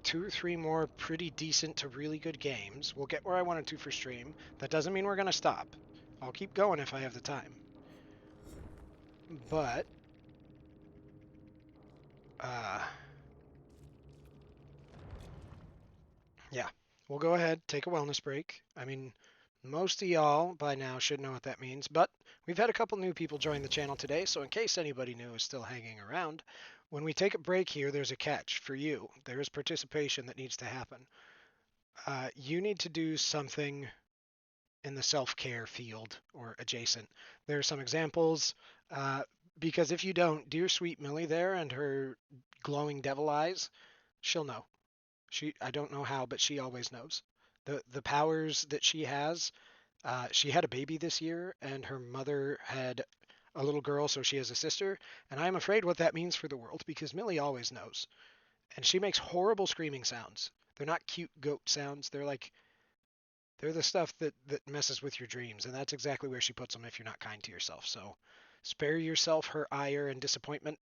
2 or 3 more pretty decent to really good games, we'll get where I wanted to for stream. That doesn't mean we're going to stop. I'll keep going if I have the time. But, yeah, we'll go ahead, take a wellness break. I mean, most of y'all by now should know what that means, but we've had a couple new people join the channel today, so in case anybody new is still hanging around, when we take a break here, there's a catch for you. There is participation that needs to happen. You need to do something in the self-care field or adjacent. There are some examples, because if you don't, dear sweet Millie there and her glowing devil eyes, she'll know. I don't know how, but she always knows. The powers that she has, she had a baby this year, and her mother had a little girl, so she has a sister, and I'm afraid what that means for the world, because Millie always knows. And she makes horrible screaming sounds. They're not cute goat sounds. They're the stuff that messes with your dreams, and that's exactly where she puts them if you're not kind to yourself. So spare yourself her ire and disappointment,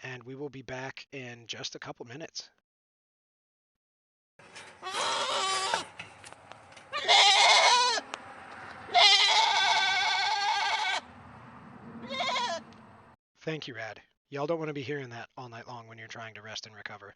and we will be back in just a couple minutes. Thank you, Rad. Y'all don't want to be hearing that all night long when you're trying to rest and recover.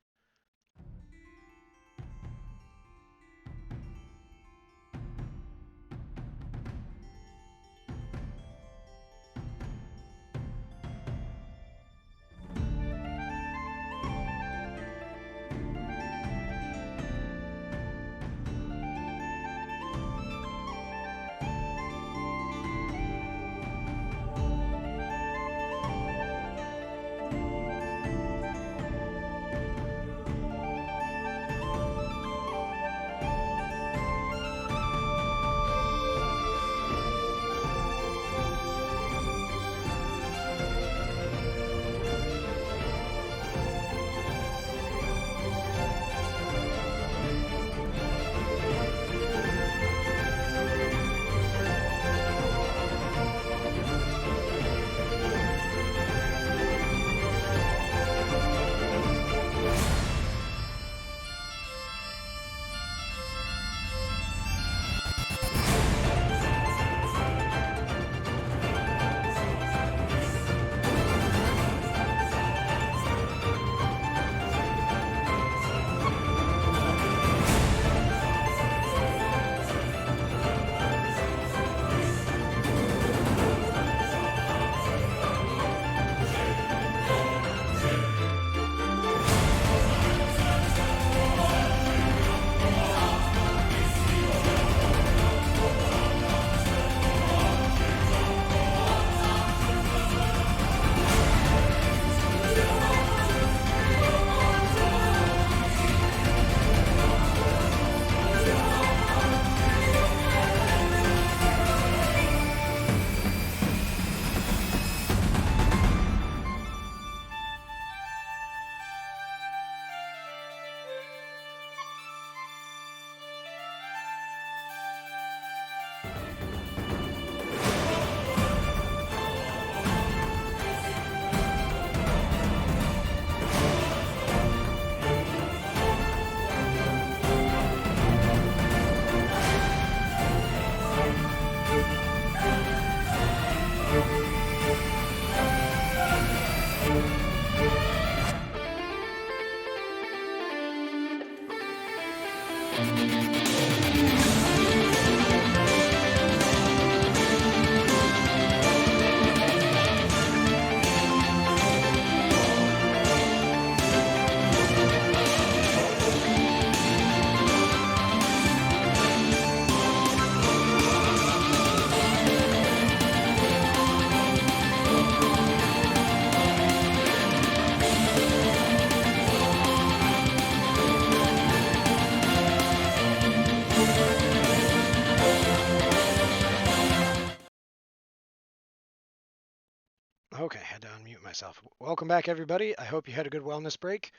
Okay, had to unmute myself. Welcome back, everybody. I hope you had a good wellness break.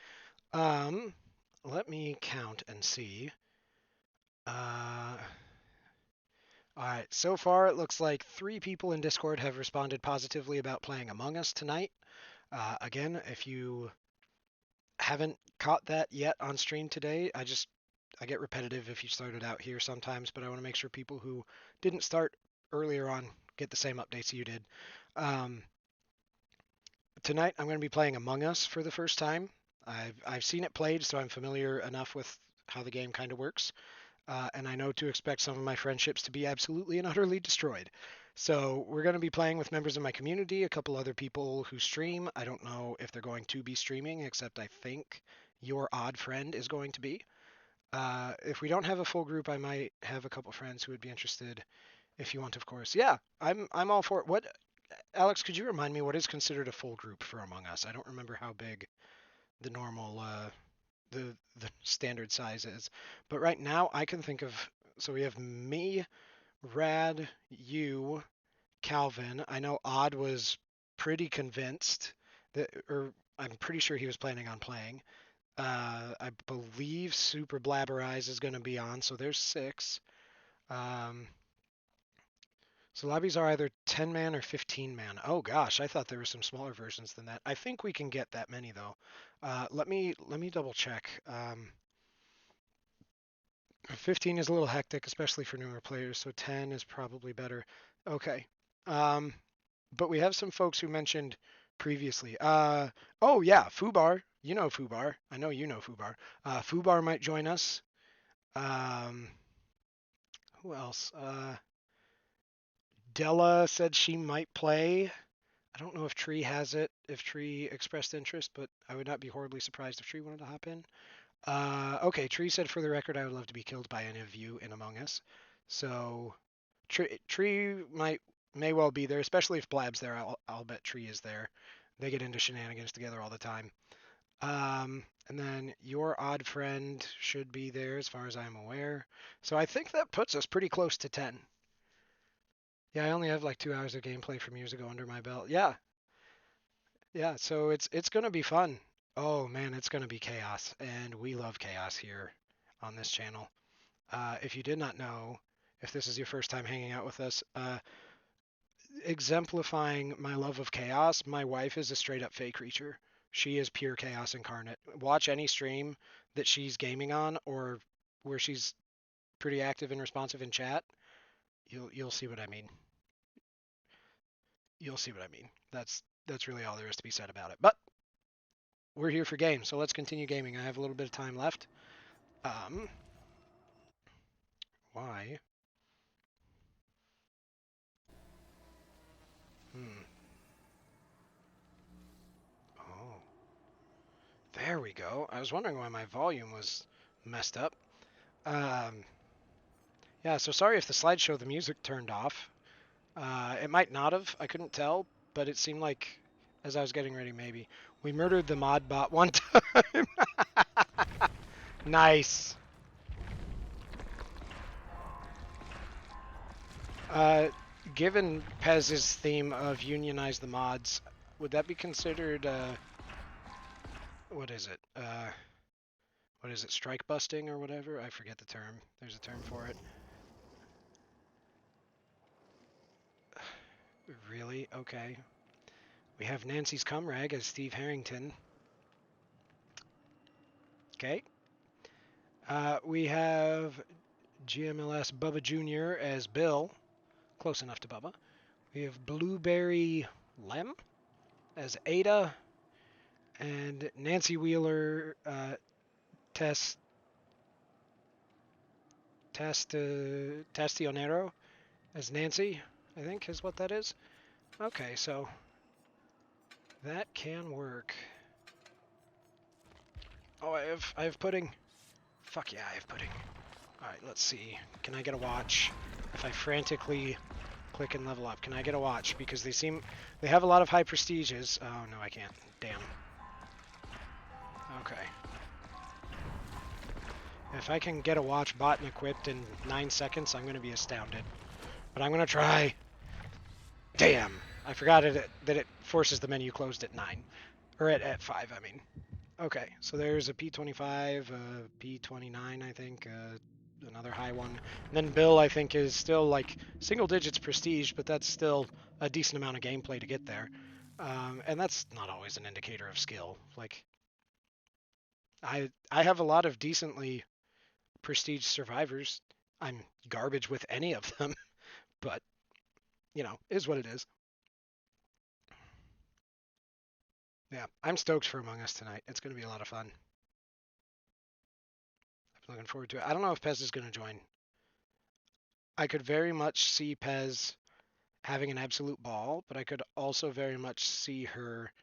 Let me count and see. Alright, so far it looks like 3 people in Discord have responded positively about playing Among Us tonight. Again, if you haven't caught that yet on stream today, I get repetitive if you started out here sometimes, but I want to make sure people who didn't start earlier on get the same updates you did. Tonight I'm going to be playing Among Us for the first time. I've seen it played, so I'm familiar enough with how the game kind of works. And I know to expect some of my friendships to be absolutely and utterly destroyed. So we're going to be playing with members of my community, a couple other people who stream. I don't know if they're going to be streaming, except I think your odd friend is going to be. If we don't have a full group, I might have a couple friends who would be interested. If you want, of course. Yeah, I'm all for it. What, Alex? Could you remind me what is considered a full group for Among Us? I don't remember how big the normal the standard size is. But right now I can think of, so we have me, Rad, you, Calvin. I know Odd was pretty convinced that, or I'm pretty sure he was planning on playing. I believe Super Blabberize is going to be on, so there's 6. So lobbies are either 10-man or 15-man. Oh gosh, I thought there were some smaller versions than that. I think we can get that many though. Let me double check. 15 is a little hectic, especially for newer players, so 10 is probably better. Okay. But we have some folks who mentioned previously. Oh yeah, Fubar. You know Fubar. I know you know Fubar. Fubar might join us. Who else? Della said she might play. I don't know if Tree has it, if Tree expressed interest, but I would not be horribly surprised if Tree wanted to hop in. Okay, Tree said, for the record, I would love to be killed by any of you in Among Us. So Tree may well be there, especially if Blab's there. I'll bet Tree is there. They get into shenanigans together all the time. And then your odd friend should be there as far as I'm aware. So I think that puts us pretty close to 10. Yeah, I only have like 2 hours of gameplay from years ago under my belt. Yeah. Yeah, so it's going to be fun. Oh man, it's going to be chaos, and we love chaos here on this channel. If you did not know, if this is your first time hanging out with us, exemplifying my love of chaos, my wife is a straight up fey creature. She is pure chaos incarnate. Watch any stream that she's gaming on or where she's pretty active and responsive in chat. You'll see what I mean. You'll see what I mean. That's really all there is to be said about it. But we're here for games, so let's continue gaming. I have a little bit of time left. Why? Oh. There we go. I was wondering why my volume was messed up. Yeah, so sorry if the slideshow, the music turned off. It might not have. I couldn't tell, but it seemed like as I was getting ready, maybe. We murdered the mod bot one time. Nice. Given Pez's theme of unionize the mods, would that be considered, what is it? What is it, strike busting or whatever? I forget the term. There's a term for it. Really? Okay. We have Nancy's Cumrag as Steve Harrington. Okay. We have GMLS Bubba Jr. as Bill. Close enough to Bubba. We have Blueberry Lem as Ada. And Nancy Wheeler, Tastionero as Nancy, I think is what that is. Okay, so that can work. Oh, I have pudding. Fuck yeah, I have pudding. Alright, let's see. Can I get a watch? If I frantically click and level up, can I get a watch? Because they have a lot of high prestiges. Oh no, I can't. Damn. Okay. If I can get a watch bought and equipped in 9 seconds, I'm going to be astounded. But I'm going to try. Damn. I forgot that it forces the menu closed at 9. Or at 5, I mean. Okay, so there's a P25, a P29, I think, another high one. And then Bill, I think, is still like single digits prestige, but that's still a decent amount of gameplay to get there. And that's not always an indicator of skill. Like, I have a lot of decently prestige survivors. I'm garbage with any of them, but, you know, is what it is. Yeah, I'm stoked for Among Us tonight. It's going to be a lot of fun. I'm looking forward to it. I don't know if Pez is going to join. I could very much see Pez having an absolute ball, but I could also very much see her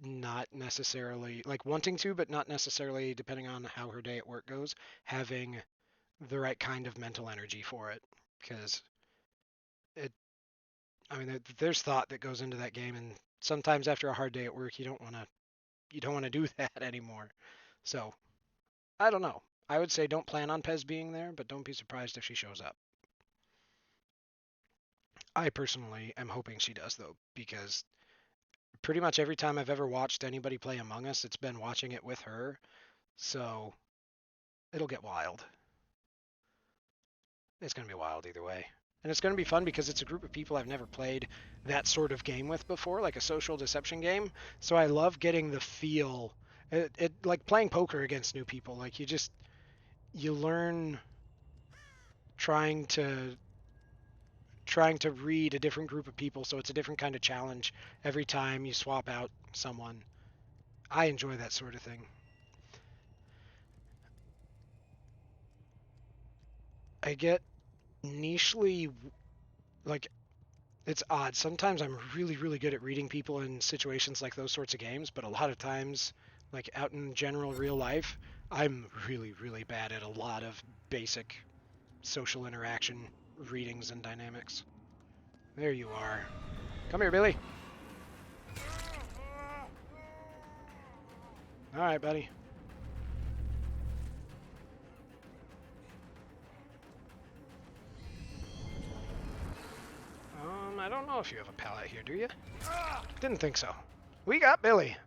not necessarily, like wanting to, but not necessarily, depending on how her day at work goes, having the right kind of mental energy for it. Because there's thought that goes into that game, and sometimes after a hard day at work, you don't want to do that anymore. So, I don't know. I would say don't plan on Pez being there, but don't be surprised if she shows up. I personally am hoping she does, though, because pretty much every time I've ever watched anybody play Among Us, it's been watching it with her. So, it'll get wild. It's going to be wild either way. And it's going to be fun because it's a group of people I've never played that sort of game with before, like a social deception game. So I love getting the feel, it like playing poker against new people. Like you learn trying to read a different group of people, so it's a different kind of challenge every time you swap out someone. I enjoy that sort of thing. I get nichely, like, it's odd. Sometimes I'm really, really good at reading people in situations like those sorts of games, but a lot of times, like out in general real life, I'm really, really bad at a lot of basic social interaction readings and dynamics. There you are. Come here, Billy. All right, buddy. I don't know if you have a pallet here, do you? Didn't think so. We got Billy.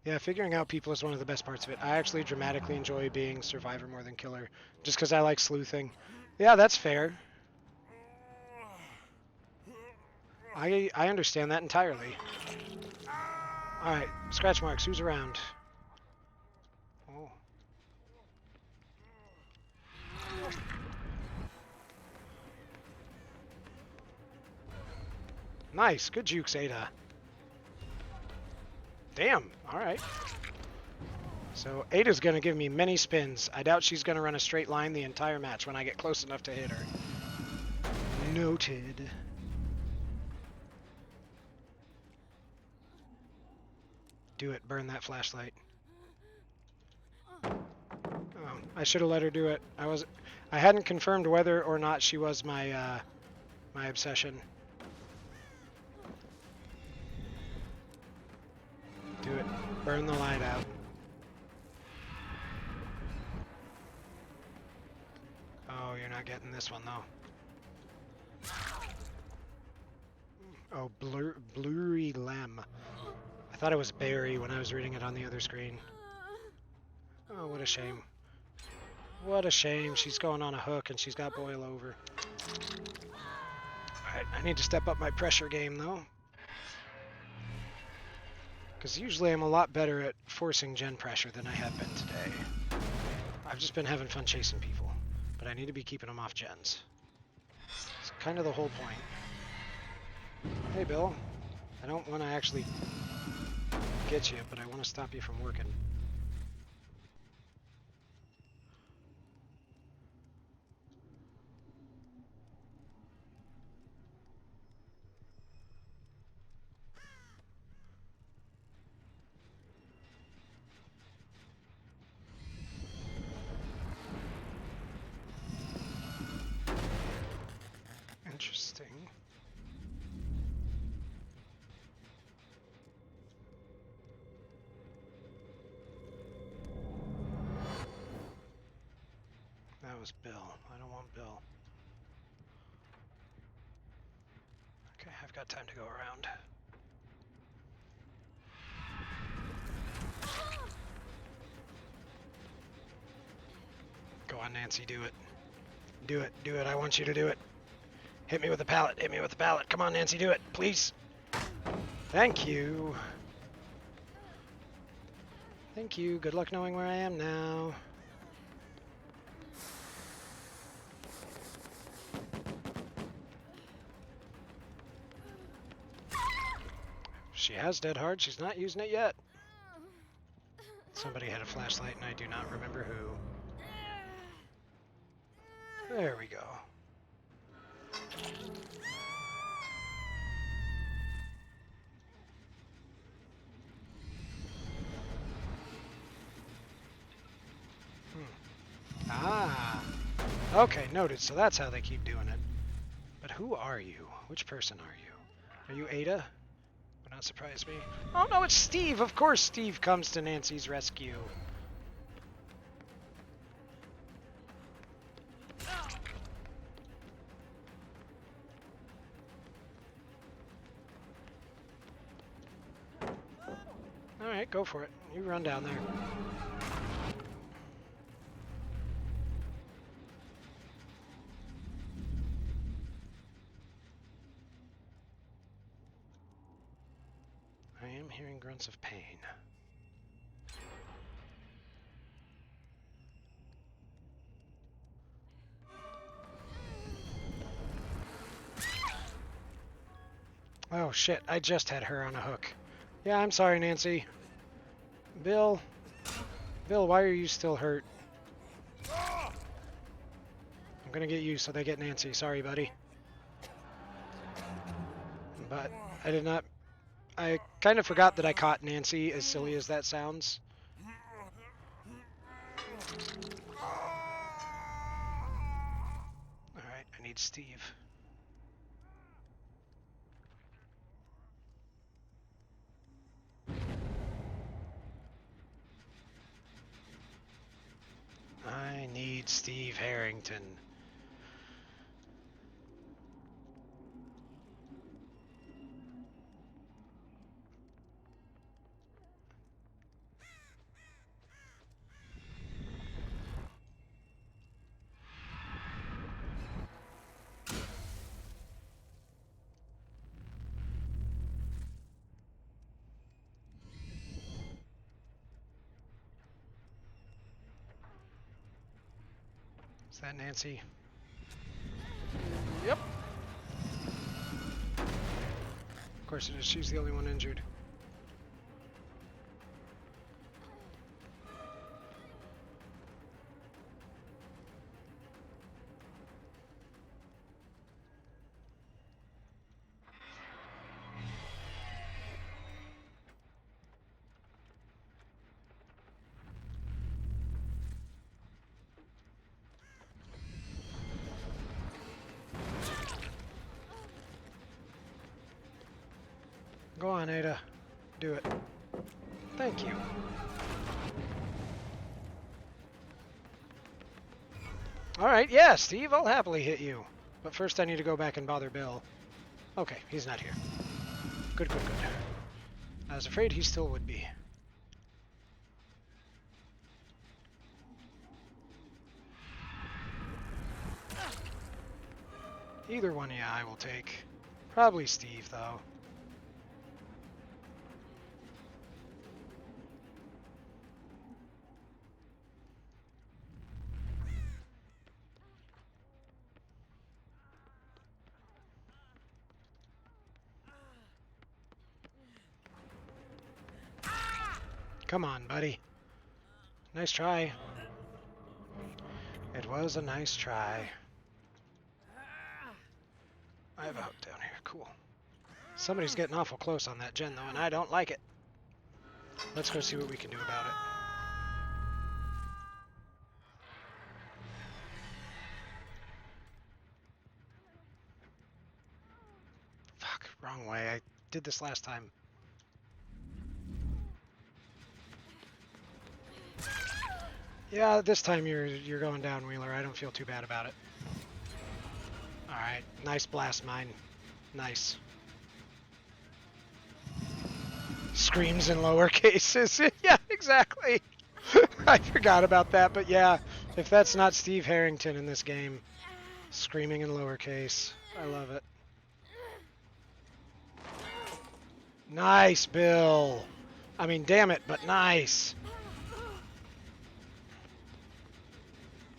Yeah, figuring out people is one of the best parts of it. I actually dramatically enjoy being survivor more than killer, just because I like sleuthing. Yeah, that's fair. I understand that entirely. Alright, scratch marks, who's around? Oh. Nice, good jukes, Ada. Damn, alright. So Ada's gonna give me many spins. I doubt she's gonna run a straight line the entire match when I get close enough to hit her. Noted. Do it, burn that flashlight. Oh, I should have let her do it. I hadn't confirmed whether or not she was my my obsession. Do it. Burn the light out. Oh, you're not getting this one though. Oh, blurry lem. I thought it was Barry when I was reading it on the other screen. Oh, what a shame. What a shame. She's going on a hook and she's got boil over. Alright, I need to step up my pressure game though. Because usually I'm a lot better at forcing gen pressure than I have been today. I've just been having fun chasing people. But I need to be keeping them off gens. It's kind of the whole point. Hey Bill, I don't want to actually get you, but I want to stop you from working. Interesting. That was Bill. I don't want Bill. Okay, I've got time to go around. Nancy, do it. Do it, do it, I want you to do it. Hit me with the pallet, hit me with the pallet. Come on, Nancy, do it, please. Thank you. Thank you, good luck knowing where I am now. She has dead hard, she's not using it yet. Somebody had a flashlight and I do not remember who. There we go. Ah. Okay, noted. So that's how they keep doing it. But who are you? Which person are you? Are you Ada? Would not surprise me. Oh no, it's Steve! Of course Steve comes to Nancy's rescue. Alright, go for it. You run down there. I am hearing grunts of pain. Oh shit, I just had her on a hook. Yeah, I'm sorry, Nancy. Bill, why are you still hurt? I'm gonna get you so they get Nancy. Sorry, buddy. But I did not... I kind of forgot that I caught Nancy, as silly as that sounds. Alright, I need Steve. I need Steve Harrington. Is that Nancy? Yep. Of course it is. She's the only one injured. Go on, Ada. Do it. Thank you. Alright, yeah, Steve, I'll happily hit you. But first I need to go back and bother Bill. Okay, he's not here. Good, good, good. I was afraid he still would be. Either one, yeah, I will take. Probably Steve, though. Come on, buddy. Nice try. It was a nice try. I have a hook down here. Cool. Somebody's getting awful close on that gen, though, and I don't like it. Let's go see what we can do about it. Fuck, wrong way. I did this last time. Yeah, this time you're going down, Wheeler. I don't feel too bad about it. Alright, nice blast mine. Nice. Screams in lower cases. Yeah, exactly. I forgot about that, but yeah, If that's not Steve Harrington in this game, screaming in lowercase, I love it. Nice, Bill. I mean, damn it, but nice.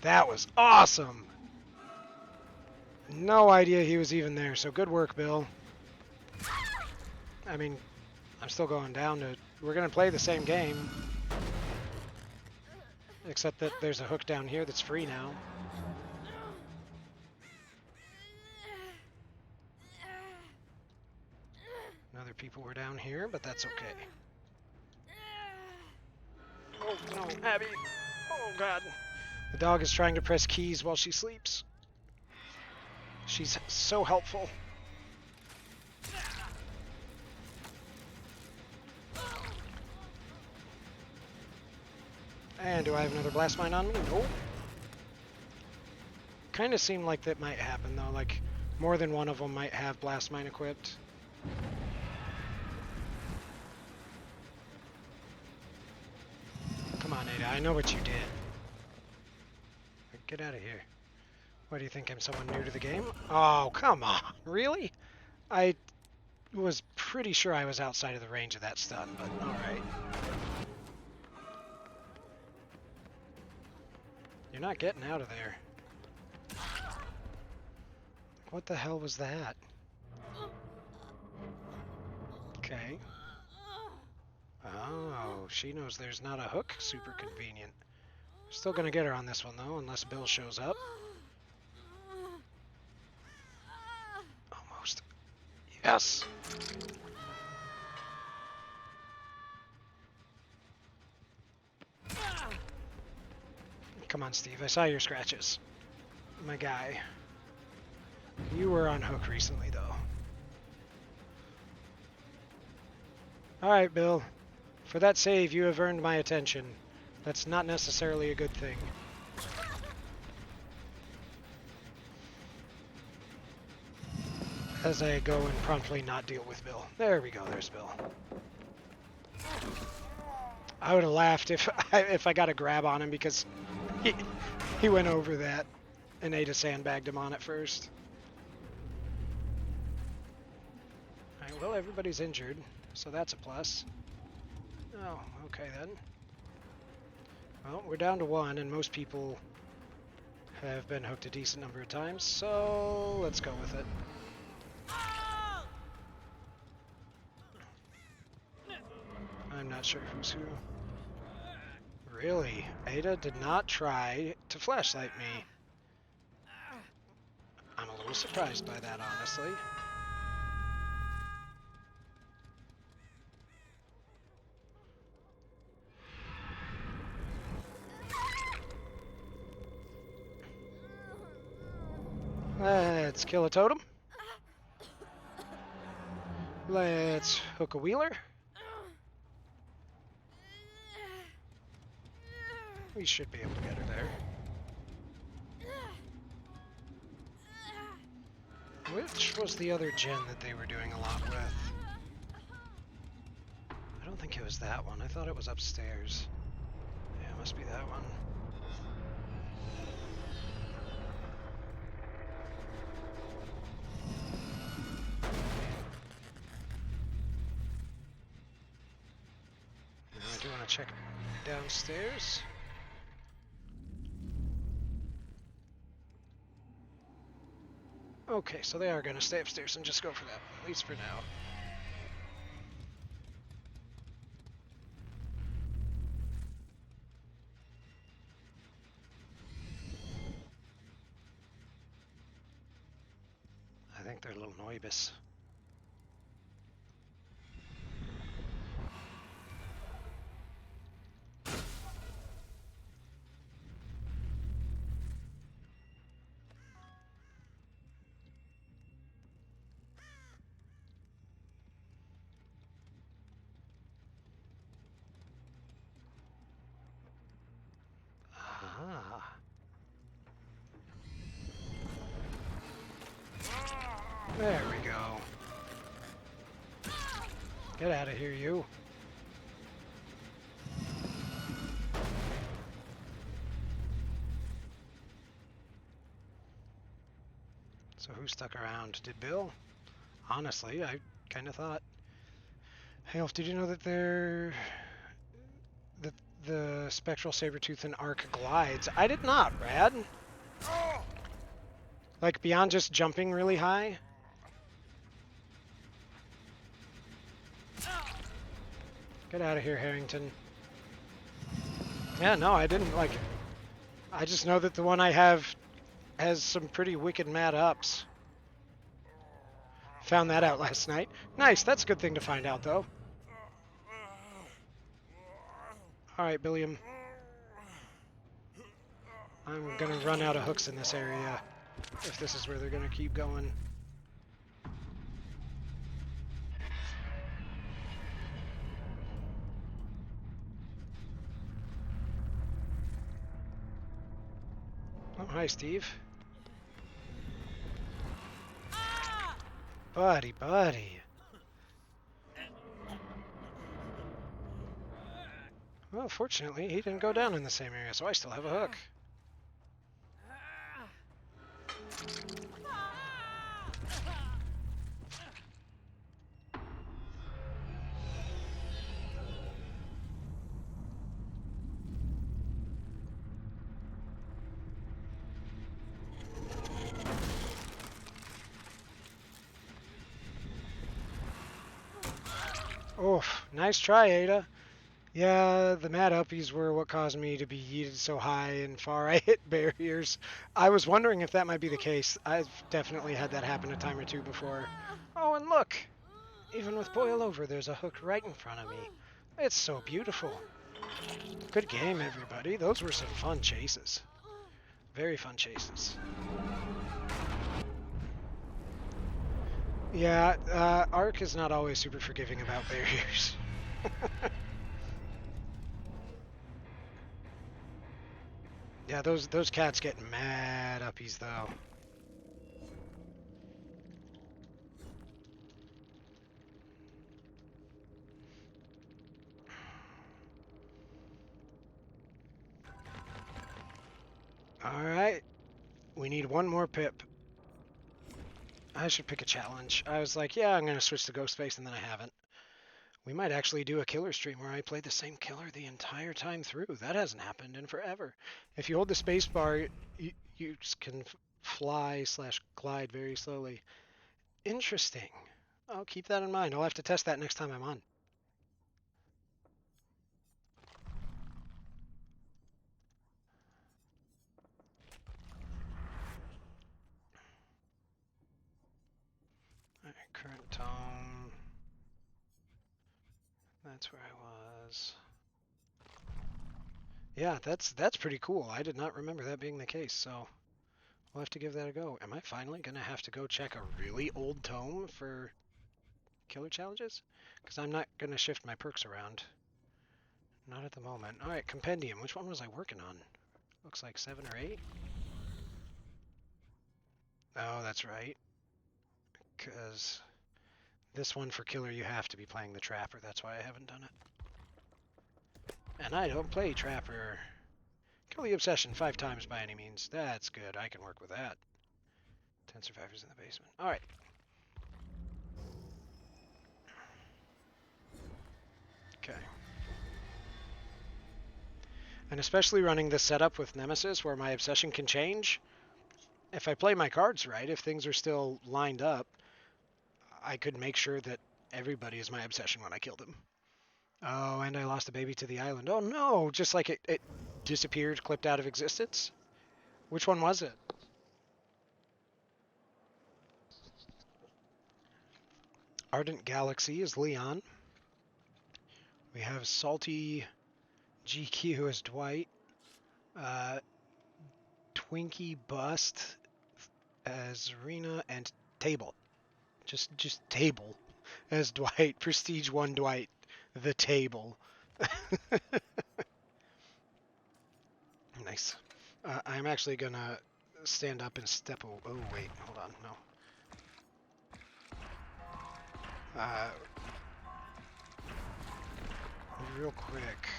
That was awesome. No idea he was even there, so good work, Bill. I mean, I'm still going down to... We're going to play the same game. Except that there's a hook down here that's free now. Other people were down here, but that's okay. Oh, no, Abby. Oh, God. The dog is trying to press keys while she sleeps. She's so helpful. And do I have another blast mine on me? Nope. Kind of seemed like that might happen, though. Like, more than one of them might have blast mine equipped. Come on, Ada. I know what you did. Get out of here. What, do you think I'm someone new to the game? Oh, come on. Really? I was pretty sure I was outside of the range of that stun, but alright. You're not getting out of there. What the hell was that? Okay. Oh, she knows there's not a hook. Super convenient. Still gonna get her on this one, though, unless Bill shows up. Almost. Yes! Come on, Steve. I saw your scratches. My guy. You were on hook recently, though. Alright, Bill. For that save, you have earned my attention. That's not necessarily a good thing. As I go and promptly not deal with Bill. There we go, there's Bill. I would have laughed if I got a grab on him because he went over that and Ada sandbagged him on it first. Alright, well, everybody's injured, so that's a plus. Oh, okay then. Well, we're down to one, and most people have been hooked a decent number of times, so let's go with it. I'm not sure who's who. Really? Ada did not try to flashlight me. I'm a little surprised by that, honestly. Let's kill a totem. Let's hook a wheeler. We should be able to get her there. Which was the other gen that they were doing a lot with? I don't think it was that one. I thought it was upstairs. Yeah, it must be that one. I do want to check downstairs. Okay, so they are going to stay upstairs and just go for that, at least for now. I think they're a little noibus. There we go. Get out of here, you. So who stuck around? Did Bill? Honestly, I kind of thought. Hey, Elf, did you know that the Spectral Sabertooth and Arc glides? I did not, Brad. Like, beyond just jumping really high? Get out of here, Harrington. Yeah, no, I didn't, like... I just know that the one I have has some pretty wicked mad ups. Found that out last night. Nice, that's a good thing to find out, though. Alright, Billiam. I'm gonna run out of hooks in this area, if this is where they're gonna keep going. Oh, hi, Steve. Buddy, buddy. Well, fortunately, he didn't go down in the same area, so I still have a hook. Oof, nice try, Ada. Yeah, the mad uppies were what caused me to be yeeted so high and far I hit barriers. I was wondering if that might be the case. I've definitely had that happen a time or two before. Oh, and look! Even with Boil Over, there's a hook right in front of me. It's so beautiful. Good game, everybody. Those were some fun chases. Very fun chases. Yeah, Ark is not always super forgiving about barriers. Yeah, those cats get mad uppies though. Alright. We need one more pip. I should pick a challenge. I was like, yeah, I'm going to switch to Ghostface, and then I haven't. We might actually do a killer stream where I play the same killer the entire time through. That hasn't happened in forever. If you hold the space bar, you can fly/glide very slowly. Interesting. I'll keep that in mind. I'll have to test that next time I'm on. Alright, current tone. That's where I was. Yeah, that's pretty cool. I did not remember that being the case, so we'll have to give that a go. Am I finally gonna have to go check a really old tome for killer challenges? Because I'm not gonna shift my perks around. Not at the moment. Alright, Compendium. Which one was I working on? Looks like 7 or 8. Oh, that's right. Because this one for killer, you have to be playing the Trapper. That's why I haven't done it. And I don't play Trapper. Kill the Obsession 5 times by any means. That's good. I can work with that. 10 survivors in the basement. Alright. Okay. And especially running this setup with Nemesis where my Obsession can change. If I play my cards right, if things are still lined up, I could make sure that everybody is my Obsession when I kill them. Oh, and I lost a baby to the island. Oh no! Just like it disappeared, clipped out of existence? Which one was it? Ardent Galaxy is Leon. We have Salty GQ as Dwight. Twinkie Bust as Rena, and Table. Just Table as Dwight. Prestige 1 Dwight. The Table. Nice. I'm actually gonna stand up and step. Oh wait, hold on. No. Real quick.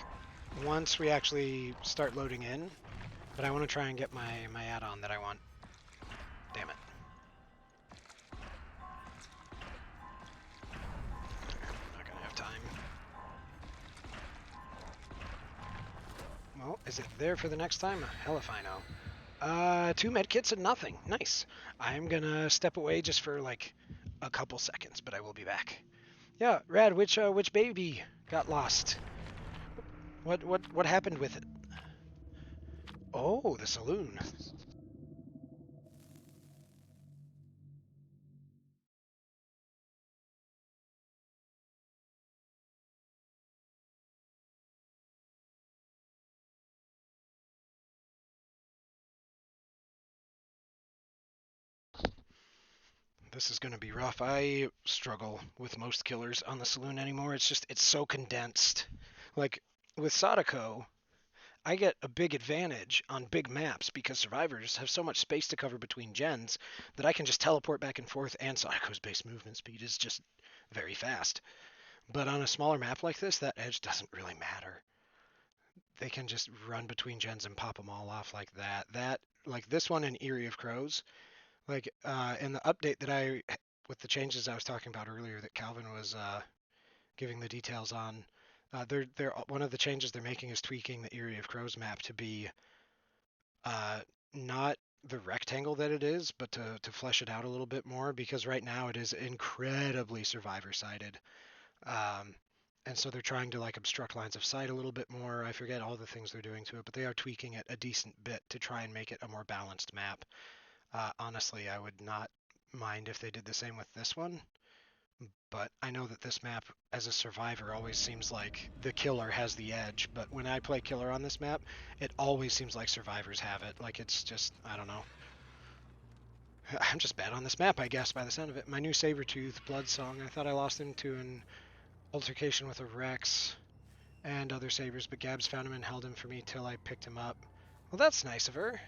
Once we actually start loading in, but I want to try and get my add-on that I want. Damn it. Oh, is it there for the next time? Hell if I know. 2 med kits and nothing. Nice. I'm gonna step away just for like a couple seconds, but I will be back. Yeah, Rad, which baby got lost? What happened with it? Oh, the saloon. This is going to be rough. I struggle with most killers on the saloon anymore. It's so condensed. Like with Sadako, I get a big advantage on big maps because survivors have so much space to cover between gens that I can just teleport back and forth, and Sadako's base movement speed is just very fast. But on a smaller map like this, that edge doesn't really matter. They can just run between gens and pop them all off like that. Like this one in Eyrie of Crows, like in the update with the changes I was talking about earlier that Calvin was giving the details on, they're one of the changes they're making is tweaking the Eyrie of Crows map to be not the rectangle that it is, but to flesh it out a little bit more, because right now it is incredibly survivor sided. And so they're trying to like obstruct lines of sight a little bit more. I forget all the things they're doing to it, but they are tweaking it a decent bit to try and make it a more balanced map. Honestly, I would not mind if they did the same with this one, but I know that this map, as a survivor, always seems like the killer has the edge, but when I play killer on this map, it always seems like survivors have it. Like, it's just, I don't know. I'm just bad on this map, I guess, by the sound of it. My new Sabertooth Blood Song, I thought I lost him to an altercation with a Rex and other sabers, but Gabs found him and held him for me till I picked him up. Well, that's nice of her.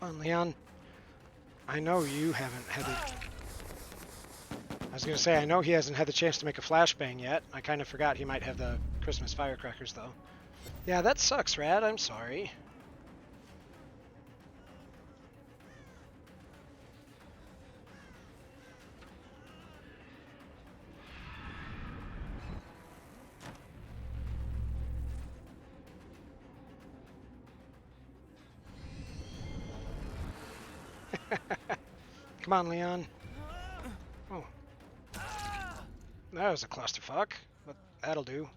Come on, Leon. I know you haven't had the... I was going to say, I know he hasn't had the chance to make a flashbang yet. I kind of forgot he might have the Christmas firecrackers, though. Yeah, that sucks, Rad. I'm sorry. Come on, Leon. Oh. That was a clusterfuck, but that'll do.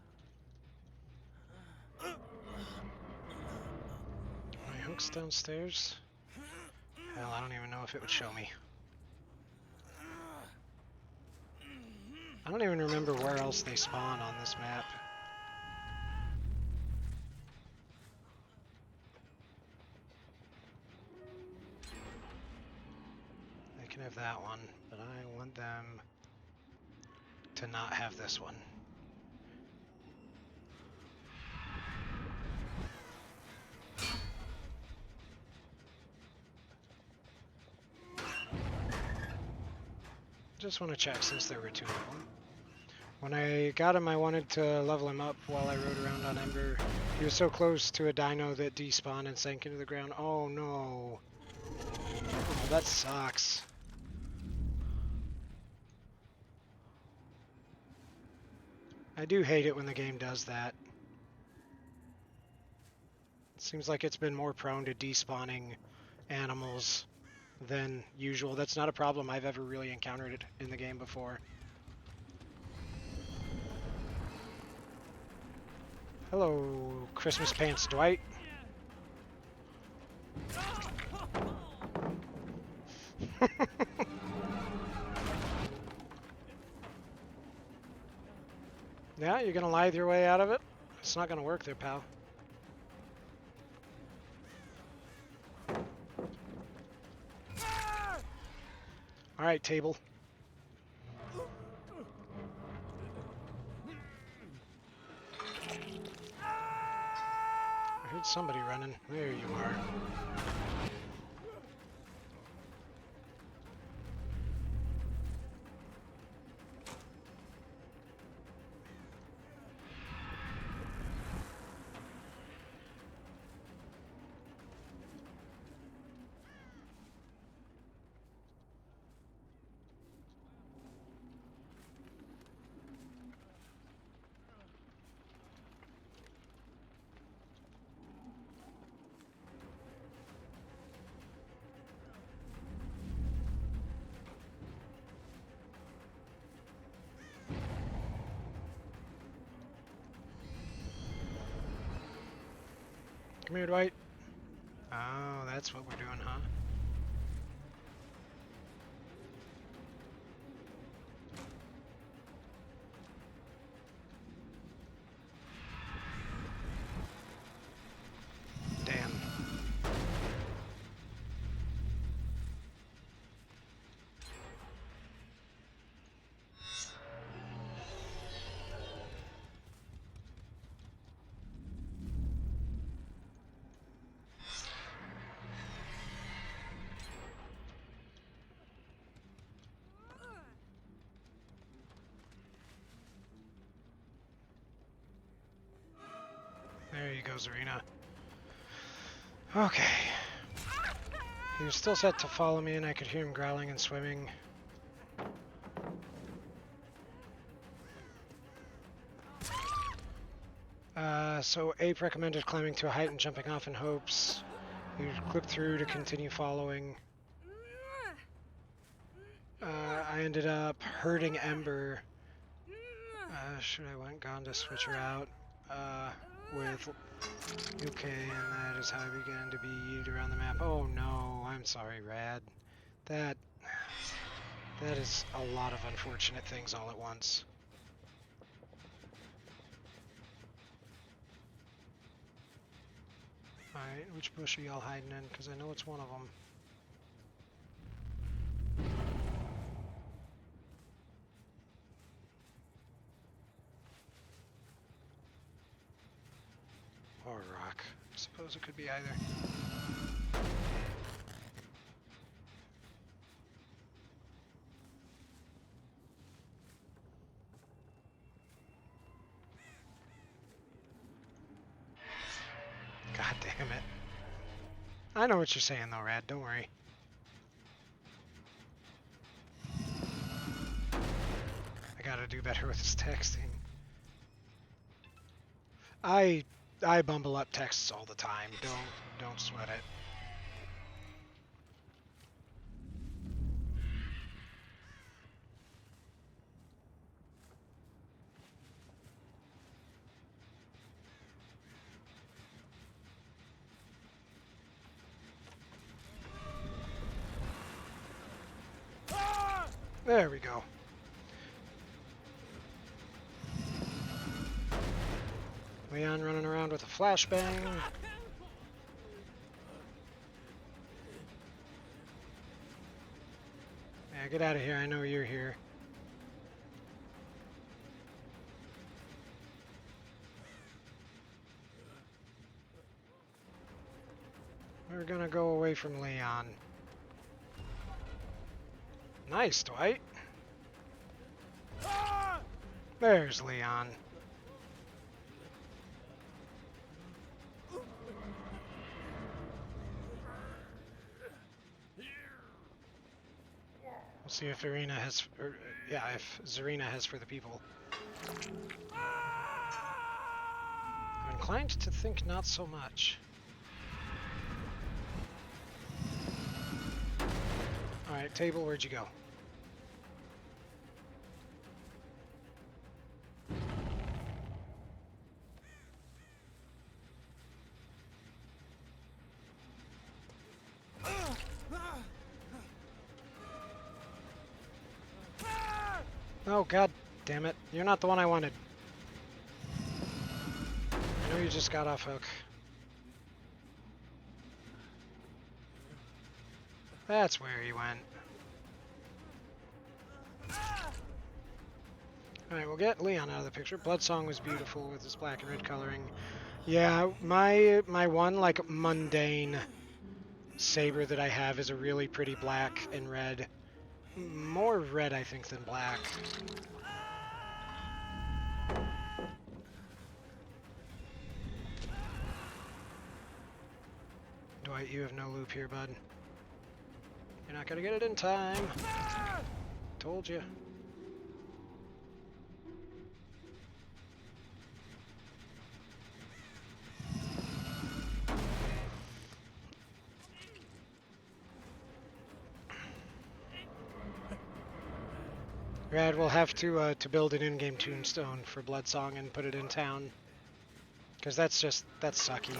My hook's downstairs? Hell, I don't even know if it would show me. I don't even remember where else they spawn on this map. They can have that one, but I want them to not have this one. Just want to check since there were 2 of them. When I got him, I wanted to level him up while I rode around on Ember. He was so close to a dino that despawned and sank into the ground. Oh no. Oh, that sucks. I do hate it when the game does that. It seems like it's been more prone to despawning animals than usual. That's not a problem I've ever really encountered in the game before. Hello, Christmas Pants Dwight. Yeah, you're gonna lithe your way out of it? It's not gonna work there, pal. Alright, table. I heard somebody running. There you are. Come here, Dwight. Oh, that's what we're doing, huh? Damn. There you go, Zarina. Okay. He was still set to follow me, and I could hear him growling and swimming. So Ape recommended climbing to a height and jumping off in hopes. You click through to continue following. I ended up hurting Ember. Should I gone to switch her out with UK, and that is how I began to be yeeted around the map. Oh no, I'm sorry, Rad. That is a lot of unfortunate things all at once. Alright, which bush are y'all hiding in? Because I know it's one of them. Or rock. I suppose it could be either. God damn it. I know what you're saying though, Rad, don't worry. I gotta do better with this texting. I bumble up texts all the time. Don't sweat it. There we go. Leon running around with a flashbang. Yeah, get out of here. I know you're here. We're gonna go away from Leon. Nice, Dwight. There's Leon. We'll see if Irina has, if Zarina has for the people. I'm inclined to think not so much. Alright, Table, where'd you go? Oh, god damn it. You're not the one I wanted. I know you just got off hook. That's where he went. Alright, we'll get Leon out of the picture. Bloodsong was beautiful with his black and red coloring. Yeah, my one, like, mundane saber that I have is a really pretty black and red. More red, I think, than black. Dwight, you have no loop here, bud. You're not gonna get it in time. Told you. Rad, we'll have to build an in-game tombstone for Bloodsong and put it in town. Because that's sucky.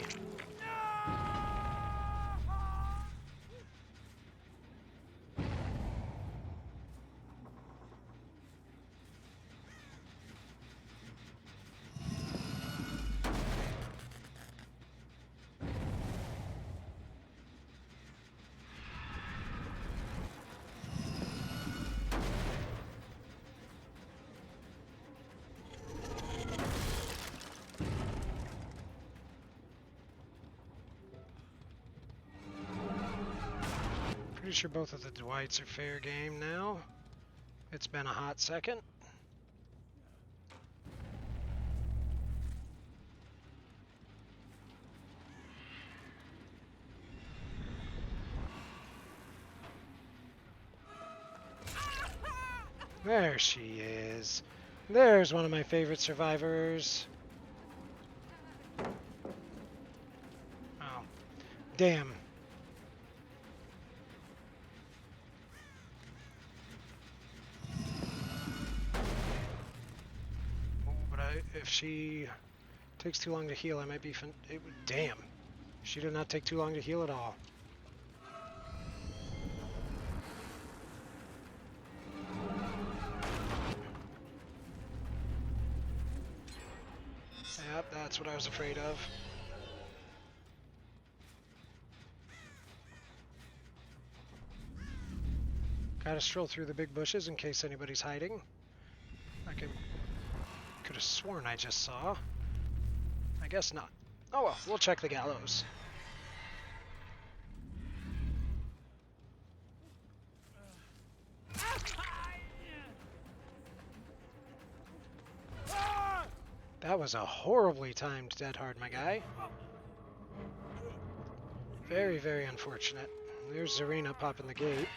Pretty sure both of the Dwights are fair game now. It's been a hot second. There she is. There's one of my favorite survivors. Oh, damn. Oh, but if she takes too long to heal, I might be damn. She did not take too long to heal at all. Yep, that's what I was afraid of. Gotta stroll through the big bushes in case anybody's hiding. Could have sworn I just saw. I guess not. Oh well, we'll check the gallows. That was a horribly timed dead hard, my guy. Very, very unfortunate. There's Zarina popping the gate.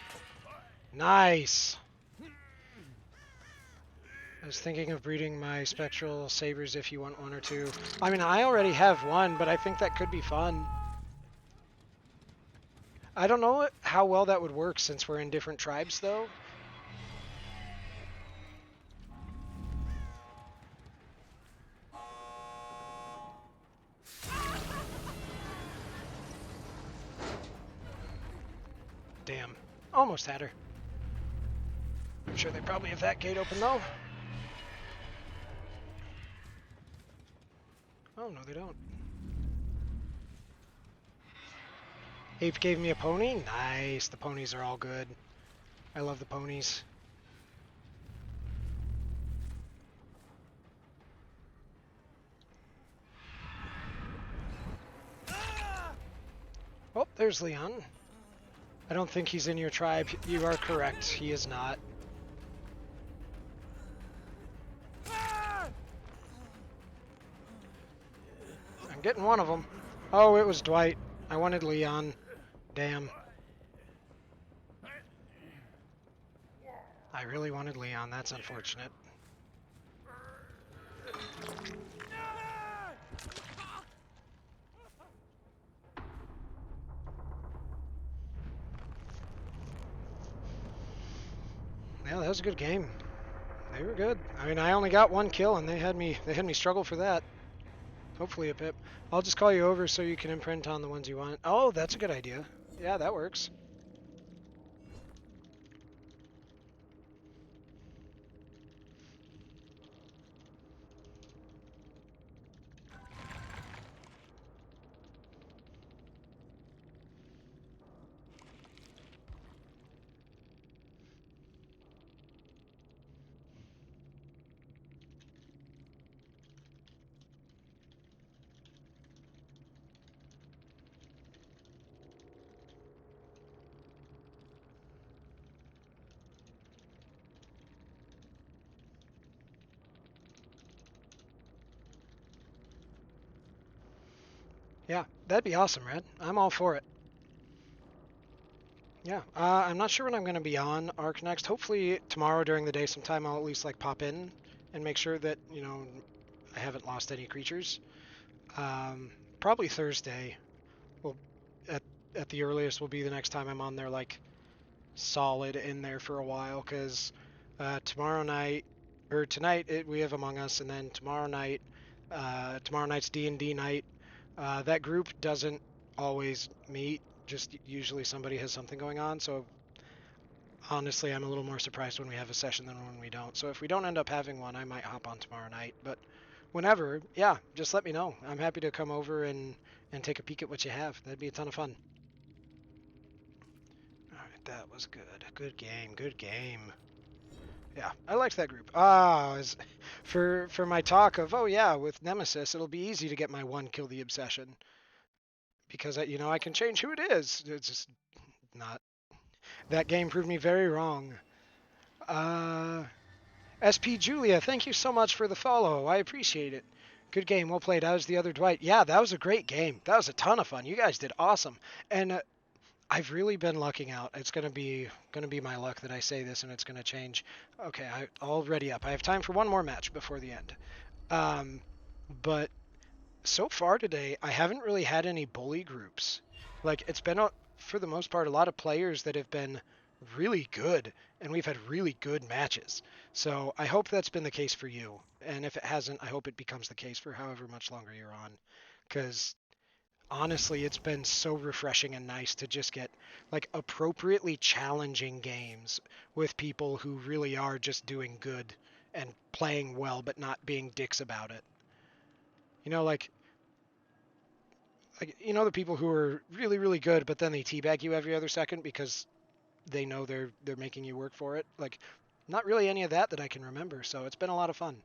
Nice! I was thinking of breeding my spectral sabers if you want one or two. I mean, I already have one, but I think that could be fun. I don't know how well that would work since we're in different tribes, though. Damn. Almost had her. I'm sure they probably have that gate open, though. Oh, no, they don't. Ape gave me a pony? Nice. The ponies are all good. I love the ponies. Oh, there's Leon. I don't think he's in your tribe. You are correct. He is not. I'm getting one of them. Oh, it was Dwight. I wanted Leon. Damn. I really wanted Leon. That's unfortunate. Yeah, that was a good game. They were good. I mean, I only got one kill, and they had me struggle for that. Hopefully a pip. I'll just call you over so you can imprint on the ones you want. Oh, that's a good idea. Yeah, that works. Yeah, that'd be awesome, Red. I'm all for it. Yeah, I'm not sure when I'm going to be on Ark next. Hopefully tomorrow during the day sometime I'll at least like pop in and make sure that, you know, I haven't lost any creatures. Probably Thursday will, at the earliest, will be the next time I'm on there like solid in there for a while, because tomorrow night, or tonight, we have Among Us, and then tomorrow night's D&D night. That group doesn't always meet, just usually somebody has something going on, so honestly I'm a little more surprised when we have a session than when we don't. So if we don't end up having one, I might hop on tomorrow night, but whenever, yeah, just let me know. I'm happy to come over and take a peek at what you have. That'd be a ton of fun. Alright, that was good. Good game, good game. Yeah, I liked that group. For my talk of, oh yeah, with Nemesis, it'll be easy to get my one kill the obsession. Because, you know, I can change who it is. It's just not. That game proved me very wrong. SP Julia, thank you so much for the follow. I appreciate it. Good game, well played. How's the other Dwight? Yeah, that was a great game. That was a ton of fun. You guys did awesome. And I've really been lucking out. It's gonna be my luck that I say this, and it's gonna change. Okay, I'll ready up. I have time for one more match before the end. But so far today, I haven't really had any bully groups. Like, it's been, for the most part, a lot of players that have been really good, and we've had really good matches. So I hope that's been the case for you. And if it hasn't, I hope it becomes the case for however much longer you're on. Because honestly, it's been so refreshing and nice to just get, like, appropriately challenging games with people who really are just doing good and playing well, but not being dicks about it. You know, like you know, the people who are really, really good, but then they teabag you every other second because they know they're making you work for it. Like, not really any of that I can remember. So it's been a lot of fun.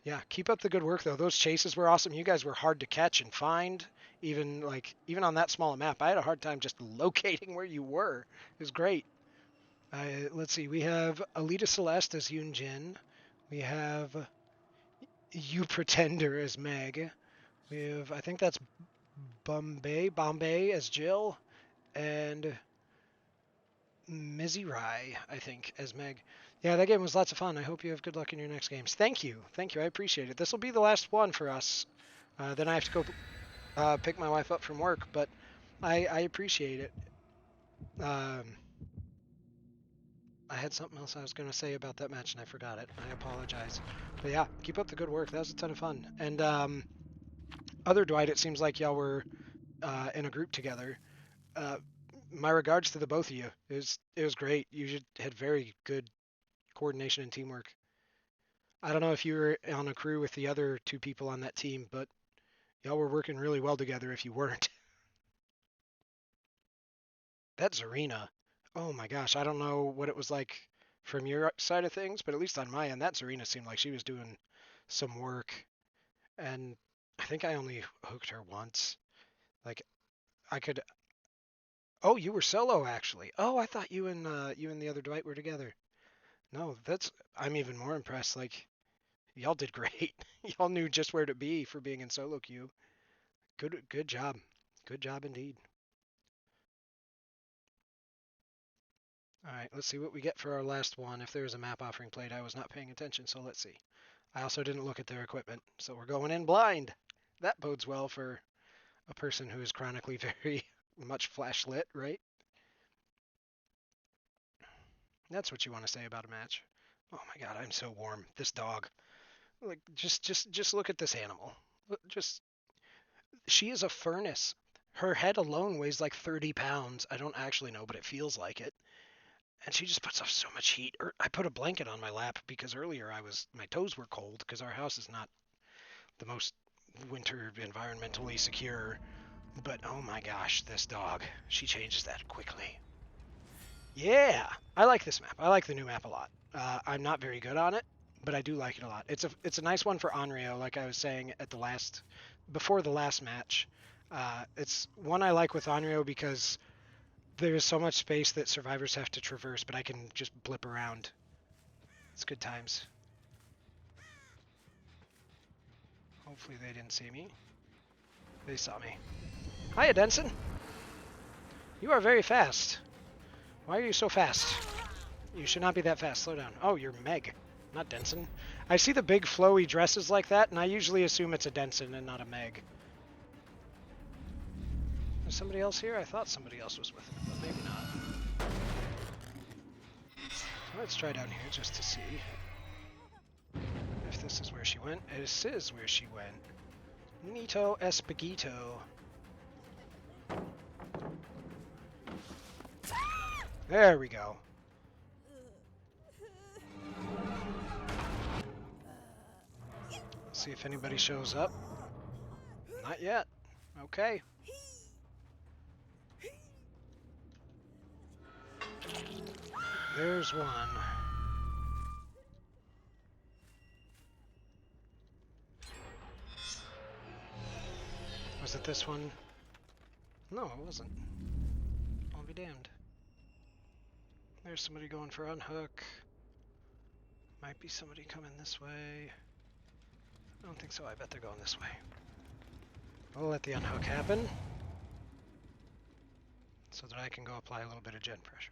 Yeah, keep up the good work though. Those chases were awesome. You guys were hard to catch and find. Even on that small map, I had a hard time just locating where you were. It was great. Let's see. We have Alita Celeste as Yoon Jin. We have You Pretender as Meg. We have, I think that's Bombay as Jill, and Mizzy Rai, I think, as Meg. Yeah, that game was lots of fun. I hope you have good luck in your next games. Thank you. I appreciate it. This will be the last one for us. Then I have to go pick my wife up from work, but I appreciate it. I had something else I was going to say about that match, and I forgot it. I apologize. But yeah, keep up the good work. That was a ton of fun. And other Dwight, it seems like y'all were in a group together. My regards to the both of you. It was great. You had very good coordination and teamwork. I don't know if you were on a crew with the other two people on that team, but y'all were working really well together if you weren't. That Zarina. Oh my gosh, I don't know what it was like from your side of things, but at least on my end, that Zarina seemed like she was doing some work. And I think I only hooked her once. Like, I could... Oh, you were solo, actually. Oh, I thought you and the other Dwight were together. No, I'm even more impressed. Like, y'all did great. Y'all knew just where to be for being in solo queue. Good job. Good job indeed. All right, let's see what we get for our last one. If there is a map offering played, I was not paying attention, so let's see. I also didn't look at their equipment, so we're going in blind. That bodes well for a person who is chronically very much flashlit, right? That's what you want to say about a match. Oh my god, I'm so warm. This dog. Like, just look at this animal. She is a furnace. Her head alone weighs like 30 pounds. I don't actually know, but it feels like it. And she just puts off so much heat. I put a blanket on my lap because earlier my toes were cold because our house is not the most winter environmentally secure. But oh my gosh, this dog. She changes that quickly. Yeah, I like this map. I like the new map a lot. I'm not very good on it, but I do like it a lot. It's a nice one for Onryo, like I was saying before the last match. It's one I like with Onryo because there's so much space that survivors have to traverse, but I can just blip around. It's good times. Hopefully they didn't see me. They saw me. Hiya, Denson. You are very fast. Why are you so fast? You should not be that fast. Slow down. Oh, you're Meg, not Denson. I see the big flowy dresses like that, and I usually assume it's a Denson and not a Meg. Is somebody else here? I thought somebody else was with him, but maybe not. So let's try down here just to see if this is where she went. This is where she went. Nito Espagito. There we go. See if anybody shows up. Not yet. Okay. There's one. Was it this one? No, it wasn't. I'll be damned. There's somebody going for unhook. Might be somebody coming this way. I don't think so. I bet they're going this way. We'll let the unhook happen so that I can go apply a little bit of gen pressure.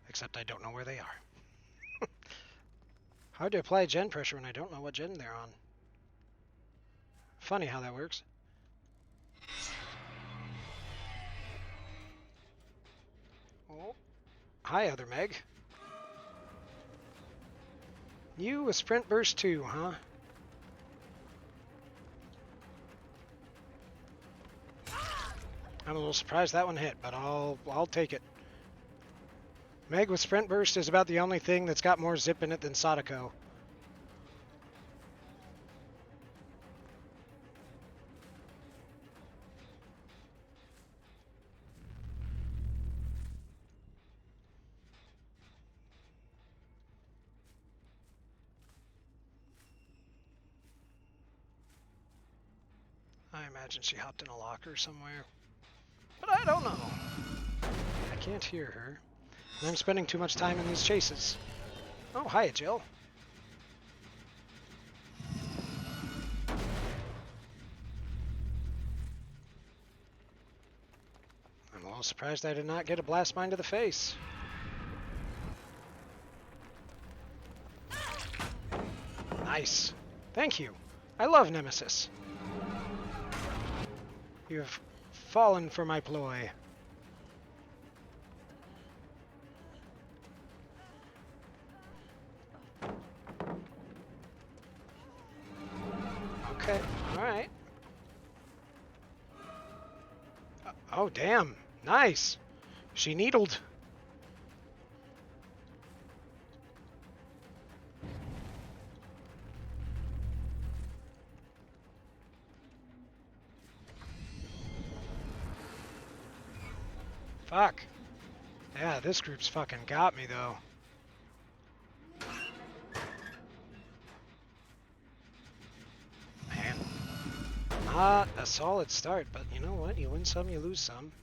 Except I don't know where they are. Hard to apply gen pressure when I don't know what gen they're on. Funny how that works. Oh. Hi, other Meg. You a sprint burst too, huh? I'm a little surprised that one hit, but I'll take it. Meg with sprint burst is about the only thing that's got more zip in it than Sadako. I imagine she hopped in a locker somewhere. But I don't know. I can't hear her. And I'm spending too much time in these chases. Oh, hi, Jill. I'm a little surprised I did not get a blast mine to the face. Nice. Thank you. I love Nemesis. You have fallen for my ploy. Okay, alright. Oh, damn. Nice. She needled. Fuck. Yeah, this group's fucking got me, though. Man. Not a solid start, but you know what? You win some, you lose some.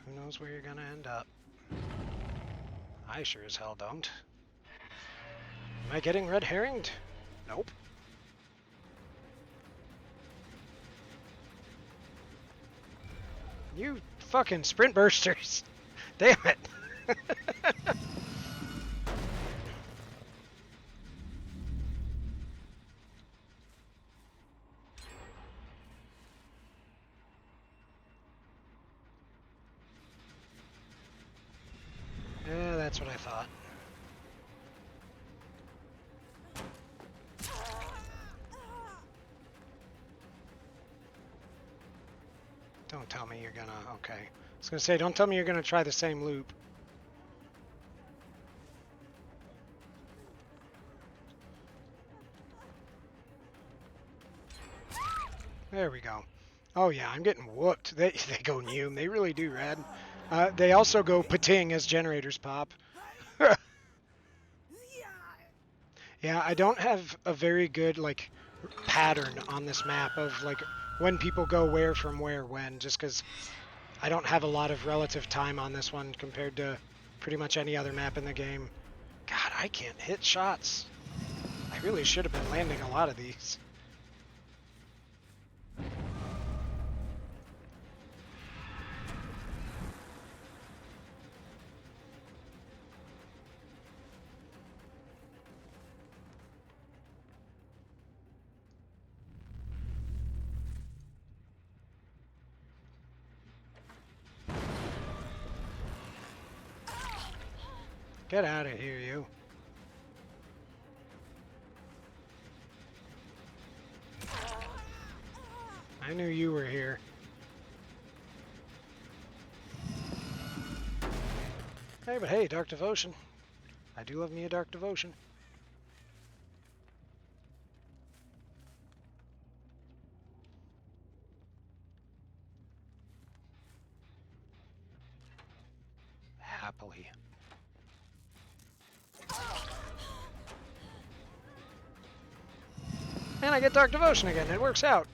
Who knows where you're gonna end up? I sure as hell don't. Am I getting red herringed? Nope. You fucking sprint bursters. Damn it. Yeah, that's what I thought. Don't tell me you're gonna... Okay. I was gonna say, don't tell me you're gonna try the same loop. There we go. Oh yeah, I'm getting whooped. They go Neum. They really do, Rad. They also go Pating as generators pop. Yeah, I don't have a very good, like, pattern on this map of, like, when people go where from where when, just because I don't have a lot of relative time on this one compared to pretty much any other map in the game. God, I can't hit shots. I really should have been landing a lot of these. Get out of here, you. I knew you were here. Hey, but hey, Dark Devotion. I do love me a Dark Devotion. Happily. And I get Dark Devotion again. It works out.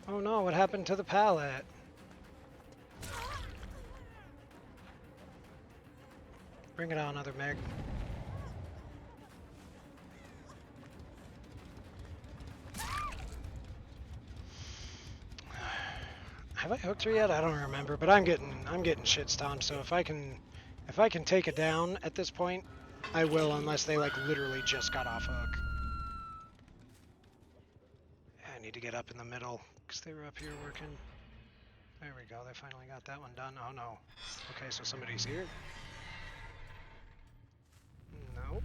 Oh no, what happened to the pallet? Bring it on, other Meg. Have I hooked her yet? I don't remember, but I'm getting shit stomped. So if I can take it down at this point, I will, unless they like literally just got off hook. Yeah, I need to get up in the middle because they were up here working. There we go. They finally got that one done. Oh no. Okay, so somebody's here. No.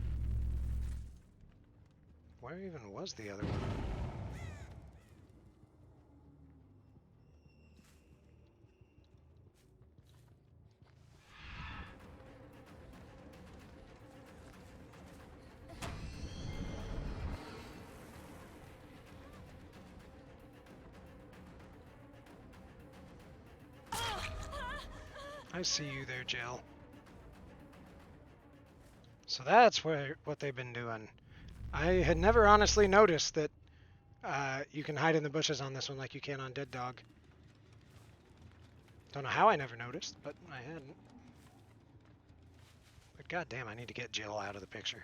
Where even was the other one? I see you there, Jill. So that's what they've been doing. I had never honestly noticed that you can hide in the bushes on this one like you can on Dead Dog. Don't know how I never noticed, but I hadn't. But goddamn, I need to get Jill out of the picture.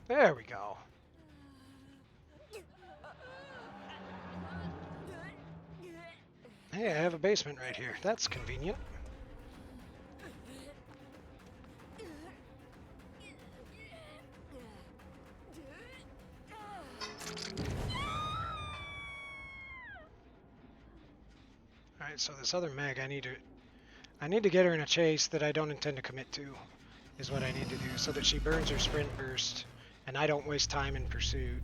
There we go. Hey, I have a basement right here. That's convenient. Alright, so this other Meg, I need to get her in a chase that I don't intend to commit to, is what I need to do, so that she burns her sprint burst, and I don't waste time in pursuit.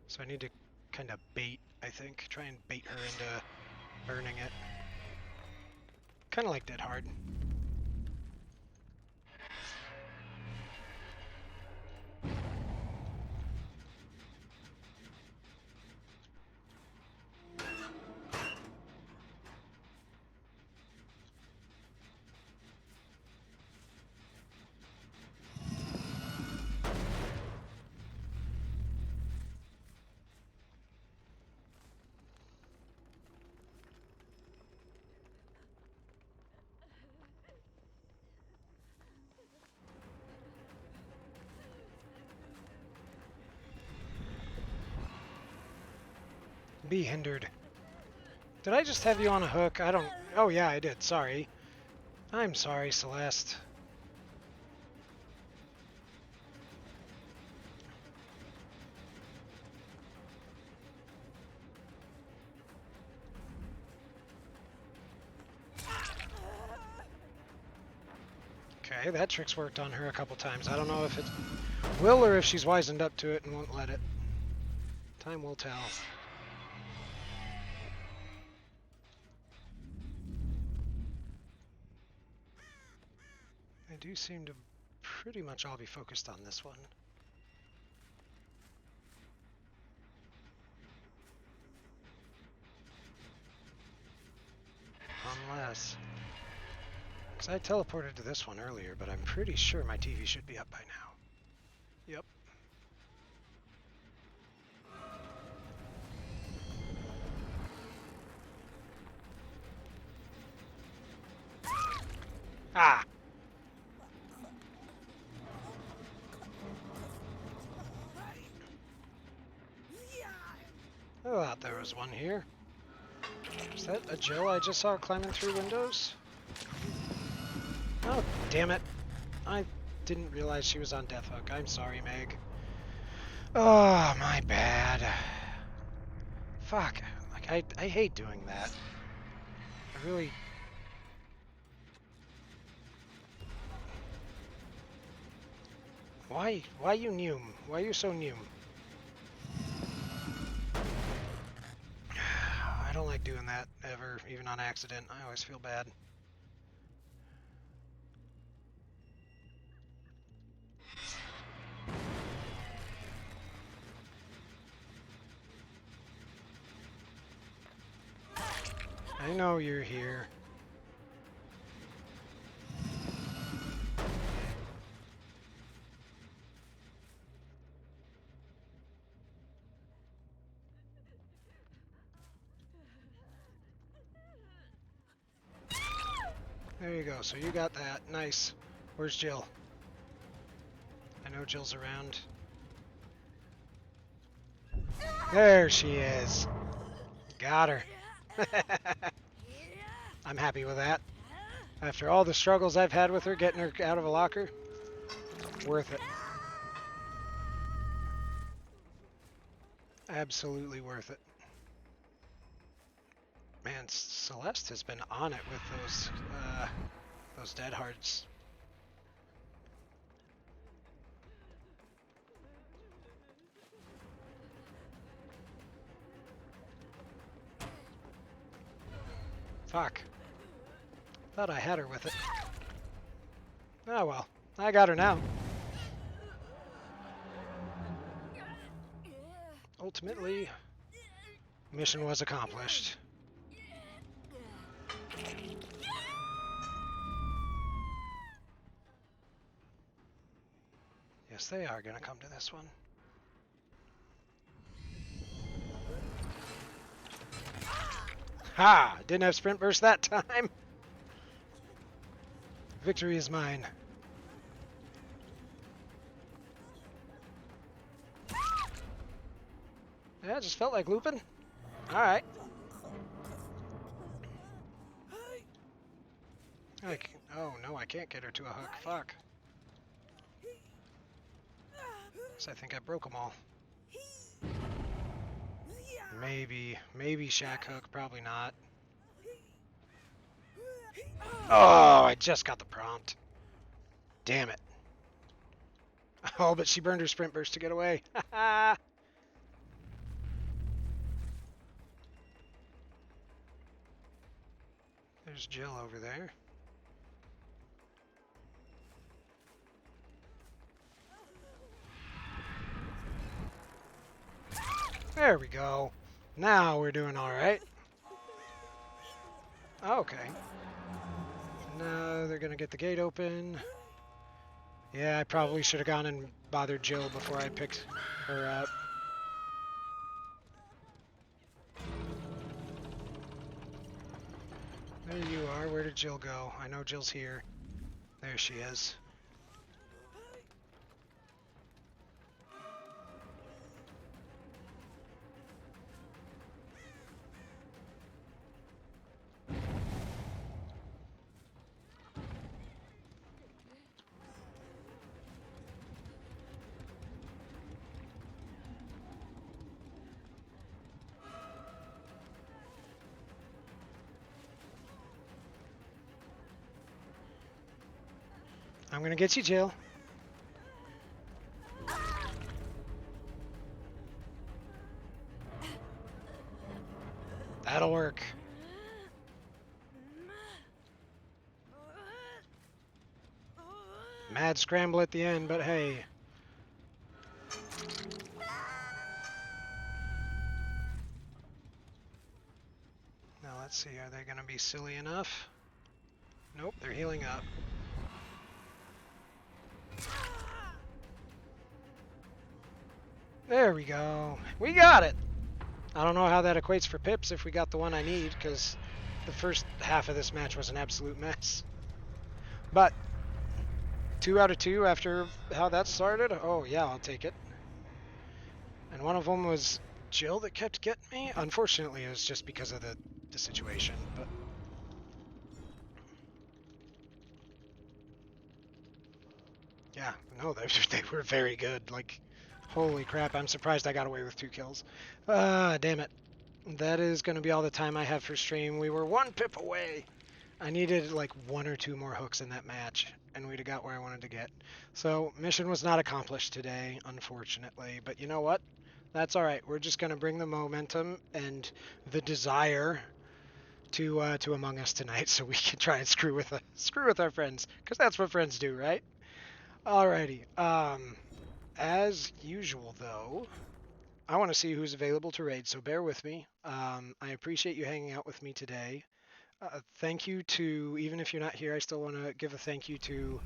So I need to kind of bait, I think. Try and bait her into burning it. Kind of like Dead Hard. Be hindered. Did I just have you on a hook? I don't... Oh yeah, I did. Sorry. I'm sorry, Celeste. Okay, that trick's worked on her a couple times. I don't know if it will or if she's wizened up to it and won't let it. Time will tell. They do seem to pretty much all be focused on this one. Unless... Because I teleported to this one earlier, but I'm pretty sure my TV should be up by now. Yep. Ah! I thought there was one here. Is that a Jill I just saw climbing through windows? Oh, damn it. I didn't realize she was on Death Hook. I'm sorry, Meg. Oh, my bad. Fuck. Like, I hate doing that. I really... Why you Neum? Why you so Neum? I don't like doing that ever, even on accident. I always feel bad. I know you're here. There you go. So you got that. Nice. Where's Jill? I know Jill's around. There she is. Got her. I'm happy with that. After all the struggles I've had with her, getting her out of a locker, worth it. Absolutely worth it. Man, Celeste has been on it with those dead hearts. Fuck. Thought I had her with it. Oh well, I got her now. Ultimately, mission was accomplished. Yes, they are gonna come to this one. Ha! Didn't have sprint burst that time. Victory is mine. Yeah, it just felt like looping. Alright. Oh no, I can't get her to a hook. Fuck. So I think I broke them all. Maybe shack hook, probably not. Oh, I just got the prompt. Damn it. Oh, but she burned her sprint burst to get away. There's Jill over there. There we go. Now we're doing alright. Okay. Now they're gonna get the gate open. Yeah, I probably should have gone and bothered Jill before I picked her up. There you are. Where did Jill go? I know Jill's here. There she is. I'm gonna get you, Jill. That'll work. Mad scramble at the end, but hey. Now let's see, are they gonna be silly enough? Nope, they're healing up. There we go. We got it! I don't know how that equates for pips if we got the one I need, because the first half of this match was an absolute mess. But 2 out of 2 after how that started? Oh yeah, I'll take it. And one of them was Jill that kept getting me. Unfortunately, it was just because of the situation, but... Yeah, no, they were very good. Like, holy crap, I'm surprised I got away with 2 kills. Damn it. That is going to be all the time I have for stream. We were 1 pip away. I needed like 1 or 2 more hooks in that match, and we'd have got where I wanted to get. So, mission was not accomplished today, unfortunately. But you know what? That's alright. We're just going to bring the momentum and the desire to Among Us tonight, so we can try and screw with our friends, because that's what friends do, right? Alrighty. As usual, though, I want to see who's available to raid, so bear with me. I appreciate you hanging out with me today. Thank you to, even if you're not here, I still want to give a thank you to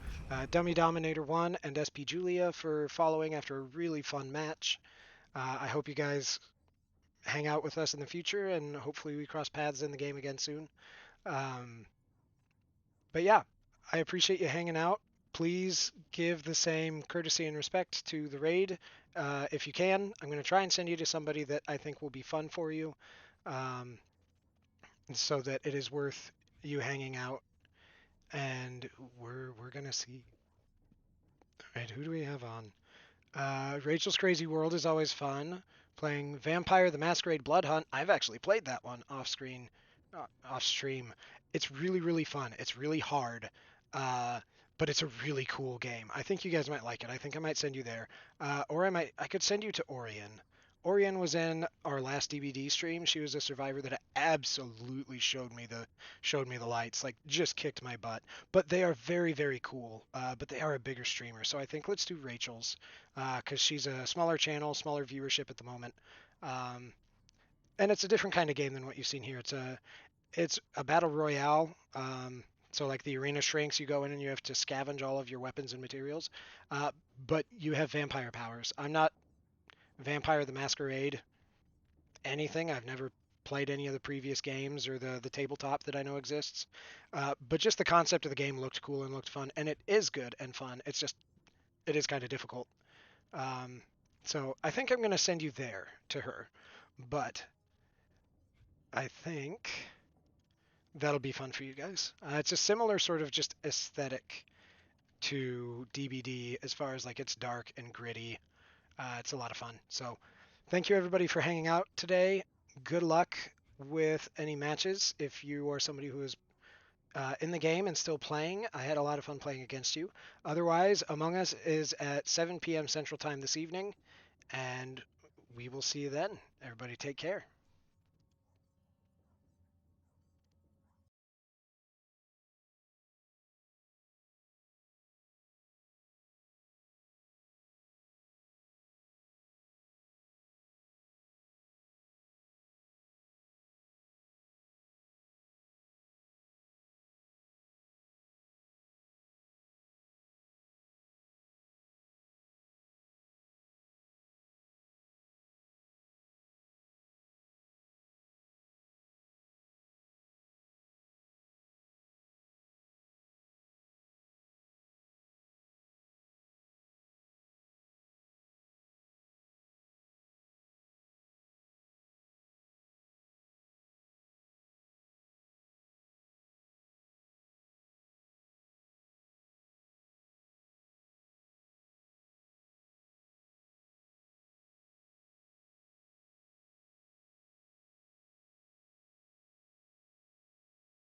Dummy Dominator 1 and SP Julia for following after a really fun match. I hope you guys hang out with us in the future, and hopefully we cross paths in the game again soon. But yeah, I appreciate you hanging out. Please give the same courtesy and respect to the raid if you can. I'm going to try and send you to somebody that I think will be fun for you, so that it is worth you hanging out. And we're gonna see. All right, who do we have on? Rachel's Crazy World is always fun. Playing Vampire the Masquerade Blood Hunt. I've actually played that one off stream. It's really fun. It's really hard, but it's a really cool game. I think you guys might like it. I think I might send you there, or I could send you to Orion. Orion was in our last DBD stream. She was a survivor that absolutely showed me the lights, like just kicked my butt. But they are very cool. But they are a bigger streamer, so I think let's do Rachel's, because she's a smaller channel, smaller viewership at the moment, and it's a different kind of game than what you've seen here. It's a battle royale. So like the arena shrinks, you go in and you have to scavenge all of your weapons and materials, but you have vampire powers. I'm not Vampire the Masquerade anything. I've never played any of the previous games or the tabletop that I know exists. But just the concept of the game looked cool and looked fun, and it is good and fun. It's just, it is kind of difficult. So I think I'm going to send you there to her, but I think that'll be fun for you guys. It's a similar sort of just aesthetic to DBD as far as like it's dark and gritty. It's a lot of fun. So thank you everybody for hanging out today. Good luck with any matches. If you are somebody who is in the game and still playing, I had a lot of fun playing against you. Otherwise, Among Us is at 7 p.m. Central Time this evening, and we will see you then. Everybody take care.